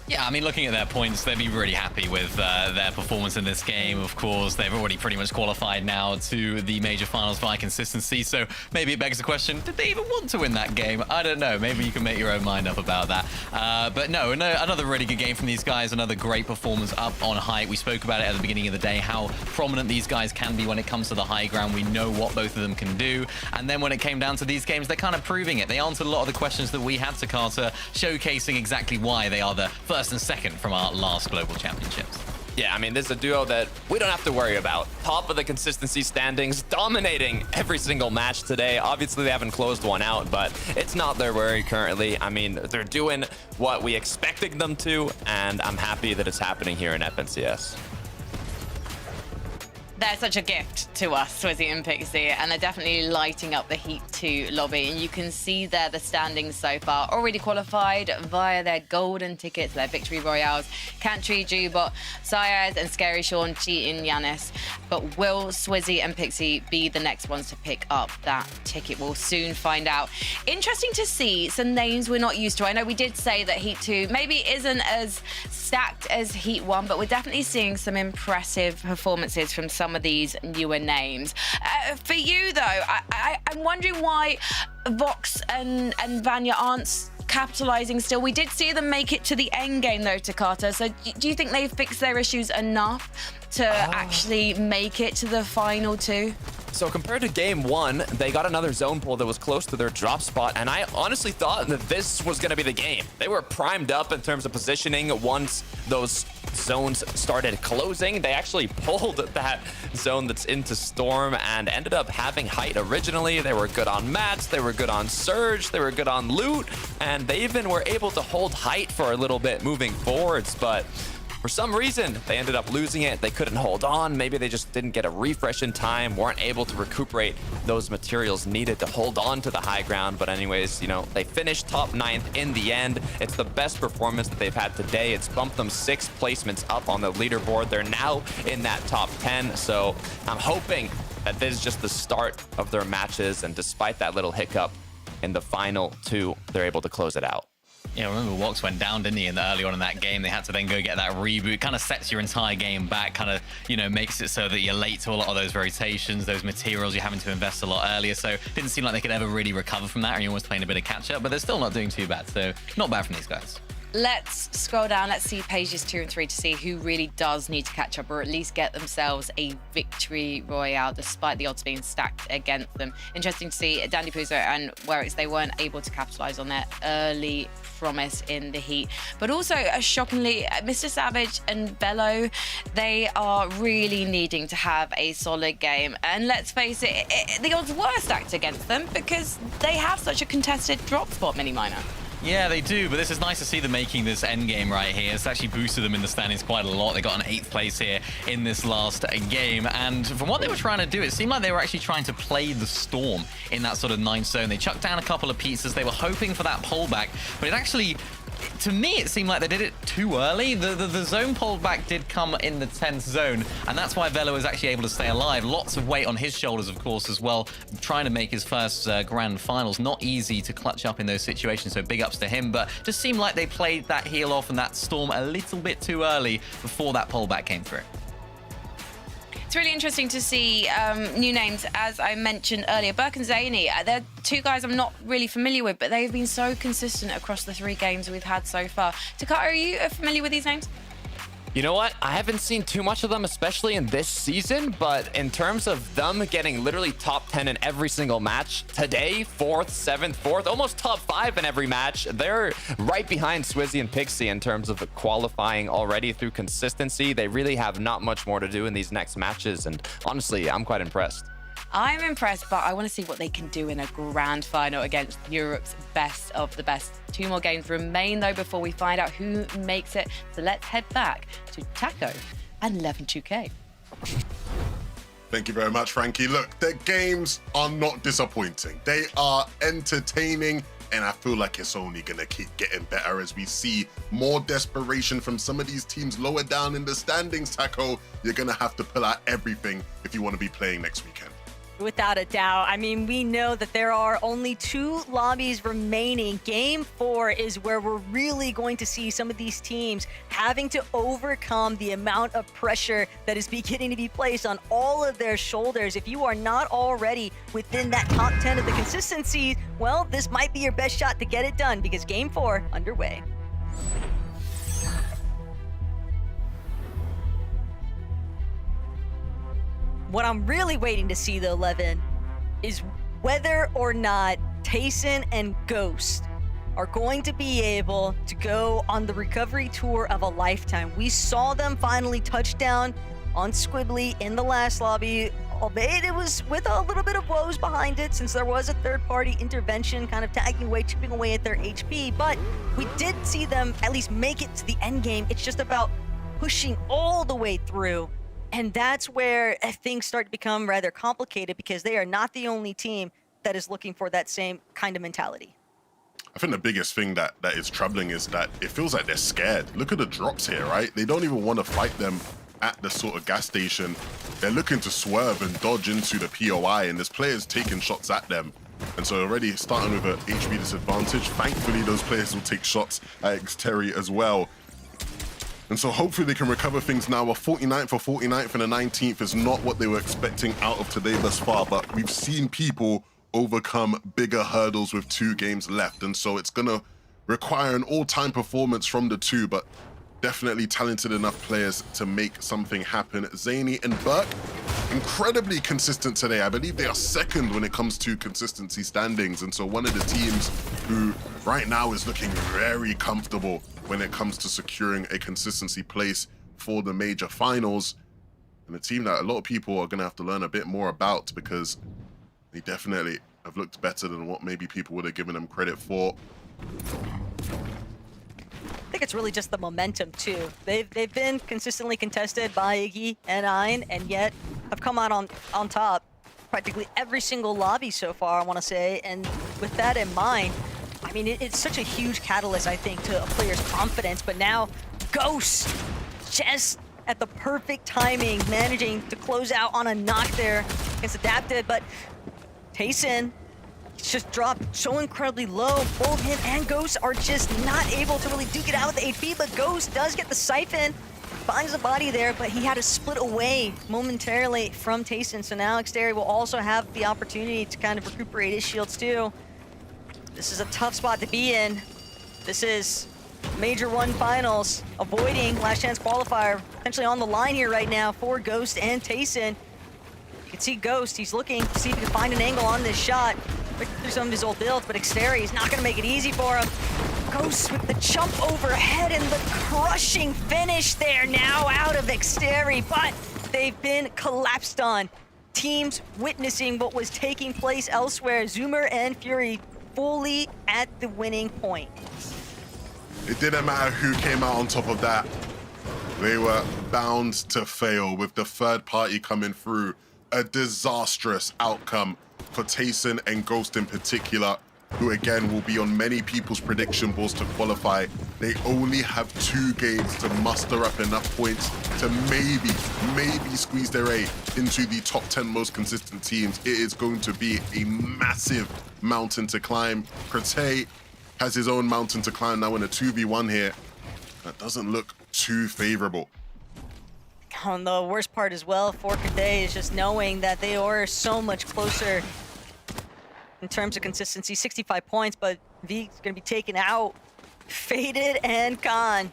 Yeah, I mean, looking at their points, they'd be really happy with their performance in this game. Of course, they've already pretty much qualified now to the major finals via consistency. So maybe it begs the question, did they even want to win that game? I don't know. Maybe you can make your own mind up about that. But no, another really good game from these guys. Another great performance up on height. We spoke about it at the beginning of the day, how prominent these guys can be when it comes to the high ground. We know what both of them can do. And then when it came down to these games, they're kind of proving it. They answered a lot of the questions that we had to Carter, showcasing exactly why they are the first and second from our last global championships. Yeah, I mean, this is a duo that we don't have to worry about. Top of the consistency standings, dominating every single match today. Obviously, they haven't closed one out, but it's not their worry currently. I mean, they're doing what we expected them to, and I'm happy that it's happening here in FNCS. They're such a gift to us, Swizzy and Pixie, and they're definitely lighting up the Heat 2 lobby. And you can see there the standings so far. Already qualified via their golden tickets, their victory royales. Cantry, Jubot, Sayaz, and Scary Sean, cheating Yanis. But will Swizzy and Pixie be the next ones to pick up that ticket? We'll soon find out. Interesting to see some names we're not used to. I know we did say that Heat 2 maybe isn't as stacked as Heat 1, but we're definitely seeing some impressive performances from some of these newer names. For you, though, I'm wondering why Vox and Vanya aren't capitalizing still. We did see them make it to the end game, though, Takata. So do you think they've fixed their issues enough to actually make it to the final 2? So compared to game 1, they got another zone pull that was close to their drop spot, and I honestly thought that this was going to be the game. They were primed up in terms of positioning. Once those zones started closing, they actually pulled that zone that's into Storm and ended up having height originally. They were good on mats, they were good on surge, they were good on loot, and they even were able to hold height for a little bit moving forwards, but for some reason, they ended up losing it. They couldn't hold on. Maybe they just didn't get a refresh in time, weren't able to recuperate those materials needed to hold on to the high ground. But anyways, you know, they finished top 9th in the end. It's the best performance that they've had today. It's bumped them 6 placements up on the leaderboard. They're now in that top 10. So I'm hoping that this is just the start of their matches. And despite that little hiccup in the final 2, they're able to close it out. Yeah, remember Wox went down, didn't he, early on in that game? They had to then go get that reboot. Kind of sets your entire game back, kind of, you know, makes it so that you're late to a lot of those rotations, those materials you're having to invest a lot earlier. So it didn't seem like they could ever really recover from that, and you're always playing a bit of catch up, but they're still not doing too bad. So not bad from these guys. Let's scroll down. Let's see pages 2 and 3 to see who really does need to catch up or at least get themselves a victory royale despite the odds being stacked against them. Interesting to see Dandy Puzo and Werix, they weren't able to capitalize on their early promise in the Heat. But also, shockingly, Mr. Savage and Bello, they are really needing to have a solid game. And let's face it, the odds were stacked against them because they have such a contested drop spot mini minor. Yeah, they do, but this is nice to see them making this end game right here. It's actually boosted them in the standings quite a lot. They got an 8th place here in this last game, and from what they were trying to do, it seemed like they were actually trying to play the Storm in that sort of 9th zone. They chucked down a couple of pizzas. They were hoping for that pullback, but it actually, to me, it seemed like they did it too early. The zone pullback did come in the 10th zone, and that's why Velo was actually able to stay alive. Lots of weight on his shoulders, of course, as well, trying to make his first grand finals. Not easy to clutch up in those situations, so big ups to him, but just seemed like they played that heal off and that Storm a little bit too early before that pullback came through. It's really interesting to see new names, as I mentioned earlier. Burke and Zany, they're 2 guys I'm not really familiar with, but they've been so consistent across the 3 games we've had so far. Takata, are you familiar with these names? You know what? I haven't seen too much of them, especially in this season, but in terms of them getting literally top 10 in every single match today, 4th, 7th, 4th, almost top 5 in every match, they're right behind Swizzy and Pixie in terms of qualifying already through consistency. They really have not much more to do in these next matches, and honestly, I'm quite impressed. I'm impressed, but I want to see what they can do in a grand final against Europe's best of the best. 2 more games remain, though, before we find out who makes it. So let's head back to Taco and 11-2K. Thank you very much, Frankie. Look, the games are not disappointing. They are entertaining, and I feel like it's only going to keep getting better as we see more desperation from some of these teams lower down in the standings. Taco, you're going to have to pull out everything if you want to be playing next weekend. Without a doubt. I mean, we know that there are only 2 lobbies remaining. Game 4 is where we're really going to see some of these teams having to overcome the amount of pressure that is beginning to be placed on all of their shoulders. If you are not already within that top 10 of the consistency, well, this might be your best shot to get it done because Game 4 underway. What I'm really waiting to see, though, Levin, is whether or not Tayson and Ghost are going to be able to go on the recovery tour of a lifetime. We saw them finally touch down on Squibbly in the last lobby, albeit it was with a little bit of woes behind it since there was a third-party intervention kind of tagging away, chipping away at their HP, but we did see them at least make it to the end game. It's just about pushing all the way through. And that's where things start to become rather complicated because they are not the only team that is looking for that same kind of mentality. I think the biggest thing that is troubling is that it feels like they're scared. Look at the drops here, right? They don't even want to fight them at the sort of gas station. They're looking to swerve and dodge into the POI, and this player's taking shots at them. And so already starting with an HP disadvantage, thankfully those players will take shots at Xterry as well. And so hopefully they can recover things now. A 49th or 49th and a 19th is not what they were expecting out of today thus far, but we've seen people overcome bigger hurdles with 2 games left. And so it's gonna require an all-time performance from the 2, but definitely talented enough players to make something happen. Zany and Burke, incredibly consistent today. I believe they are second when it comes to consistency standings. And so one of the teams who right now is looking very comfortable when it comes to securing a consistency place for the major finals. And a team that a lot of people are going to have to learn a bit more about because they definitely have looked better than what maybe people would have given them credit for. I think it's really just the momentum too. They've been consistently contested by Iggy and Ein, and yet have come out on top practically every single lobby so far, I want to say. And with that in mind, I mean, it's such a huge catalyst, I think, to a player's confidence. But now, Ghost, just at the perfect timing, managing to close out on a knock there against Adapted. But Tayson just dropped so incredibly low. Both him and Ghost are just not able to really duke it out with the HP, but Ghost does get the siphon, finds the body there, but he had to split away momentarily from Tayson. So now Xterry will also have the opportunity to kind of recuperate his shields too. This is a tough spot to be in. This is Major 1 Finals, avoiding last chance qualifier, potentially on the line here right now for Ghost and Tayson. You can see Ghost, he's looking to see if he can find an angle on this shot. Through some of his old builds, but Xterry is not going to make it easy for him. Ghost with the jump overhead and the crushing finish there now out of Xterry, but they've been collapsed on. Teams witnessing what was taking place elsewhere. Zoomer and Fury fully at the winning point. It didn't matter who came out on top of that. They were bound to fail with the third party coming through. A disastrous outcome for Tayson and Ghost in particular, who again will be on many people's prediction boards to qualify. They only have 2 games to muster up enough points to maybe squeeze their way into the top 10 most consistent teams. It is going to be a massive mountain to climb. Crete has his own mountain to climb now in a 2v1 here. That doesn't look too favorable. And the worst part as well for Crete is just knowing that they are so much closer in terms of consistency. 65 points, but V's gonna be taken out. Faded and Khan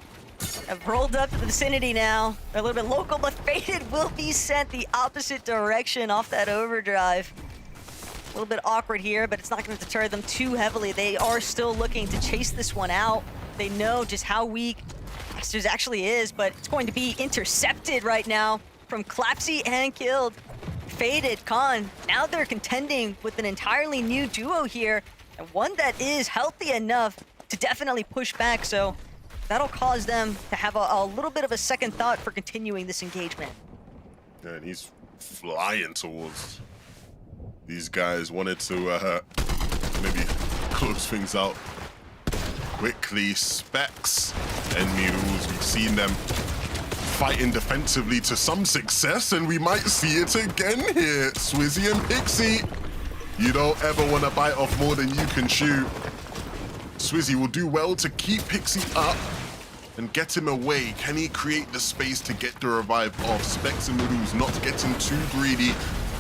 have rolled up to the vicinity now. They're a little bit local, but Faded will be sent the opposite direction off that overdrive. A little bit awkward here, but it's not gonna deter them too heavily. They are still looking to chase this one out. They know just how weak Masters actually is, but it's going to be intercepted right now from Clapsy and killed. Faded, Khan, now they're contending with an entirely new duo here, and one that is healthy enough to definitely push back, so that'll cause them to have a little bit of a second thought for continuing this engagement. Yeah, and he's flying towards these guys. Wanted to maybe close things out quickly. Specs and Mules, we've seen them fighting defensively to some success, and we might see it again here. Swizzy and Pixie, you don't ever want to bite off more than you can chew. Swizzy will do well to keep Pixie up and get him away. Can he create the space to get the revive off? Specs and Mules not getting too greedy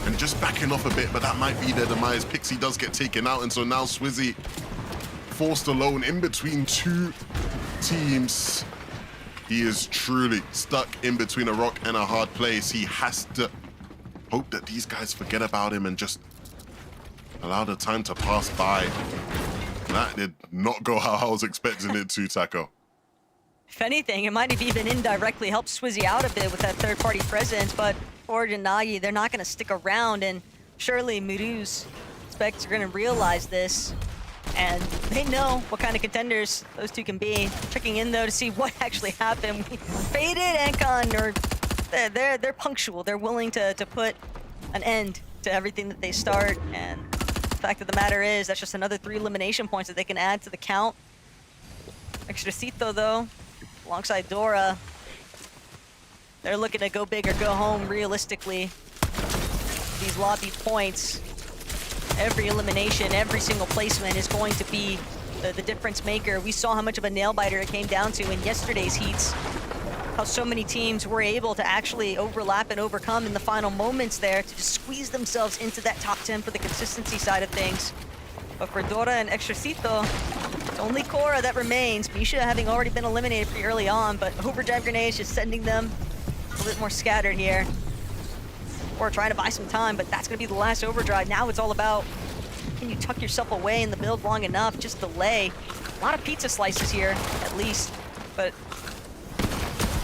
and just backing off a bit, but that might be their demise. Pixie does get taken out, and so now Swizzy forced alone in between two teams. He is truly stuck in between a rock and a hard place. He has to hope that these guys forget about him and just allow the time to pass by. That did not go how I was expecting it to, Taco. If anything, it might have even indirectly helped Swizzy out a bit with that third-party presence, but Forge and Nagi, they're not going to stick around, and surely Muruz Specs are going to realize this. And they know what kind of contenders those two can be. Checking in though to see what actually happened. Faded and Con, they're punctual. They're willing to put an end to everything that they start. And the fact of the matter is, that's just another 3 elimination points that they can add to the count. Extracito though, alongside Dora, they're looking to go big or go home realistically. These lobby points. Every elimination, every single placement is going to be the difference maker. We saw how much of a nail biter it came down to in yesterday's heats. How so many teams were able to actually overlap and overcome in the final moments there to just squeeze themselves into that top 10 for the consistency side of things. But for Dora and Extracito, it's only Cora that remains. Misha having already been eliminated pretty early on, but Overdrive Grenades just sending them a little bit more scattered here. Or trying to buy some time, but that's going to be the last overdrive. Now it's all about, can you tuck yourself away in the build long enough? Just delay. A lot of pizza slices here, at least. But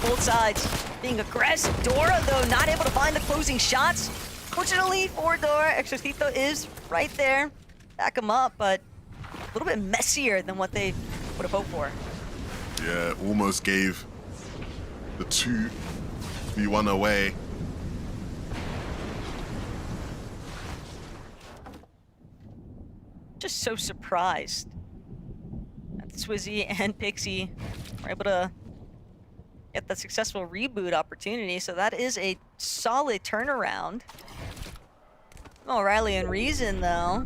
both sides being aggressive. Dora, though, not able to find the closing shots. Fortunately for Dora, Exorcito is right there. Back him up, but a little bit messier than what they would have hoped for. Yeah, almost gave the 2v1 away. Just so surprised that Swizzy and Pixie were able to get the successful reboot opportunity. So that is a solid turnaround. O'Reilly and Reason, though,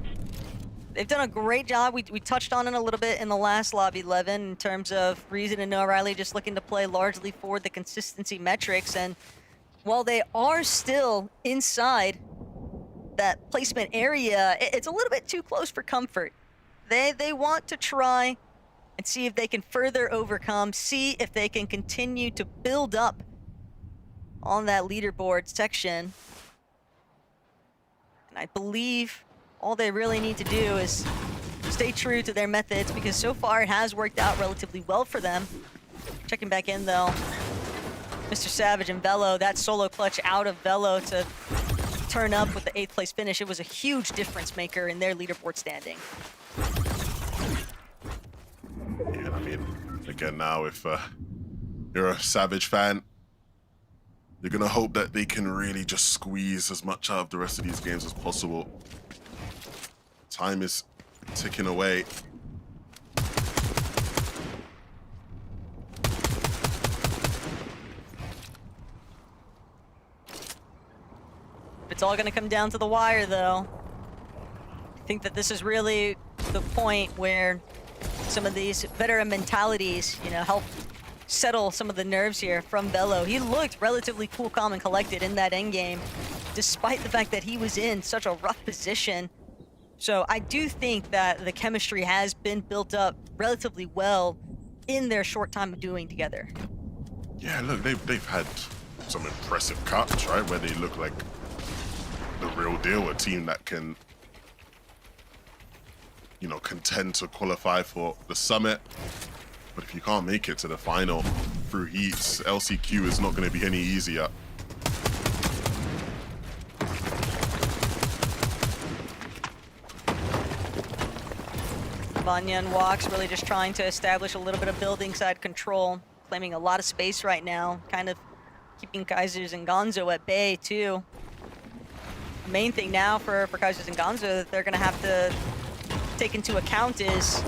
they've done a great job. We touched on it a little bit in the last Lobby 11 in terms of Reason and O'Reilly just looking to play largely for the consistency metrics. And while they are still inside that placement area, it's a little bit too close for comfort. They want to try and see if they can further overcome, see if they can continue to build up on that leaderboard section. And I believe all they really need to do is stay true to their methods, because so far it has worked out relatively well for them. Checking back in though, Mr. Savage and Velo, that solo clutch out of Velo to turn up with the 8th place finish. It was a huge difference maker in their leaderboard standing. Yeah, I mean, again, now if you're a Savage fan, you're gonna hope that they can really just squeeze as much out of the rest of these games as possible. Time is ticking away. It's all going to come down to the wire, though. I think that this is really the point where some of these veteran mentalities, you know, help settle some of the nerves here from Velo. He looked relatively cool, calm, and collected in that endgame, despite the fact that he was in such a rough position. So I do think that the chemistry has been built up relatively well in their short time of doing together. Yeah, look, they've had some impressive cuts, right, where they look like the real deal, a team that can, you know, contend to qualify for the summit. But if you can't make it to the final through heats, LCQ is not going to be any easier. Vanya and Walks really just trying to establish a little bit of building side control, claiming a lot of space right now, kind of keeping Kaisers and Gonzo at bay too. main thing now for Kaijus and Gonzo that they're going to have to take into account is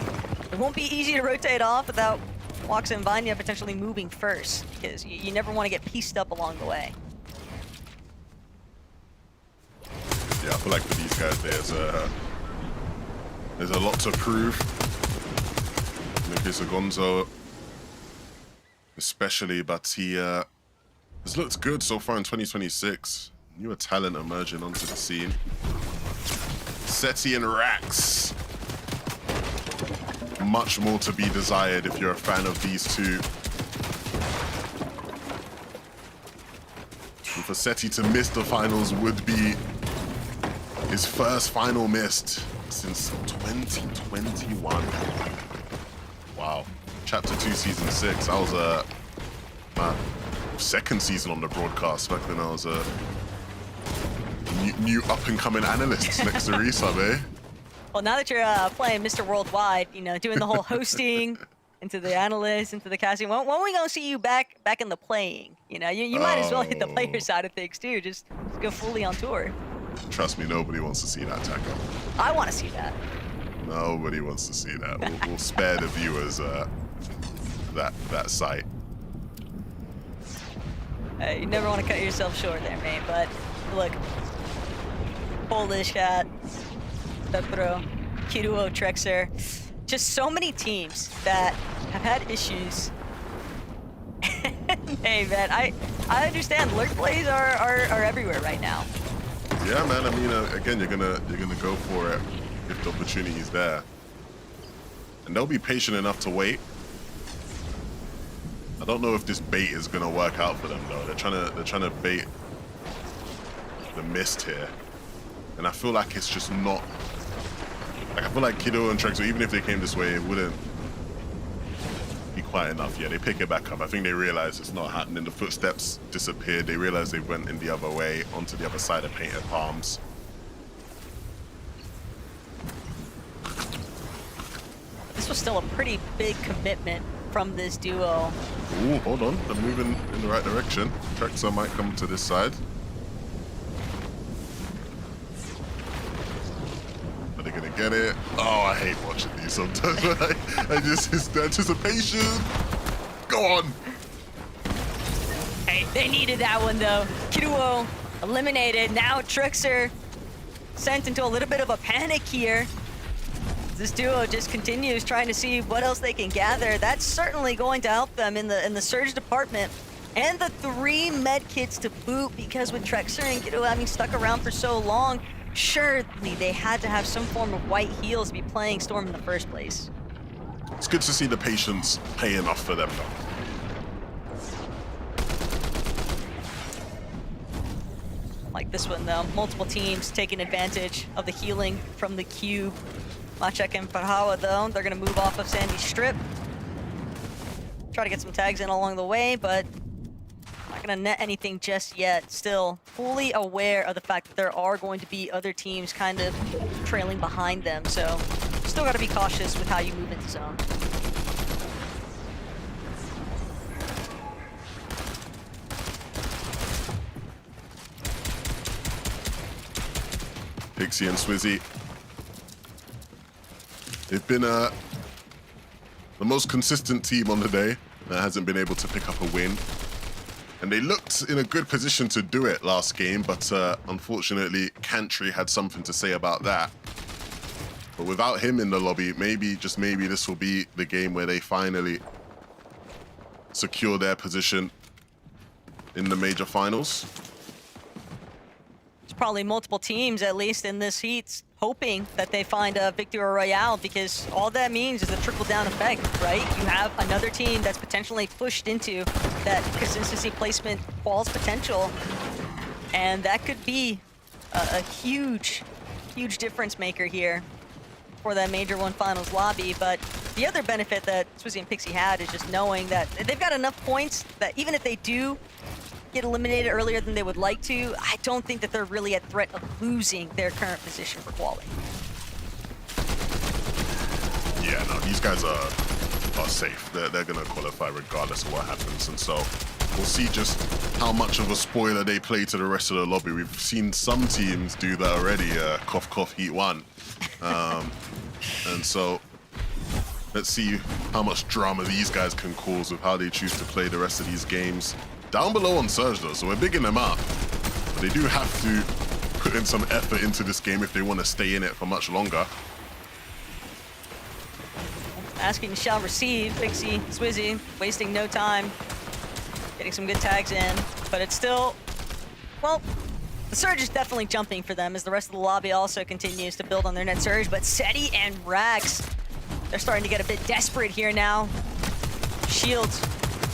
it won't be easy to rotate off without Woxa and Vanya potentially moving first, because you never want to get pieced up along the way. Yeah, I feel like for these guys, there's a lot to prove. In the case of Gonzo, especially, but he has looked good so far in 2026. Newer talent emerging onto the scene. Seti and Rax. Much more to be desired if you're a fan of these two. And for Seti to miss the finals would be his first final missed since 2021. Wow. Chapter 2, Season 6. That was my second season on the broadcast back when I was a new up-and-coming analyst next to Resub, eh? Well, now that you're playing Mr. Worldwide, you know, doing the whole hosting, into the analyst, into the casting, when are we gonna see you back in the playing? You know, you might as well hit the player side of things too. Just go fully on tour. Trust me, nobody wants to see that, Taco. I want to see that. Nobody wants to see that. We'll spare the viewers that sight. You never want to cut yourself short there, mate. But look, Polish Cat, Pepro, Kiruo, Trexer, just so many teams that have had issues. Hey man, I understand lurk plays are everywhere right now. Yeah, man. I mean, again, you're gonna go for it if the opportunity is there, and they'll be patient enough to wait. I don't know if this bait is gonna work out for them though. They're trying to bait the mist here, and I feel like it's just not. Like, I feel like Kido and Trexel, even if they came this way, it wouldn't be quite enough. Yeah, they pick it back up. I think they realize it's not happening. The footsteps disappeared. They realize they went in the other way, onto the other side of Painted Palms. This was still a pretty big commitment from this duo. Ooh, hold on. They're moving in the right direction. Trexel might come to this side. Are they gonna get it? Oh, I hate watching these sometimes. I just, it's the anticipation. Go on. Hey, they needed that one though. Kiruo eliminated. Now Trexer sent into a little bit of a panic here. This duo just continues trying to see what else they can gather. That's certainly going to help them in the surge department. And the 3 med kits to boot, because with Trexer and Kiruo having stuck around for so long, surely they had to have some form of white heals to be playing Storm in the first place. It's good to see the patience paying off for them though. Like this one though, multiple teams taking advantage of the healing from the cube. Machek and Farhawa though, they're gonna move off of Sandy's strip. Try to get some tags in along the way, but not gonna net anything just yet. Still fully aware of the fact that there are going to be other teams kind of trailing behind them, so still gotta be cautious with how you move into zone. Pixie and Swizzy. They've been the most consistent team on the day that hasn't been able to pick up a win. And they looked in a good position to do it last game, but unfortunately, Cantry had something to say about that. But without him in the lobby, maybe, just maybe, this will be the game where they finally secure their position in the major finals. There's probably multiple teams, at least in this heat, hoping that they find a victory royale, because all that means is a trickle-down effect, right? You have another team that's potentially pushed into that consistency placement falls potential, and that could be a huge, huge difference maker here for that Major 1 Finals lobby. But the other benefit that Swizzy and Pixie had is just knowing that they've got enough points that even if they do get eliminated earlier than they would like to, I don't think that they're really at threat of losing their current position for quali. Yeah, no, these guys are safe. They're gonna qualify regardless of what happens, and so we'll see just how much of a spoiler they play to the rest of the lobby. We've seen some teams do that already, cough, cough, heat one. And so let's see how much drama these guys can cause with how they choose to play the rest of these games. Down below on Surge though, so we're bigging them up. But they do have to put in some effort into this game if they want to stay in it for much longer. Asking shall receive. Pixie, Swizzy, wasting no time. Getting some good tags in, but it's still, well, the Surge is definitely jumping for them as the rest of the lobby also continues to build on their net Surge, but Seti and Rax, they're starting to get a bit desperate here now. Shields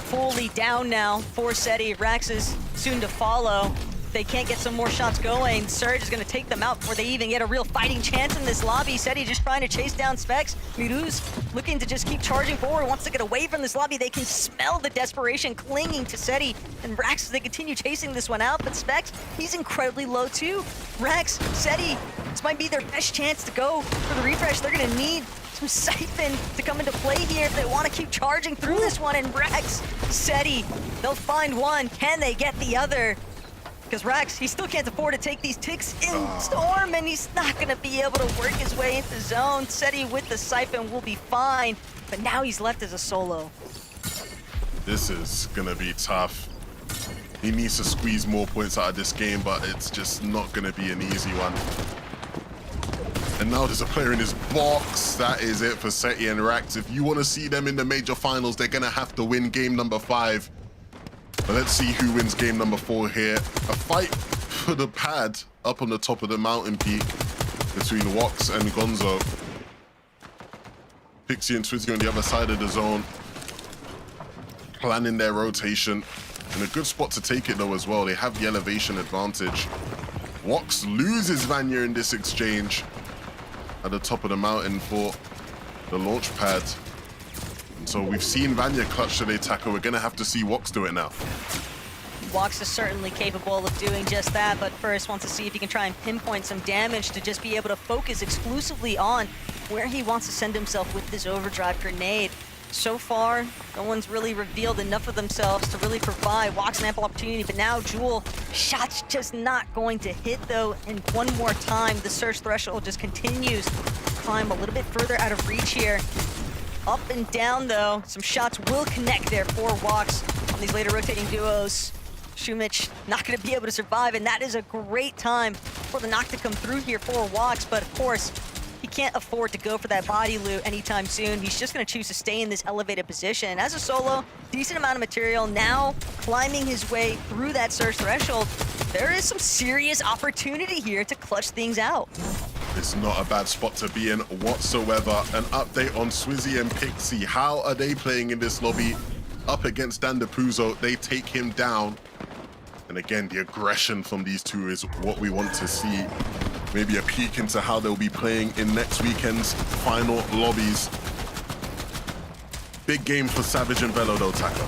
fully down now for Seti. Rax is soon to follow. They can't get some more shots going. Surge is going to take them out before they even get a real fighting chance in this lobby. Seti just trying to chase down Specs. Miru's looking to just keep charging forward, wants to get away from this lobby. They can smell the desperation clinging to Seti and Rax as they continue chasing this one out. But Specs, he's incredibly low too. Rax, Seti, this might be their best chance to go for the refresh. They're going to need some Siphon to come into play here if they want to keep charging through this one. And Rax, Seti, they'll find one. Can they get the other? Because Rax, he still can't afford to take these ticks in Storm, and he's not going to be able to work his way into zone. Seti with the Siphon will be fine, but now he's left as a solo. This is going to be tough. He needs to squeeze more points out of this game, but it's just not going to be an easy one. And now there's a player in his box. That is it for Seti and Rax. If you want to see them in the major finals, they're going to have to win game number 5. But let's see who wins game number 4 here. A fight for the pad up on the top of the mountain peak between Wox and Gonzo. Pixie and Swizzy on the other side of the zone, planning their rotation. In a good spot to take it though as well. They have the elevation advantage. Wox loses Vanya in this exchange at the top of the mountain for the launch pad. So we've seen Vanya clutch to the attacker. We're going to have to see Wox do it now. Wox is certainly capable of doing just that, but first wants to see if he can try and pinpoint some damage to just be able to focus exclusively on where he wants to send himself with this overdrive grenade. So far, no one's really revealed enough of themselves to really provide Wox an ample opportunity, but now Jewel, shot's just not going to hit though, and one more time, the Surge threshold just continues to climb a little bit further out of reach here. Up and down, though. Some shots will connect there for Wox on these later rotating duos. Shumich not going to be able to survive, and that is a great time for the knock to come through here for Wox. But, of course, he can't afford to go for that body loot anytime soon. He's just going to choose to stay in this elevated position. As a solo, decent amount of material. Now, climbing his way through that Surge threshold, there is some serious opportunity here to clutch things out. It's not a bad spot to be in whatsoever. An update on Swizzy and Pixie. How are they playing in this lobby? Up against Dandapuzo, they take him down. And again, the aggression from these two is what we want to see. Maybe a peek into how they'll be playing in next weekend's final lobbies. Big game for Savage and Velo though, Taka.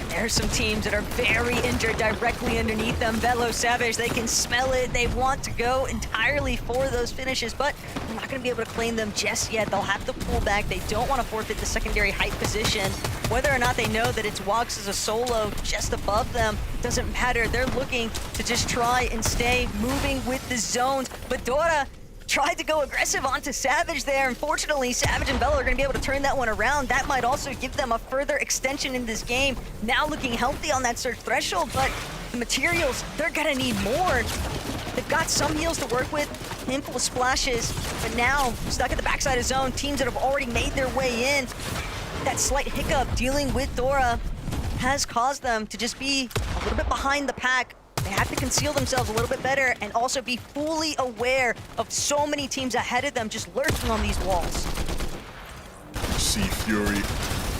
There's some teams that are very injured directly underneath them. Velo, Savage, they can smell it. They want to go entirely for those finishes, but they're not going to be able to claim them just yet. They'll have to pull back. They don't want to forfeit the secondary height position. Whether or not they know that it's Wox as a solo just above them, doesn't matter. They're looking to just try and stay moving with the zones. But Dora tried to go aggressive onto Savage there. Unfortunately, Savage and Velo are going to be able to turn that one around. That might also give them a further extension in this game. Now looking healthy on that Surge threshold, but the materials, they're going to need more. They've got some heals to work with, handful of splashes, but now stuck at the backside of zone, teams that have already made their way in. That slight hiccup dealing with Dora has caused them to just be a little bit behind the pack. They have to conceal themselves a little bit better and also be fully aware of so many teams ahead of them just lurking on these walls. See Fury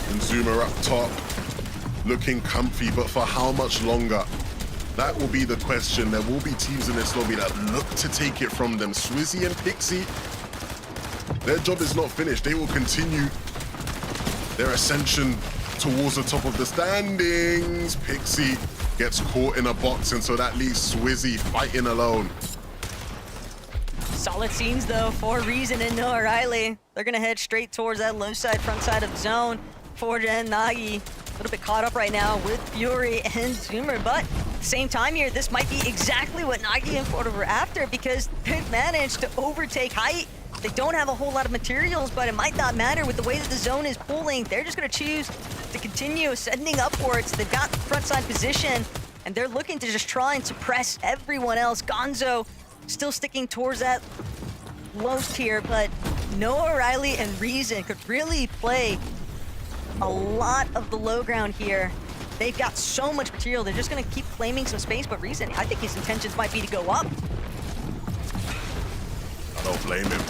and Zuma up top, looking comfy, but for how much longer? That will be the question. There will be teams in this lobby that look to take it from them. Swizzy and Pixie, their job is not finished. They will continue their ascension towards the top of the standings. Pixie gets caught in a box, and so that leaves Swizzy fighting alone. Solid scenes, though, for Reason and Noah Riley. They're going to head straight towards that low side, front side of the zone. Forja and Nagi A little bit caught up right now with Fury and Zoomer, but at the same time here, this might be exactly what Nagi and Florida were after because they've managed to overtake height. They don't have a whole lot of materials, but it might not matter with the way that the zone is pulling. They're just going to choose to continue ascending upwards. They've got the front side position, and they're looking to just try and suppress everyone else. Gonzo still sticking towards that low tier, but Noah, Riley, and Reason could really play a lot of the low ground here. They've got so much material. They're just going to keep claiming some space, but Reason, I think his intentions might be to go up. I don't blame him.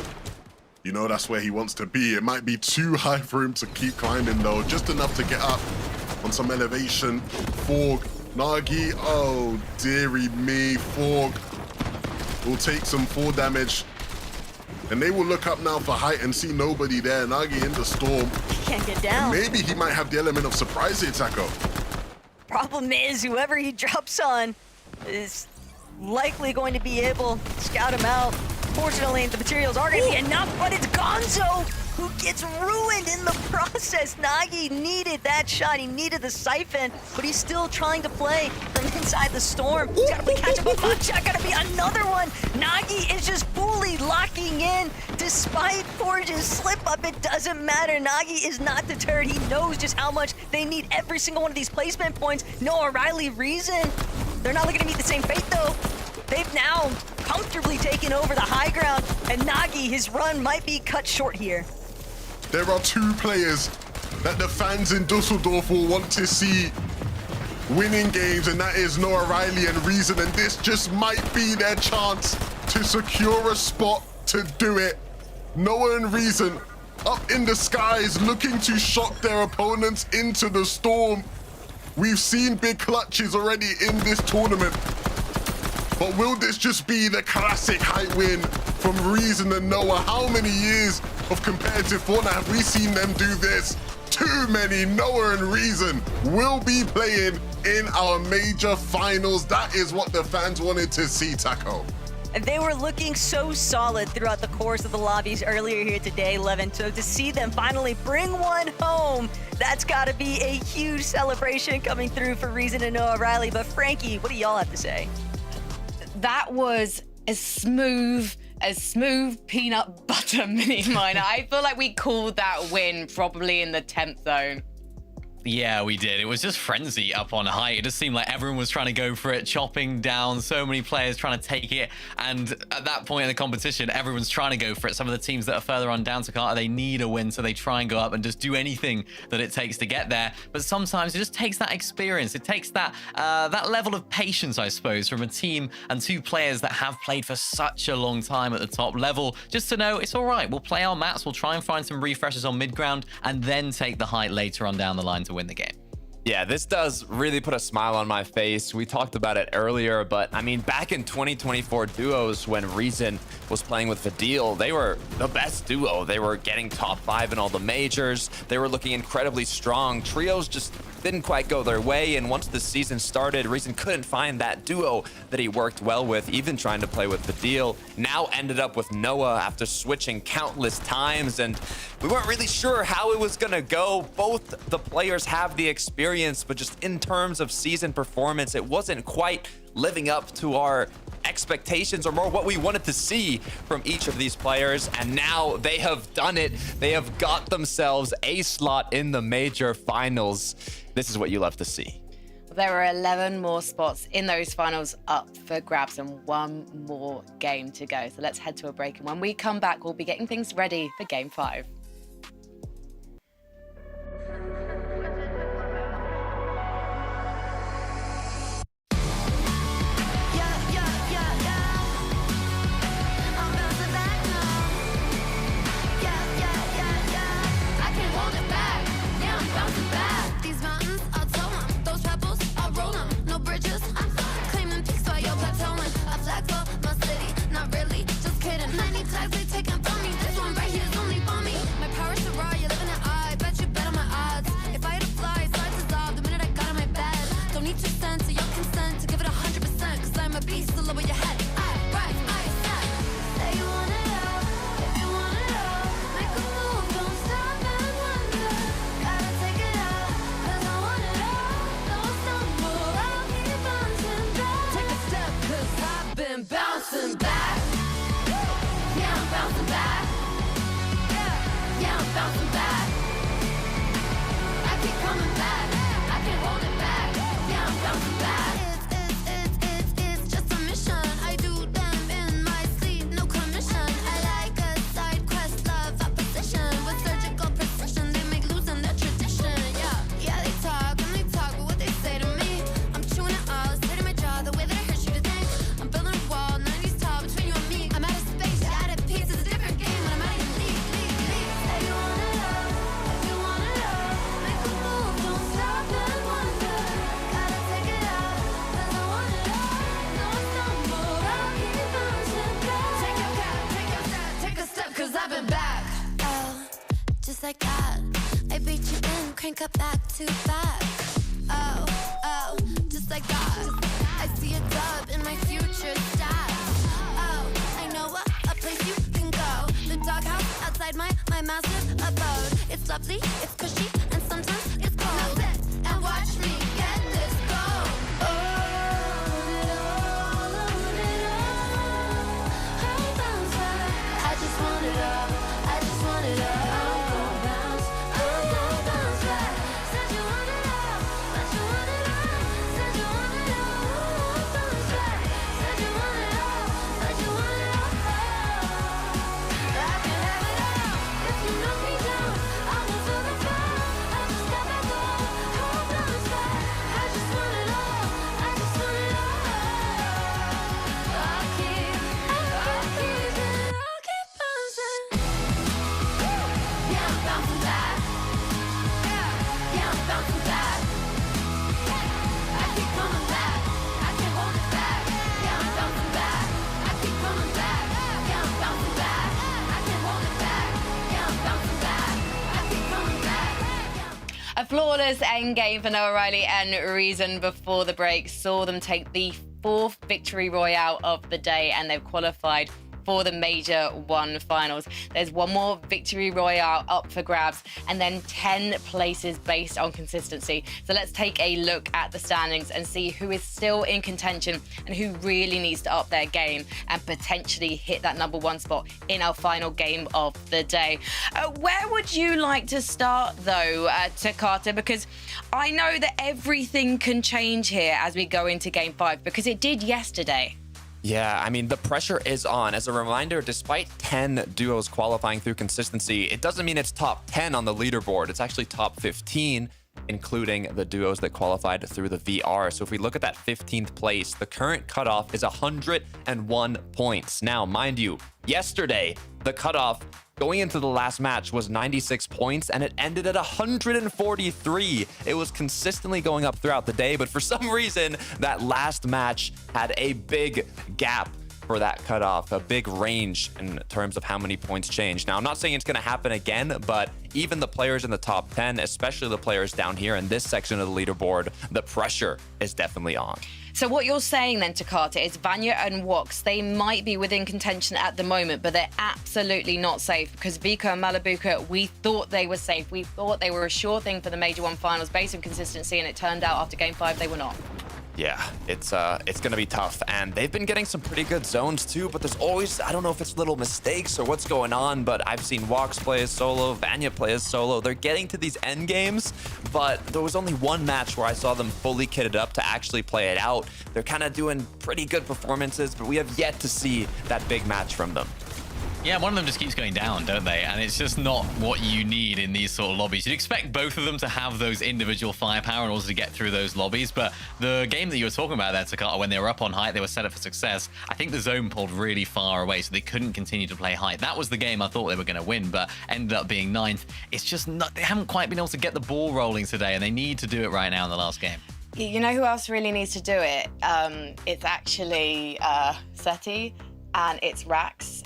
You know, that's where he wants to be. It might be too high for him to keep climbing, though. Just enough to get up on some elevation. Forg, Nagi, oh, dearie me. Forg will take some fall damage. And they will look up now for height and see nobody there. Nagi in the storm. He can't get down. And maybe he might have the element of surprise here, Taco. Problem is, whoever he drops on is likely going to be able to scout him out. Fortunately, the materials are going to be enough, but it's Gonzo who gets ruined in the process. Nagi needed that shot. He needed the siphon, but he's still trying to play from inside the storm. He's got to play catch up, but Funshot got to be another one. Nagi is just fully locking in despite Forge's slip up. It doesn't matter. Nagi is not deterred. He knows just how much they need every single one of these placement points. Noah, Riley, Reason, they're not looking to meet the same fate, though. They've now comfortably taken over the high ground, and Nagi, his run might be cut short here. There are two players that the fans in Dusseldorf will want to see winning games, and that is Noah, Riley, and Reason, and this just might be their chance to secure a spot to do it. Noah and Reason up in the skies looking to shock their opponents into the storm. We've seen big clutches already in this tournament. But will this just be the classic height win from Reason and Noah? How many years of competitive Fortnite have we seen them do this? Too many. Noah and Reason will be playing in our major finals. That is what the fans wanted to see, Taco. And they were looking so solid throughout the course of the lobbies earlier here today, Levin. So to see them finally bring one home, that's got to be a huge celebration coming through for Reason and Noah, Riley. But Frankie, what do y'all have to say? That was as smooth peanut butter mini miner. I feel like we called that win probably in the 10th zone. Yeah, we did. It was just frenzy up on height. It just seemed like everyone was trying to go for it, chopping down, so many players trying to take it. And at that point in the competition, everyone's trying to go for it. Some of the teams that are further on down to Carter, they need a win, so they try and go up and just do anything that it takes to get there. But sometimes it just takes that experience. It takes that that level of patience, I suppose, from a team and two players that have played for such a long time at the top level, just to know it's all right. We'll play our maps. We'll try and find some refreshes on mid ground and then take the height later on down the line to win the game. Yeah, this does really put a smile on my face. We talked about it earlier, but I mean, back in 2024 duos when Reason was playing with Fadil, they were the best duo. They were getting top 5 in all the majors. They were looking incredibly strong. Trios just didn't quite go their way, and once the season started, Reason couldn't find that duo that he worked well with, even trying to play with Fadil. Now ended up with Noah after switching countless times, and we weren't really sure how it was gonna go. Both the players have the experience, but just in terms of season performance, it wasn't quite living up to our expectations, or more what we wanted to see from each of these players. And now they have done it. They have got themselves a slot in the major finals. This is what you love to see. There are 11 more spots in those finals up for grabs and one more game to go. So let's head to a break. And when we come back, we'll be getting things ready for game 5. Taking from me, this one right here is only for me. just like that. I beat you in, crank up back too fast. Oh, oh, just like that. I see a dub in my future stats. Oh, I know a place you can go. The doghouse outside my massive abode. It's lovely, it's cushy, and sometimes it's cold. Now sit and watch me get this gold. Oh, I just want it all. I just want it all. I'm gon' bounce. I'm gon' bounce back. Said you want it all, but you want it all. Said you want it all. Bounce back. Said you want it all, but you want it all. I can have it all. If you knock me down, I will feel the fall. I just got that ball. I'll bounce back. I just want it all. I just want it all. I'll keep it. I'll keep bouncing. Yeah, I'm bouncing back. Yeah, I'm bouncing back. I keep coming back. I can't hold it back. Yeah, I'm bouncing back. I keep coming back. Yeah, I'm bouncing back. I can't hold it back. Yeah, I'm bouncing back. I keep coming back. A flawless endgame for Noah Riley and Reason before the break saw them take the 4th victory royale of the day, and they've qualified for the Major 1 finals. There's one more victory royale up for grabs, and then 10 places based on consistency. So let's take a look at the standings and see who is still in contention and who really needs to up their game and potentially hit that number 1 spot in our final game of the day. Where would you like to start though, Takata? Because I know that everything can change here as we go into game 5, because it did yesterday. Yeah, I mean, the pressure is on. As a reminder, despite 10 duos qualifying through consistency, it doesn't mean it's top 10 on the leaderboard. It's actually top 15, including the duos that qualified through the VR. So if we look at that 15th place, the current cutoff is 101 points. Now, mind you, yesterday, the cutoff going into the last match was 96 points, and it ended at 143. It was consistently going up throughout the day, but for some reason, that last match had a big gap for that cutoff, a big range in terms of how many points changed. Now, I'm not saying it's going to happen again, but even the players in the top 10, especially the players down here in this section of the leaderboard, the pressure is definitely on. So what you're saying then, Takata, is Vanya and Wox, they might be within contention at the moment, but they're absolutely not safe, because Vico and Malabuka, we thought they were safe. We thought they were a sure thing for the Major 1 finals based on consistency, and it turned out after game 5 they were not. Yeah, it's going to be tough, and they've been getting some pretty good zones too, but there's always, I don't know if it's little mistakes or what's going on, but I've seen Wox play as solo, Vanya play as solo. They're getting to these end games, but there was only one match where I saw them fully kitted up to actually play it out. They're kind of doing pretty good performances, but we have yet to see that big match from them. Yeah, one of them just keeps going down, don't they? And it's just not what you need in these sort of lobbies. You'd expect both of them to have those individual firepower in order to get through those lobbies. But the game that you were talking about there, Takata, when they were up on height, they were set up for success. I think the zone pulled really far away, so they couldn't continue to play height. That was the game I thought they were going to win, but ended up being 9th. It's just not, they haven't quite been able to get the ball rolling today, and they need to do it right now in the last game. You know who else really needs to do it? It's actually Seti. And it's Rax.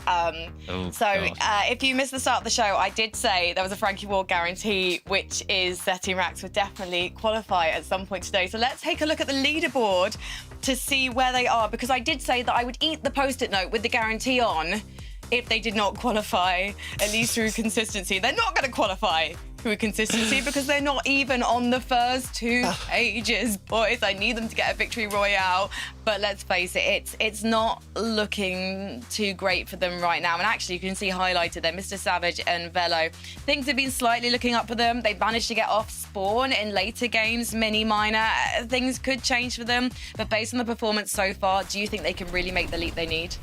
If you missed the start of the show, I did say there was a Frankie Ward guarantee, which is Seti and Rax would definitely qualify at some point today. So let's take a look at the leaderboard to see where they are, because I did say that I would eat the Post-it note with the guarantee on if they did not qualify, at least through consistency. They're not going to qualify through consistency because they're not even on the first 2 pages, boys. I need them to get a victory royale, but let's face it, it's not looking too great for them right now. And actually, you can see highlighted there, Mr. Savage and Velo. Things have been slightly looking up for them. They managed to get off spawn in later games, mini minor. Things could change for them, but based on the performance so far, do you think they can really make the leap they need?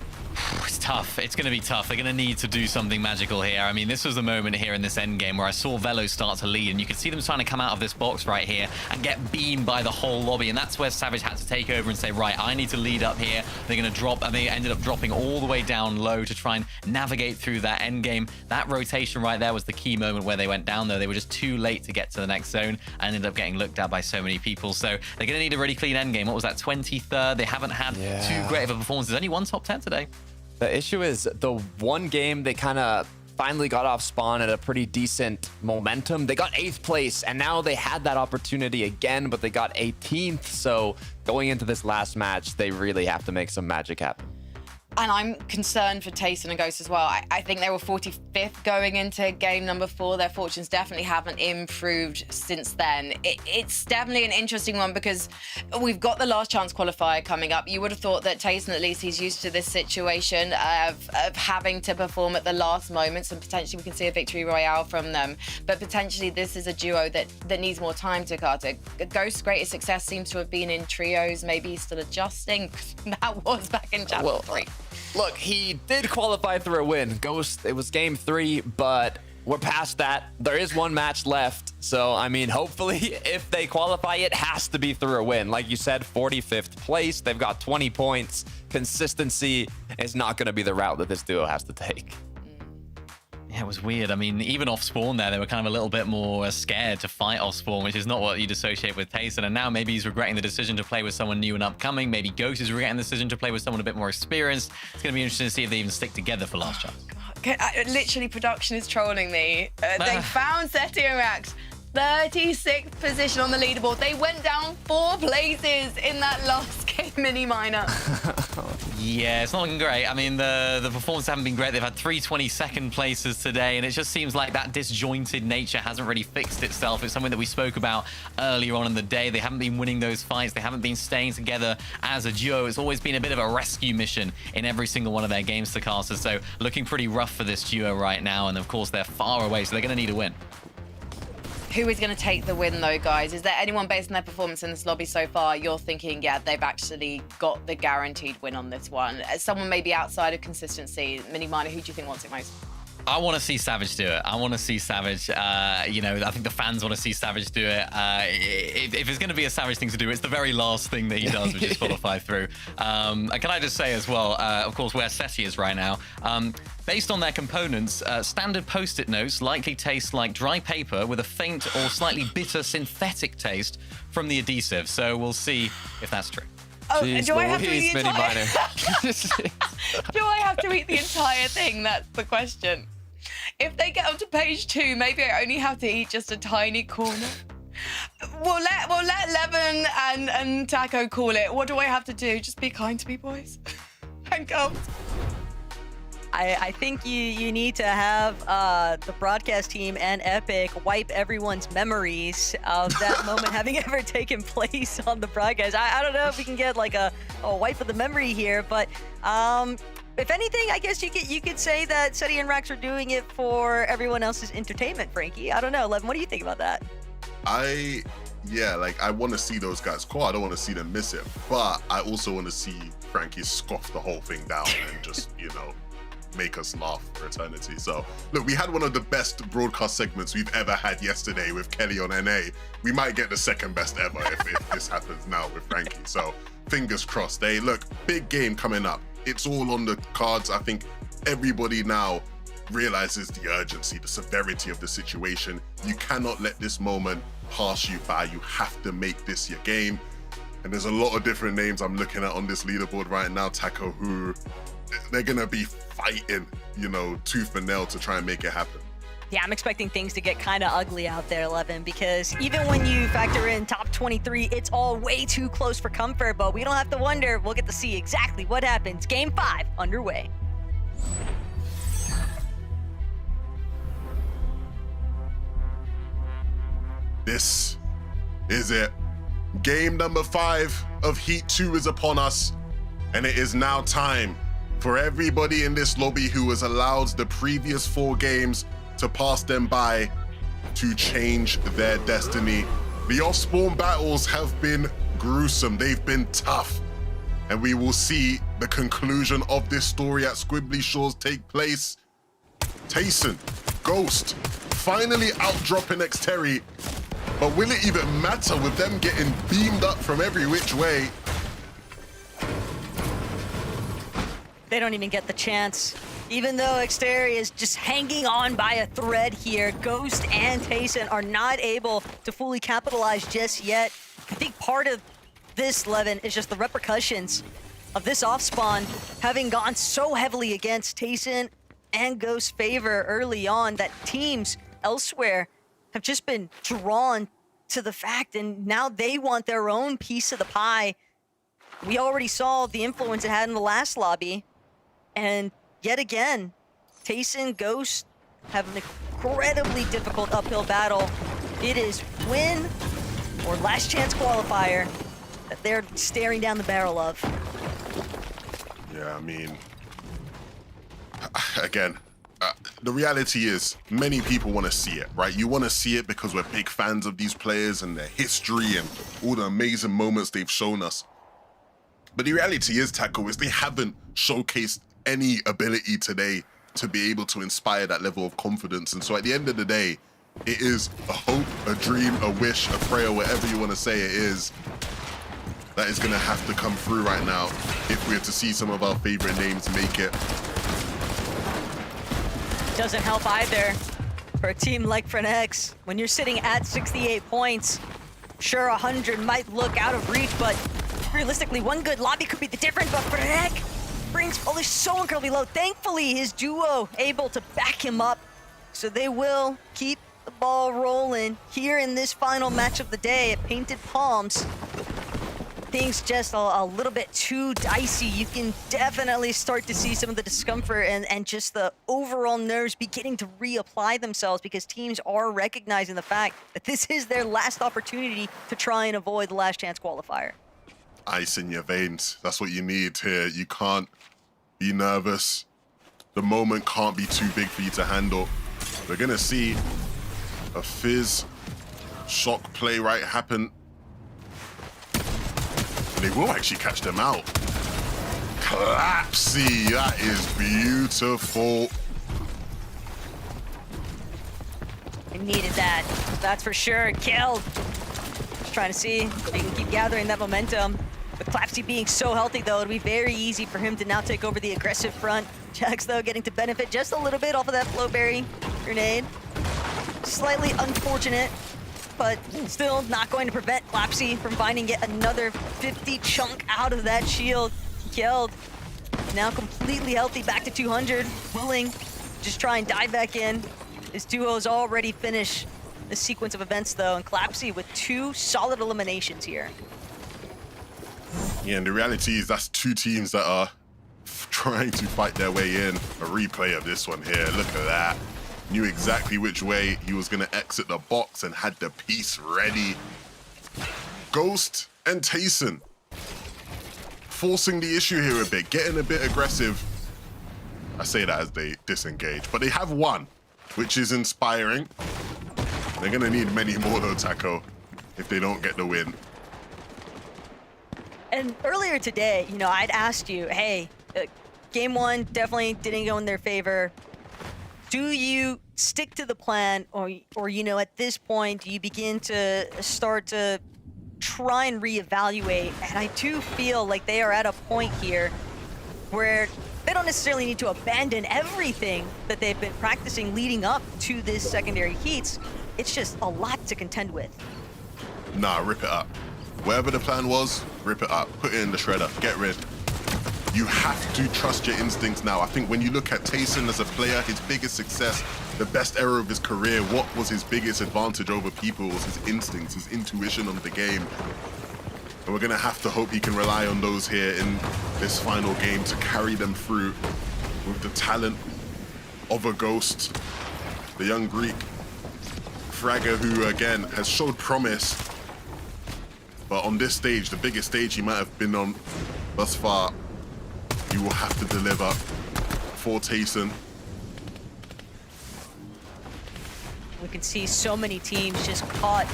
It's tough. It's going to be tough. They're going to need to do something magical here. I mean, this was the moment here in this end game where I saw Velo start to lead, and you could see them trying to come out of this box right here and get beamed by the whole lobby, and that's where Savage had to take over and say, right, I need to lead up here. They're going to drop, and they ended up dropping all the way down low to try and navigate through that end game. That rotation right there was the key moment where they went down, though. They were just too late to get to the next zone and ended up getting looked at by so many people. So they're going to need a really clean end game. What was that, 23rd? They haven't had too great of a performance. There's only one top 10 today. The issue is the one game they kind of finally got off spawn at a pretty decent momentum. They got 8th place, and now they had that opportunity again, but they got 18th. So going into this last match, they really have to make some magic happen. And I'm concerned for Tayson and Ghost as well. I think they were 45th going into game number 4. Their fortunes definitely haven't improved since then. It's definitely an interesting one because we've got the last chance qualifier coming up. You would have thought that Tayson, at least, he's used to this situation of having to perform at the last moments, and potentially we can see a victory royale from them. But potentially this is a duo that needs more time to Carter. Ghost's greatest success seems to have been in trios. Maybe he's still adjusting. That was back in chapter 3. Look, he did qualify through a win. Ghost, it was game 3, but we're past that. There is one match left. So, I mean, hopefully, if they qualify, it has to be through a win. Like you said, 45th place. They've got 20 points. Consistency is not going to be the route that this duo has to take. Yeah, it was weird. I mean, even off spawn there, they were kind of a little bit more scared to fight off spawn, which is not what you'd associate with Tayson. And now maybe he's regretting the decision to play with someone new and upcoming. Maybe Ghost is regretting the decision to play with someone a bit more experienced. It's going to be interesting to see if they even stick together for last chance. Literally, production is trolling me. They found Seti and Rax 36th position on the leaderboard. They went down 4 places in that last game mini minor. Yeah, it's not looking great. I mean, the performances haven't been great. They've had 3 22nd places today, and it just seems like that disjointed nature hasn't really fixed itself. It's something that we spoke about earlier on in the day. They haven't been winning those fights. They haven't been staying together as a duo. It's always been a bit of a rescue mission in every single one of their games to casters. So looking pretty rough for this duo right now, and of course they're far away, so they're going to need a win. Who is going to take the win, though, guys? Is there anyone based on their performance in this lobby so far you're thinking, yeah, they've actually got the guaranteed win on this one? As someone maybe outside of consistency, mini minor, who do you think wants it most? I want to see Savage do it. I want to see Savage, you know, I think the fans want to see Savage do it. If it's going to be a Savage thing to do, it's the very last thing that he does, which is qualify through. And can I just say as well, of course, where Seti is right now, based on their components, standard Post-it notes likely taste like dry paper with a faint or slightly bitter synthetic taste from the adhesive. So we'll see if that's true. Oh, Jeez, do I have to eat the mini entire... minor. Do I have to eat the entire thing? That's the question. If they get onto page 2, maybe I only have to eat just a tiny corner. We'll let Levin and Taco call it. What do I have to do? Just be kind to me, boys and girls. I think you need to have the broadcast team and Epic wipe everyone's memories of that moment having ever taken place on the broadcast. I don't know if we can get like a wipe of the memory here, but if anything, I guess you could say that Seti and Rax are doing it for everyone else's entertainment, Frankie. I don't know, Levin, what do you think about that? I want to see those guys call. I don't want to see them miss it, but I also want to see Frankie scoff the whole thing down and just, you know, make us laugh for eternity. So look, we had one of the best broadcast segments we've ever had yesterday with Kelly on NA. We might get the second best ever if this happens now with Frankie. So fingers crossed. Look, big game coming up. It's all on the cards. I think everybody now realizes the urgency, the severity of the situation. You cannot let this moment pass you by. You have to make this your game. And there's a lot of different names I'm looking at on this leaderboard right now. Taco, who they're gonna be fighting, you know, tooth and nail to try and make it happen. Yeah, I'm expecting things to get kind of ugly out there, Levin, because even when you factor in top 23, it's all way too close for comfort, but we don't have to wonder. We'll get to see exactly what happens. Game 5 underway. This is it. Game number 5 of Heat 2 is upon us, and it is now time for everybody in this lobby who has allowed the previous 4 games to pass them by to change their destiny. The off-spawn battles have been gruesome. They've been tough. And we will see the conclusion of this story at Squibbly Shores take place. Tayson, Ghost, finally outdropping Xterry. But will it even matter with them getting beamed up from every which way? They don't even get the chance. Even though Xterry is just hanging on by a thread here, Ghost and Tayson are not able to fully capitalize just yet. I think part of this, Levin, is just the repercussions of this off-spawn having gone so heavily against Tayson and Ghost's favor early on, that teams elsewhere have just been drawn to the fact, and now they want their own piece of the pie. We already saw the influence it had in the last lobby, and yet again, Tayson, Ghost have an incredibly difficult uphill battle. It is win or last chance qualifier that they're staring down the barrel of. Yeah, I mean, again, the reality is many people want to see it, right? You want to see it because we're big fans of these players and their history and all the amazing moments they've shown us. But the reality is, Taco, is they haven't showcased any ability today to be able to inspire that level of confidence. And so at the end of the day, it is a hope, a dream, a wish, a prayer, whatever you want to say it is, that is going to have to come through right now if we're to see some of our favorite names make it. Doesn't help either for a team like Frenex. When you're sitting at 68 points, sure, 100 might look out of reach, but realistically, one good lobby could be the difference. But Frenex brings Polish so incredibly low. Thankfully, his duo able to back him up, so they will keep the ball rolling here in this final match of the day at Painted Palms. Things just a little bit too dicey. You can definitely start to see some of the discomfort and just the overall nerves beginning to reapply themselves, because teams are recognizing the fact that this is their last opportunity to try and avoid the last chance qualifier. Ice in your veins. That's what you need here. You can't be nervous. The moment can't be too big for you to handle. We're going to see a Fizz shock play right happen. They will actually catch them out. Collapsy, that is beautiful. They needed that, that's for sure. Killed. Just trying to see if they can keep gathering that momentum. With Clapsy being so healthy, though, it'll be very easy for him to now take over the aggressive front. Jax, though, getting to benefit just a little bit off of that Flowberry grenade. Slightly unfortunate, but still not going to prevent Clapsy from finding yet another 50 chunk out of that shield. Killed. Now completely healthy, back to 200. Willing to just try and dive back in. His duo's already finished the sequence of events, though, and Clapsy with 2 solid eliminations here. Yeah, and the reality is that's 2 teams that are trying to fight their way in. A replay of this one here, look at that. Knew exactly which way he was going to exit the box and had the piece ready. Ghost and Tayson forcing the issue here a bit, getting a bit aggressive. I say that as they disengage, but they have one, which is inspiring. They're going to need many more though, Taco, if they don't get the win. And earlier today, you know, I'd asked you, hey, game 1 definitely didn't go in their favor. Do you stick to the plan, or you know, at this point, do you begin to start to try and reevaluate? And I do feel like they are at a point here where they don't necessarily need to abandon everything that they've been practicing leading up to this secondary heats. It's just a lot to contend with. Nah, rip it up. Whatever the plan was, rip it up. Put it in the shredder. Get rid. You have to trust your instincts now. I think when you look at Tayson as a player, his biggest success, the best era of his career, what was his biggest advantage over people was his instincts, his intuition of the game. And we're going to have to hope he can rely on those here in this final game to carry them through with the talent of a Ghost, the young Greek fragger who, again, has showed promise. But on this stage, the biggest stage he might have been on thus far, you will have to deliver for Tayson. We can see so many teams just caught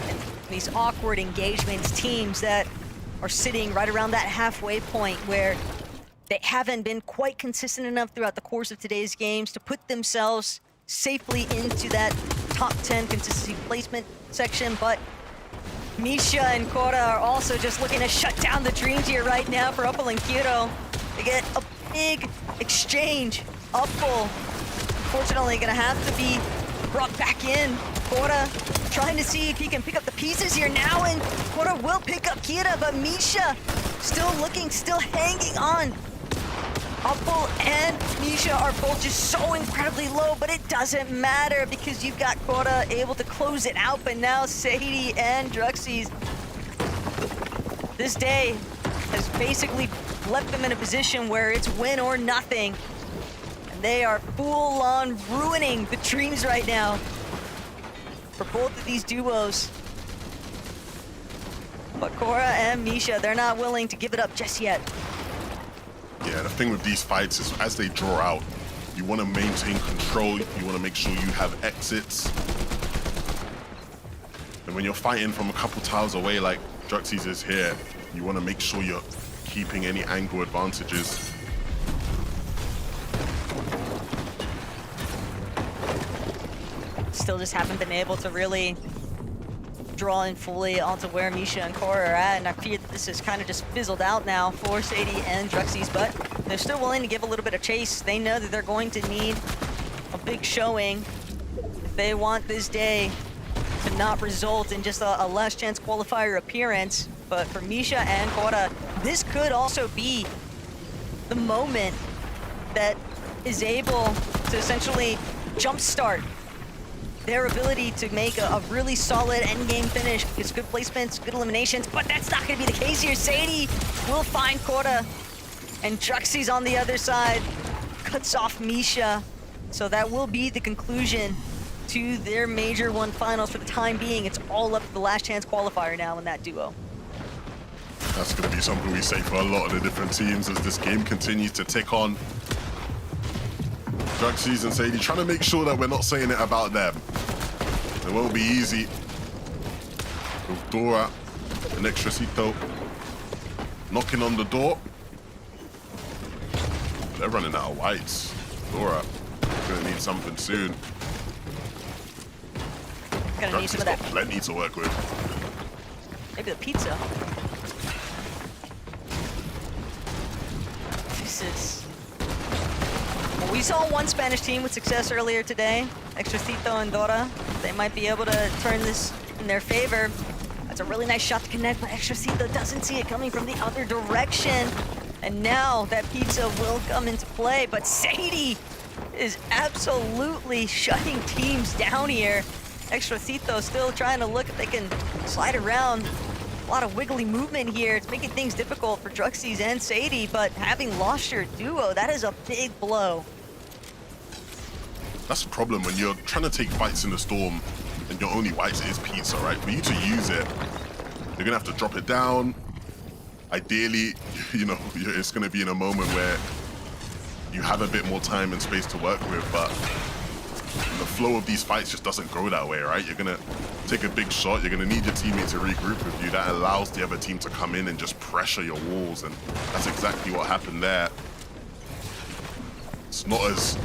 in these awkward engagements, teams that are sitting right around that halfway point where they haven't been quite consistent enough throughout the course of today's games to put themselves safely into that top 10 consistency placement section. But Misha and Cora are also just looking to shut down the dreams here right now for Uppal and Kyoto. They get a big exchange. Uppal, unfortunately, gonna have to be brought back in. Cora trying to see if he can pick up the pieces here now, and Cora will pick up Kira, but Misha still looking, still hanging on Upbull and Misha are both just so incredibly low, but it doesn't matter because you've got Quota able to close it out. But now Sadie and Druxies, this day has basically left them in a position where it's win or nothing. And they are full on ruining the dreams right now for both of these duos. But Cora and Misha, they're not willing to give it up just yet. Yeah, the thing with these fights is as they draw out, you want to maintain control, you want to make sure you have exits. And when you're fighting from a couple tiles away like Druxies is here, you want to make sure you're keeping any angle advantages. Still just haven't been able to really draw in fully onto where Misha and Cora are at, and I fear that this has kind of just fizzled out now for Sadie and Druxies, but they're still willing to give a little bit of chase. They know that they're going to need a big showing if they want this day to not result in just a last chance qualifier appearance. But for Misha and Cora, this could also be the moment that is able to essentially jumpstart their ability to make a really solid endgame finish. It's good placements, good eliminations, but that's not going to be the case here. Sadie will find Quota, and Druxies on the other side cuts off Misha. So that will be the conclusion to their Major 1 finals for the time being. It's all up to the last chance qualifier now in that duo. That's going to be something we say for a lot of the different teams as this game continues to tick on. Druxies and Sadie trying to make sure that we're not saying it about them. It won't be easy. With Dora and Extracito knocking on the door. They're running out of whites. Dora gonna need something soon. Gonna need some of got that. plenty to work with. Maybe the pizza. This is... Well, we saw one Spanish team with success earlier today. Extracito and Dora. They might be able to turn this in their favor. That's a really nice shot to connect, but Extracito doesn't see it coming from the other direction. And now that pizza will come into play, but Sadie is absolutely shutting teams down here. Extracito still trying to look if they can slide around. A lot of wiggly movement here. It's making things difficult for Druxies and Sadie, but having lost your duo, that is a big blow. That's the problem when you're trying to take fights in the storm and your only whites is pizza, right? For you to use it, you're gonna have to drop it down. Ideally, you know, it's gonna be in a moment where you have a bit more time and space to work with, but the flow of these fights just doesn't go that way, right? You're gonna take a big shot, you're gonna need your teammate to regroup with you. That allows the other team to come in and just pressure your walls, and that's exactly what happened there. It's not as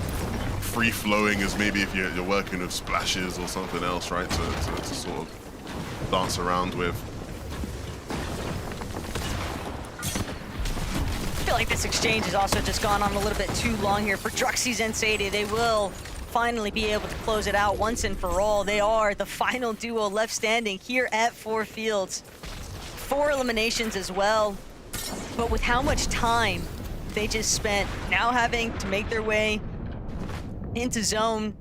free-flowing as maybe if you're working with splashes or something else, right? To sort of dance around with. I feel like this exchange has also just gone on a little bit too long here for Druxies and Sadie. They will finally be able to close it out once and for all. They are the final duo left standing here at 4 Fields. 4 eliminations as well. But with how much time they just spent now having to make their way into zone.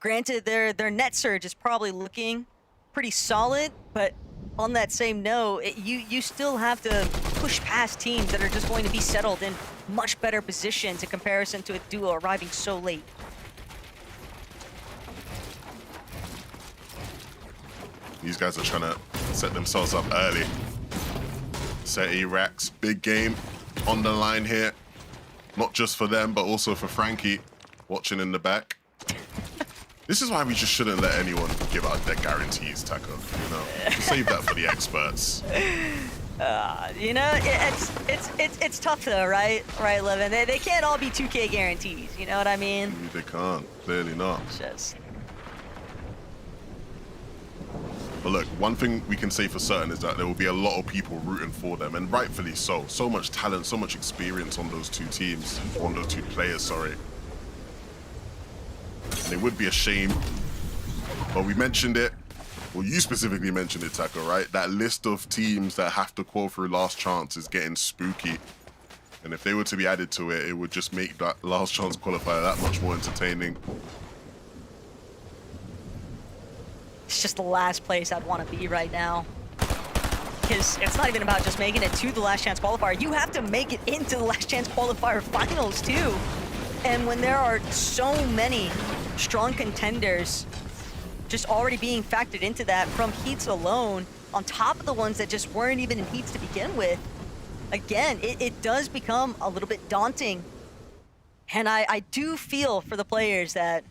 Granted, their net surge is probably looking pretty solid, but on that same note, you still have to push past teams that are just going to be settled in much better positions in comparison to a duo arriving so late. These guys are trying to set themselves up early. Set A-Racks, big game on the line here. Not just for them, but also for Frankie, watching in the back. This is why we just shouldn't let anyone give out their guarantees, Taco. You know, save that for the experts. You know, it's tough though, right? Right, Levin? They can't all be 2K guarantees, you know what I mean? They can't, clearly not. It's just... But look, one thing we can say for certain is that there will be a lot of people rooting for them, and rightfully so. So much talent, so much experience on those two teams, on those two players, sorry. And it would be a shame, but we mentioned it. Well, you specifically mentioned it, Taco, right? That list of teams that have to call through last chance is getting spooky. And if they were to be added to it, it would just make that last chance qualifier that much more entertaining. It's just the last place I'd want to be right now. Because it's not even about just making it to the last chance qualifier. You have to make it into the last chance qualifier finals too. And when there are so many strong contenders just already being factored into that from heats alone, on top of the ones that just weren't even in heats to begin with, again, it does become a little bit daunting. And I do feel for the players that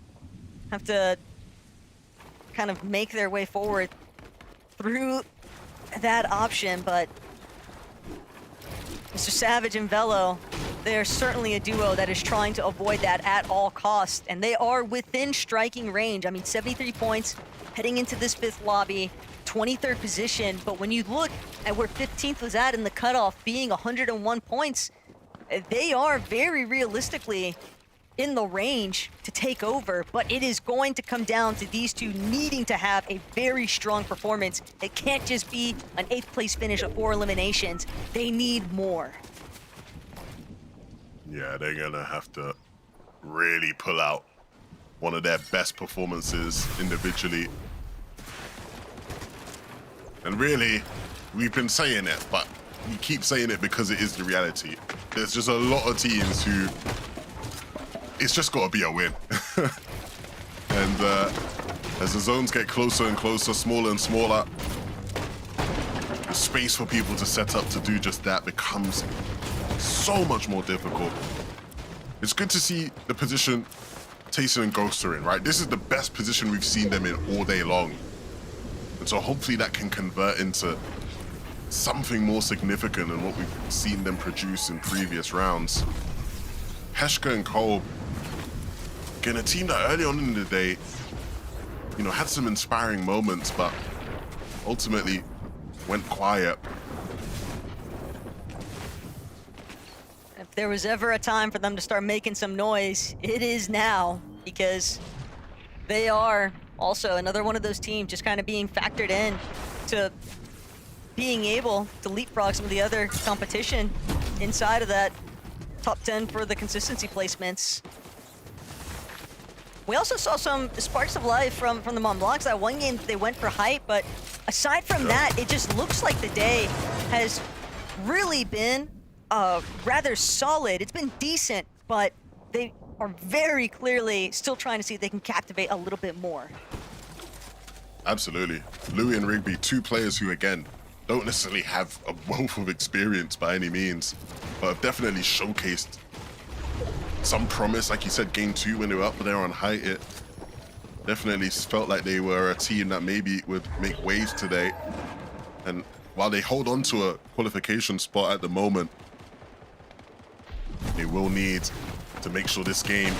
have to kind of make their way forward through that option, but Mr. Savage and Velo, they're certainly a duo that is trying to avoid that at all costs, and they are within striking range. I mean, 73 points heading into this 5th lobby, 23rd position, but when you look at where 15th was at in the cutoff being 101 points, they are very realistically in the range to take over, but it is going to come down to these two needing to have a very strong performance. It can't just be an 8th place finish of 4 eliminations. They need more. Yeah, they're gonna have to really pull out one of their best performances individually. And really, we've been saying it, but we keep saying it because it is the reality. There's just a lot of teams who it's just got to be a win. And as the zones get closer and closer, smaller and smaller, the space for people to set up to do just that becomes so much more difficult. It's good to see the position Tayson and Ghost are in, right? This is the best position we've seen them in all day long. And so hopefully that can convert into something more significant than what we've seen them produce in previous rounds. Heshka and Cole, again, a team that early on in the day, you know, had some inspiring moments, but ultimately went quiet. If there was ever a time for them to start making some noise, it is now, because they are also another one of those teams just kind of being factored in to being able to leapfrog some of the other competition inside of that top 10 for the consistency placements. We also saw some sparks of life from the Mont Blancs. That one game they went for hype, but aside from that, it just looks like the day has really been rather solid. It's been decent, but they are very clearly still trying to see if they can captivate a little bit more. Absolutely. Louis and Rigby, two players who, again, don't necessarily have a wealth of experience by any means, but have definitely showcased some promise. Like you said, game 2 when they were up there on height, it definitely felt like they were a team that maybe would make waves today. And while they hold on to a qualification spot at the moment, they will need to make sure this game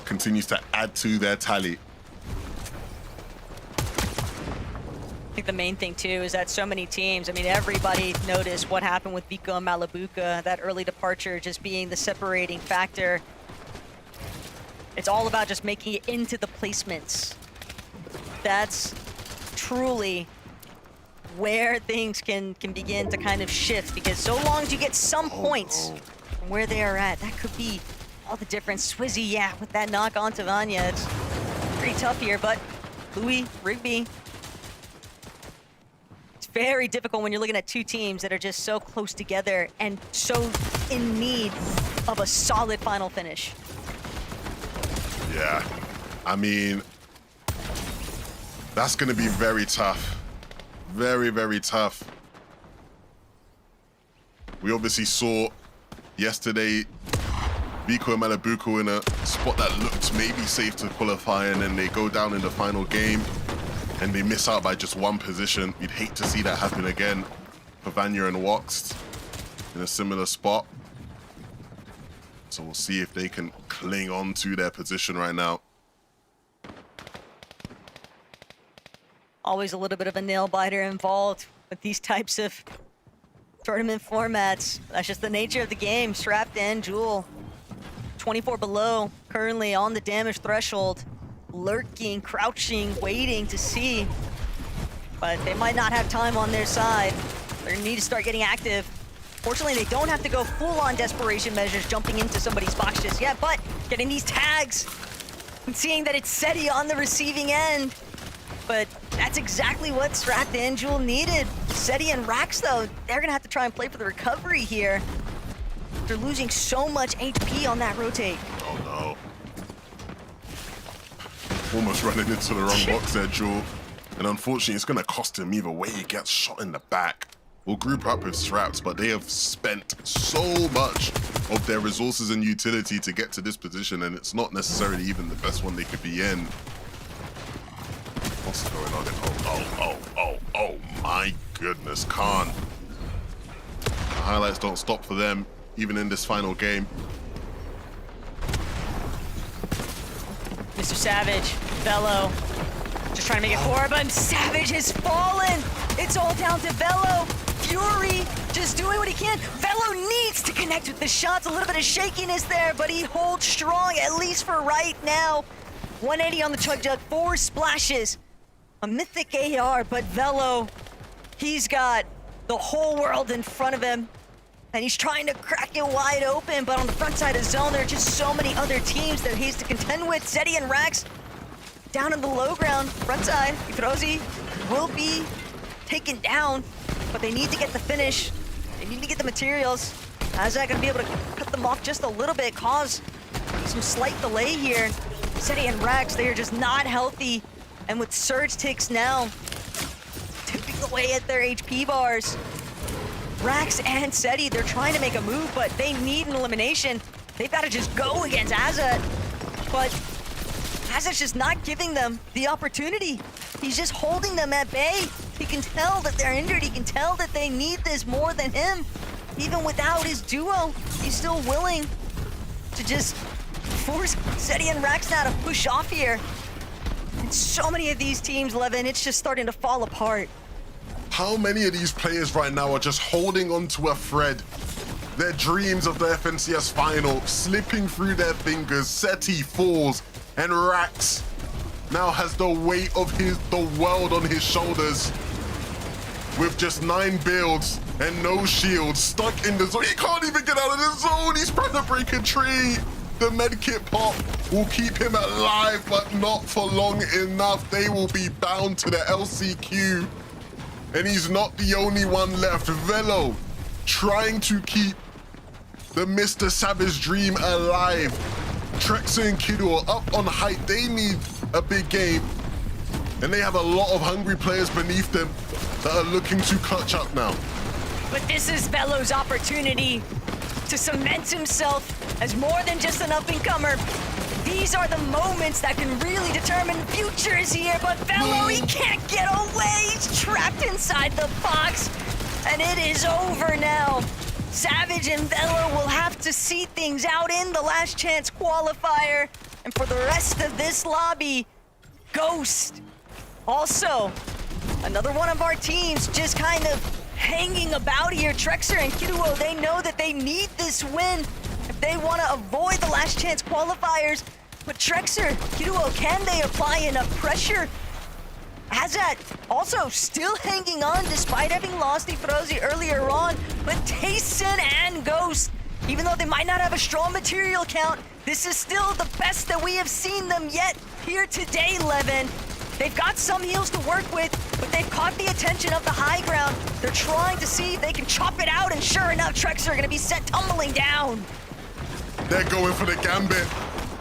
continues to add to their tally. I think the main thing too is that so many teams, I mean, everybody noticed what happened with Vico and Malabuka, that early departure just being the separating factor. It's all about just making it into the placements. That's truly where things can begin to kind of shift, because so long as you get some points from where they are at, that could be all the difference. Swizzy, yeah, with that knock onto Vanya, it's pretty tough here, but Louis, Rigby, very difficult when you're looking at two teams that are just so close together and so in need of a solid final finish. Yeah, I mean, that's going to be very tough. Very, very tough. We obviously saw yesterday Vico and Malabuka in a spot that looked maybe safe to qualify, and then they go down in the final game and they miss out by just one position. You'd hate to see that happen again for Vanya and Woxt in a similar spot. So we'll see if they can cling on to their position right now. Always a little bit of a nail biter involved with these types of tournament formats. That's just the nature of the game. Strapped in, Jewel, 24 below, currently on the damage threshold. Lurking, crouching, waiting to see. But they might not have time on their side. They need to start getting active. Fortunately, they don't have to go full-on desperation measures jumping into somebody's box just yet, but getting these tags and seeing that it's SETI on the receiving end. But that's exactly what Strapped and Jewel needed. SETI and Rax, though, they're gonna have to try and play for the recovery here. They're losing so much HP on that rotate. Oh no. Almost running into the wrong box there, Jewel. And unfortunately, it's gonna cost him either way. He gets shot in the back. We'll group up with Straps, but they have spent so much of their resources and utility to get to this position, and it's not necessarily even the best one they could be in. What's going on? Oh my goodness, Khan. The highlights don't stop for them, even in this final game. Mr. Savage, Velo, just trying to make it forward, but Savage has fallen. It's all down to Velo. Fury just doing what he can. Velo needs to connect with the shots. A little bit of shakiness there, but he holds strong, at least for right now. 180 on the Chug Jug, 4 splashes. A mythic AR, but Velo, he's got the whole world in front of him. And he's trying to crack it wide open, but on the front side of zone, there are just so many other teams that he has to contend with. SETI and Rax down in the low ground, front side. Ifrozi will be taken down, but they need to get the finish. They need to get the materials. How's that gonna be able to cut them off just a little bit, cause some slight delay here? SETI and Rax, they are just not healthy. And with Surge ticks now, tipping away at their HP bars. Rax and SETI, they're trying to make a move, but they need an elimination. They've got to just go against Azat. But Azat's just not giving them the opportunity. He's just holding them at bay. He can tell that they're injured. He can tell that they need this more than him. Even without his duo, he's still willing to just force SETI and Rax now to push off here. And so many of these teams, Levin, it's just starting to fall apart. How many of these players right now are just holding onto a thread? Their dreams of the FNCS final slipping through their fingers. SETI falls, and Rax now has the weight of the world on his shoulders. With just 9 builds and no shields, stuck in the zone. He can't even get out of the zone. He's trying to break a tree. The medkit pop will keep him alive, but not for long enough. They will be bound to the LCQ. And he's not the only one left. Velo trying to keep the Mr. Savage dream alive. Trexa and Kiddo are up on height. They need a big game. And they have a lot of hungry players beneath them that are looking to clutch up now. But this is Velo's opportunity to cement himself as more than just an up-and-comer. These are the moments that can really determine the future is here, but Velo, he can't get away. He's trapped inside the box, and it is over now. Savage and Velo will have to see things out in the last chance qualifier. And for the rest of this lobby, Ghost. Also, another one of our teams just kind of hanging about here. Trexa and Kiruo, they know that they need this win if they want to avoid the last chance qualifiers. But Trexa, Kiruo, can they apply enough pressure? Azat also still hanging on despite having lost Ifrozi earlier on. But Tayson and Ghost, even though they might not have a strong material count, this is still the best that we have seen them yet here today, Levin. They've got some heals to work with, but they've caught the attention of the high ground. They're trying to see if they can chop it out, and sure enough, Trexa are going to be sent tumbling down. They're going for the gambit.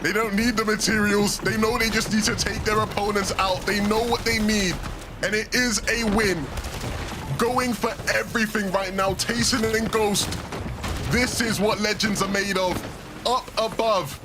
They don't need the materials. They know they just need to take their opponents out. They know what they need, and it is a win. Going for everything right now, Tayson and Ghost. This is what legends are made of. Up above.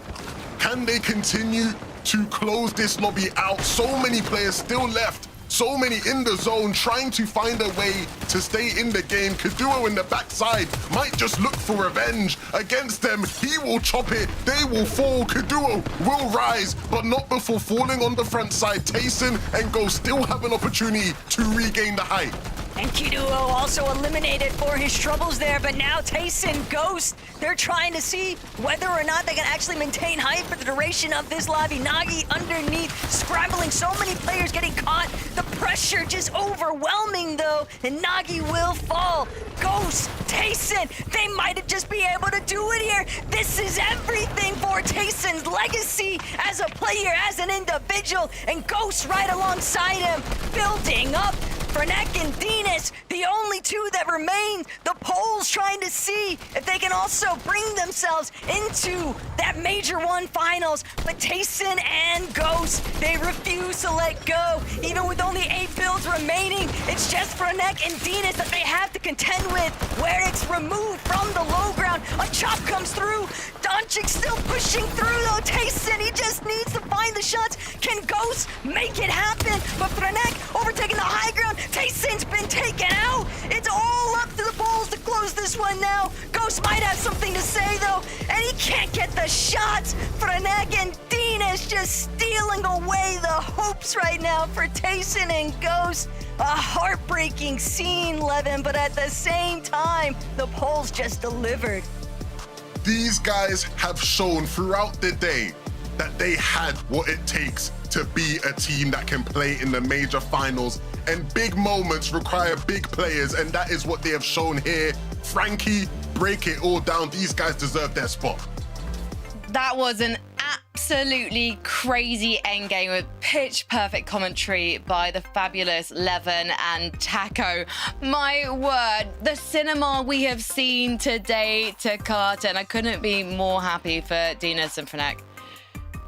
Can they continue to close this lobby out? So many players still left. So many in the zone trying to find a way to stay in the game. Kaduo in the backside might just look for revenge against them. He will chop it. They will fall. Kaduo will rise, but not before falling on the front side. Tayson and Ghost still have an opportunity to regain the height. And Kiduo also eliminated for his troubles there, but now Tayson, Ghost, they're trying to see whether or not they can actually maintain height for the duration of this lobby. Nagi underneath, scrambling, so many players getting caught. The pressure pressure just overwhelming though, and Nagi will fall. Ghost, Tayson, they might just be able to do it here. This is everything for Tayson's legacy as a player, as an individual, and Ghost right alongside him, building up. Fernek and Dinas, the only two that remain. The Poles trying to see if they can also bring themselves into that Major 1 finals. But Tayson and Ghost, they refuse to let go. Even with only 8 builds remaining, it's just Fernek and Dinas that they have to contend with, where it's removed from the low ground. A chop comes through. Doncic still pushing through though. Tayson, he just needs to find the shots. Can Ghost make it happen? But Fernek overtaking the high ground. Tayson's been taken out. It's all up to the Bulls to close this one now. Ghost might have something to say though, and he can't get the shots. Fernek and Dinas just stealing away the hopes right now for Tayson and Ghost. A heartbreaking scene, Levin, but at the same time, the Bulls just delivered. These guys have shown throughout the day that they had what it takes to be a team that can play in the major finals, and big moments require big players, and that is what they have shown here. Frankie, break it all down. These guys deserve their spot. That was an absolutely crazy endgame with pitch perfect commentary by the fabulous Levin and Taco. My word, the cinema we have seen today to Carter, I couldn't be more happy for Dinas and Fernek.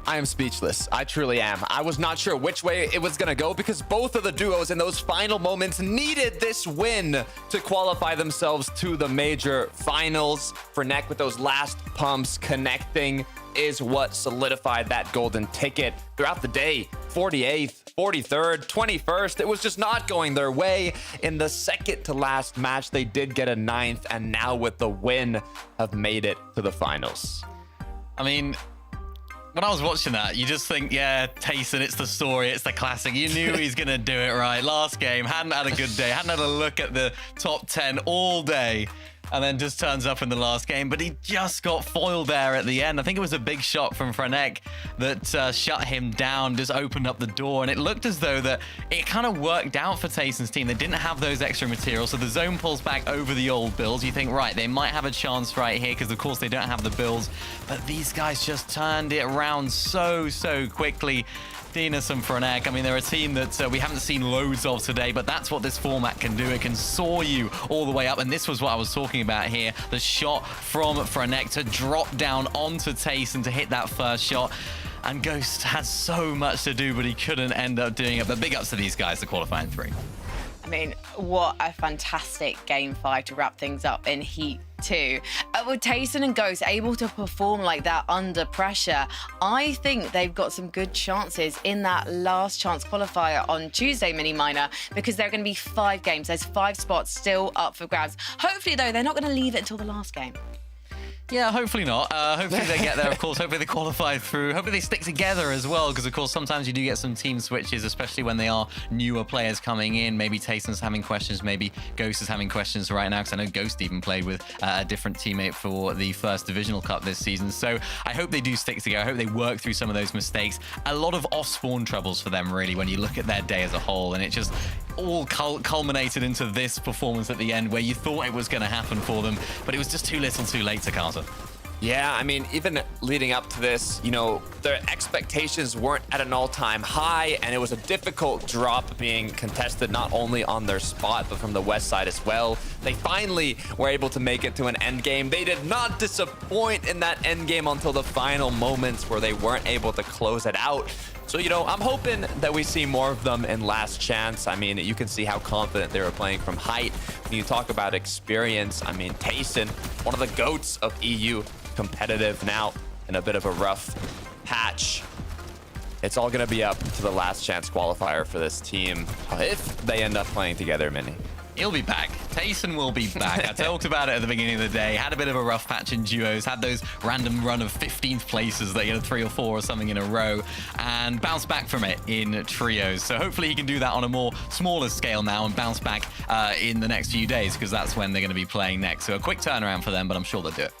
I am speechless. I truly am. I was not sure which way it was going to go because both of the duos in those final moments needed this win to qualify themselves to the major finals. Fernek with those last pumps connecting is what solidified that golden ticket throughout the day. 48th, 43rd, 21st. It was just not going their way. In the second to last match, they did get a 9th, and now with the win have made it to the finals. I mean, when I was watching that, you just think, yeah, Tayson, it's the story, it's the classic. You knew he's going to do it right. Last game, hadn't had a good day, hadn't had a look at the top 10 all day, and then just turns up in the last game. But he just got foiled there at the end. I think it was a big shot from Fernek that shut him down, just opened up the door. And it looked as though that it kind of worked out for Tayson's team. They didn't have those extra materials, so the zone pulls back over the old builds. You think, right, they might have a chance right here because, of course, they don't have the builds. But these guys just turned it around so quickly. Dinas and Fernek, I mean, they're a team that we haven't seen loads of today, but that's what this format can do. It can soar you all the way up, and this was what I was talking about here. The shot from Fernek to drop down onto Tayson to hit that first shot. And Ghost had so much to do, but he couldn't end up doing it. But big ups to these guys, the qualifying 3. I mean, what a fantastic game 5 to wrap things up in Heat 2. With Tayson and Ghost able to perform like that under pressure, I think they've got some good chances in that last chance qualifier on Tuesday mini minor, because there are going to be 5 games. There's 5 spots still up for grabs. Hopefully, though, they're not going to leave it until the last game. Yeah, hopefully not. Hopefully they get there, of course. Hopefully they qualify through. Hopefully they stick together as well, because, of course, sometimes you do get some team switches, especially when they are newer players coming in. Maybe Tayson's having questions. Maybe Ghost is having questions right now, because I know Ghost even played with a different teammate for the first Divisional Cup this season. So I hope they do stick together. I hope they work through some of those mistakes. A lot of off-spawn troubles for them, really, when you look at their day as a whole. And it just all culminated into this performance at the end where you thought it was going to happen for them, but it was just too little too late to Carter. Yeah, I mean, even leading up to this, you know, their expectations weren't at an all-time high, and it was a difficult drop being contested not only on their spot, but from the west side as well. They finally were able to make it to an end game. They did not disappoint in that end game until the final moments where they weren't able to close it out. So, you know, I'm hoping that we see more of them in Last Chance. I mean, you can see how confident they were playing from height. When you talk about experience, I mean, Tayson, one of the GOATs of EU, competitive now in a bit of a rough patch. It's all going to be up to the Last Chance qualifier for this team if they end up playing together, Mini. He'll be back. Tayson will be back. I talked about it at the beginning of the day. Had a bit of a rough patch in duos. Had those random run of 15th places that, you know, 3 or 4 or something in a row, and bounced back from it in trios. So hopefully he can do that on a more smaller scale now and bounce back in the next few days, because that's when they're going to be playing next. So a quick turnaround for them, but I'm sure they'll do it.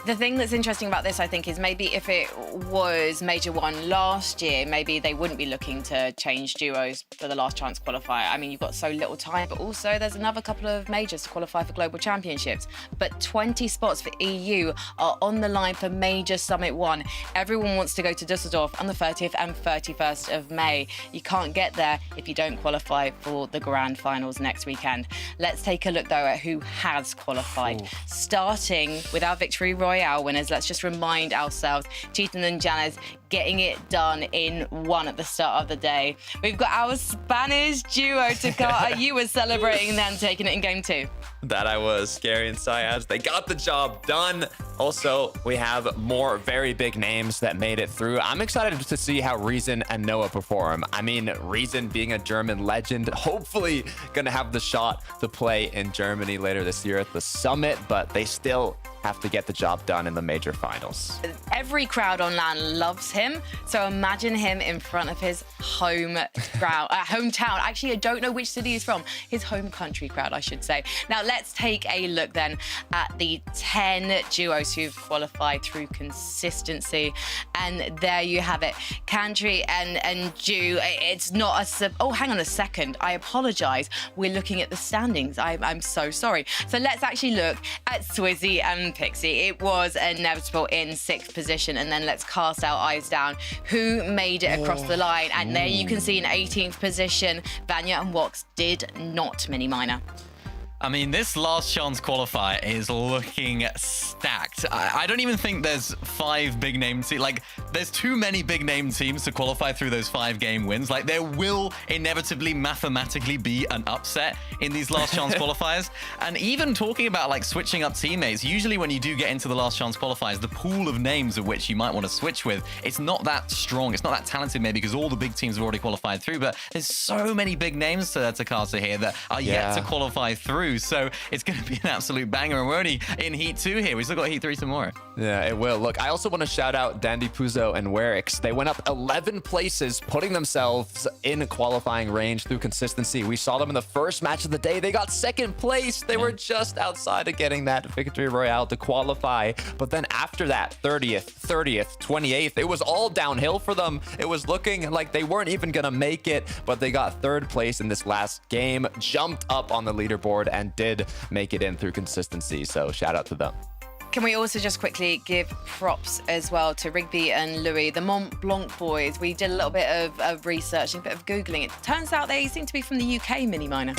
The thing that's interesting about this, I think, is maybe if it was Major 1 last year, maybe they wouldn't be looking to change duos for the last chance qualifier. I mean, you've got so little time, but also there's another couple of majors to qualify for global championships. But 20 spots for EU are on the line for Major Summit 1. Everyone wants to go to Dusseldorf on the 30th and 31st of May. You can't get there if you don't qualify for the grand finals next weekend. Let's take a look, though, at who has qualified. Starting with our Victory Royale winners, let's just remind ourselves, Cheaton and Janice getting it done in 1 at the start of the day. We've got our Spanish duo, Takata. You were celebrating them taking it in game 2. That I was. Scary and Syaz. They got the job done. Also, we have more very big names that made it through. I'm excited to see how Reason and Noah perform. I mean, Reason being a German legend, hopefully going to have the shot to play in Germany later this year at the summit, but they still have to get the job done in the major finals. Every crowd on LAN loves him, so imagine him in front of his hometown. Actually, I don't know which city he's from. His home country crowd, I should say. Now, let's take a look then at the 10 duos who've qualified through consistency. And there you have it. Cantry and Ju, it's not a... Oh, hang on a second. I apologize. We're looking at the standings. I'm so sorry. So let's actually look at Swizzy and Pixie. It was inevitable in 6th position, and then let's cast our eyes down who made it across the line. And there you can see in 18th position, Vanya and Wox did not mini minor. I mean, this last chance qualifier is looking stacked. I don't even think there's 5 big name teams. Like, there's too many big name teams to qualify through those 5 game wins. Like, there will inevitably mathematically be an upset in these last chance qualifiers. And even talking about like switching up teammates, usually when you do get into the last chance qualifiers, the pool of names of which you might want to switch with, it's not that strong. It's not that talented maybe because all the big teams have already qualified through, but there's so many big names to cast here that are yet to qualify through. So it's going to be an absolute banger. And we're only in Heat 2 here. We still got Heat 3 tomorrow. Yeah, it will. Look, I also want to shout out Dandy Puzo and Werix. They went up 11 places, putting themselves in qualifying range through consistency. We saw them in the first match of the day. They got 2nd place. They were just outside of getting that Victory Royale to qualify. But then after that, 30th, 28th, it was all downhill for them. It was looking like they weren't even going to make it, but they got 3rd place in this last game, jumped up on the leaderboard, and did make it in through consistency. So shout out to them. Can we also just quickly give props as well to Rigby and Louis, the Mont Blanc boys? We did a little bit of research, a bit of Googling. It turns out they seem to be from the UK mini minor.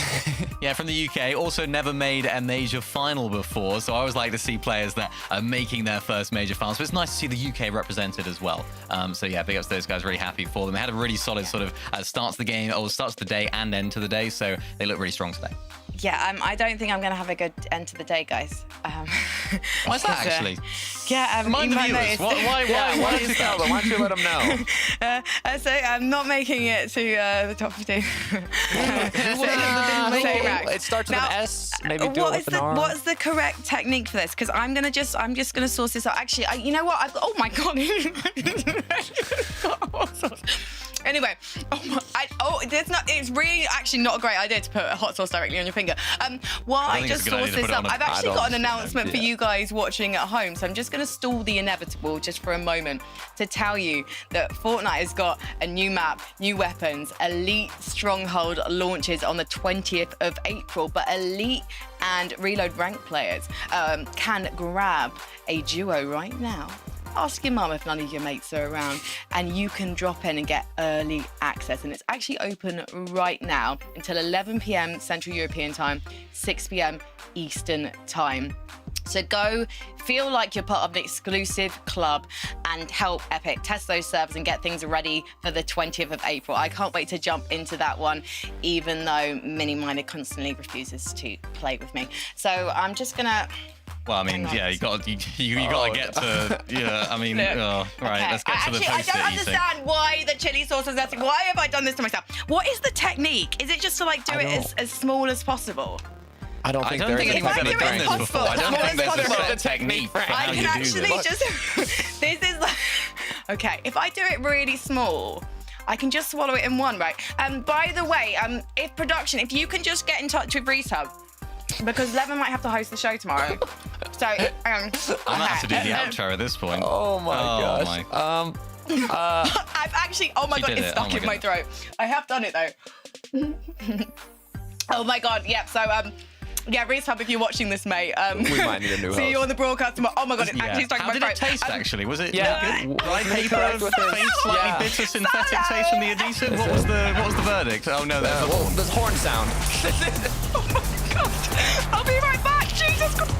Yeah, from the UK. Also never made a major final before. So I always like to see players that are making their first major final. So it's nice to see the UK represented as well. So yeah, big ups to those guys. Really happy for them. They had a really solid sort of starts the game, or starts the day and end to the day. So they look really strong today. Yeah, I don't think I'm going to have a good end to the day, guys. Why's that, actually? Yeah, Remind the viewers. Why don't you tell them? Why don't you let them know? So I'm not making it to the top 15. It starts with an S. Maybe do it with an R. What's the correct technique for this? Because I'm just gonna source this out. Actually, you know what? Oh my god. Anyway, it's really actually not a great idea to put a hot sauce directly on your finger. While I just source this up, I've actually got an announcement for you guys watching at home. So I'm just going to stall the inevitable just for a moment to tell you that Fortnite has got a new map, new weapons. Elite Stronghold launches on the 20th of April, but Elite and Reload rank players can grab a duo right now. Ask your mum if none of your mates are around, and you can drop in and get early access. And it's actually open right now until 11 p.m. Central European time, 6 p.m. Eastern time. So go feel like you're part of an exclusive club and help Epic test those servers and get things ready for the 20th of April. I can't wait to jump into that one, even though Mini Miner constantly refuses to play with me. So I'm just gonna... Well, I mean, yeah, you got to get to, yeah, I mean, right, okay. Let's get to the post. I don't understand why the chili sauce is that. Why have I done this to myself? What is the technique? Is it just to like do it as small as possible? I don't think there's a technique for how you do this. I can actually just, this is like, okay, if I do it really small, I can just swallow it in one, right? By the way, if you can just get in touch with Resub, because Levin might have to host the show tomorrow. So I might have to do the outro at this point. Oh my gosh. I've actually, oh my She god, did it's it. stuck Oh my in my throat. I have done it though. Oh my god, yeah. So yeah, Reese Hub, if you're watching this, mate. We might need a new See you host. on the broadcast tomorrow. Oh my god, it's actually stuck in How my did throat. it taste, actually? Was it Yeah. good? Dry Correct paper, with this. faint, slightly Yeah. bitter, synthetic taste from the adhesive? What was the verdict? Oh no, there's the Well, this horn sound. Oh my god. I'll be right back. Jesus Christ.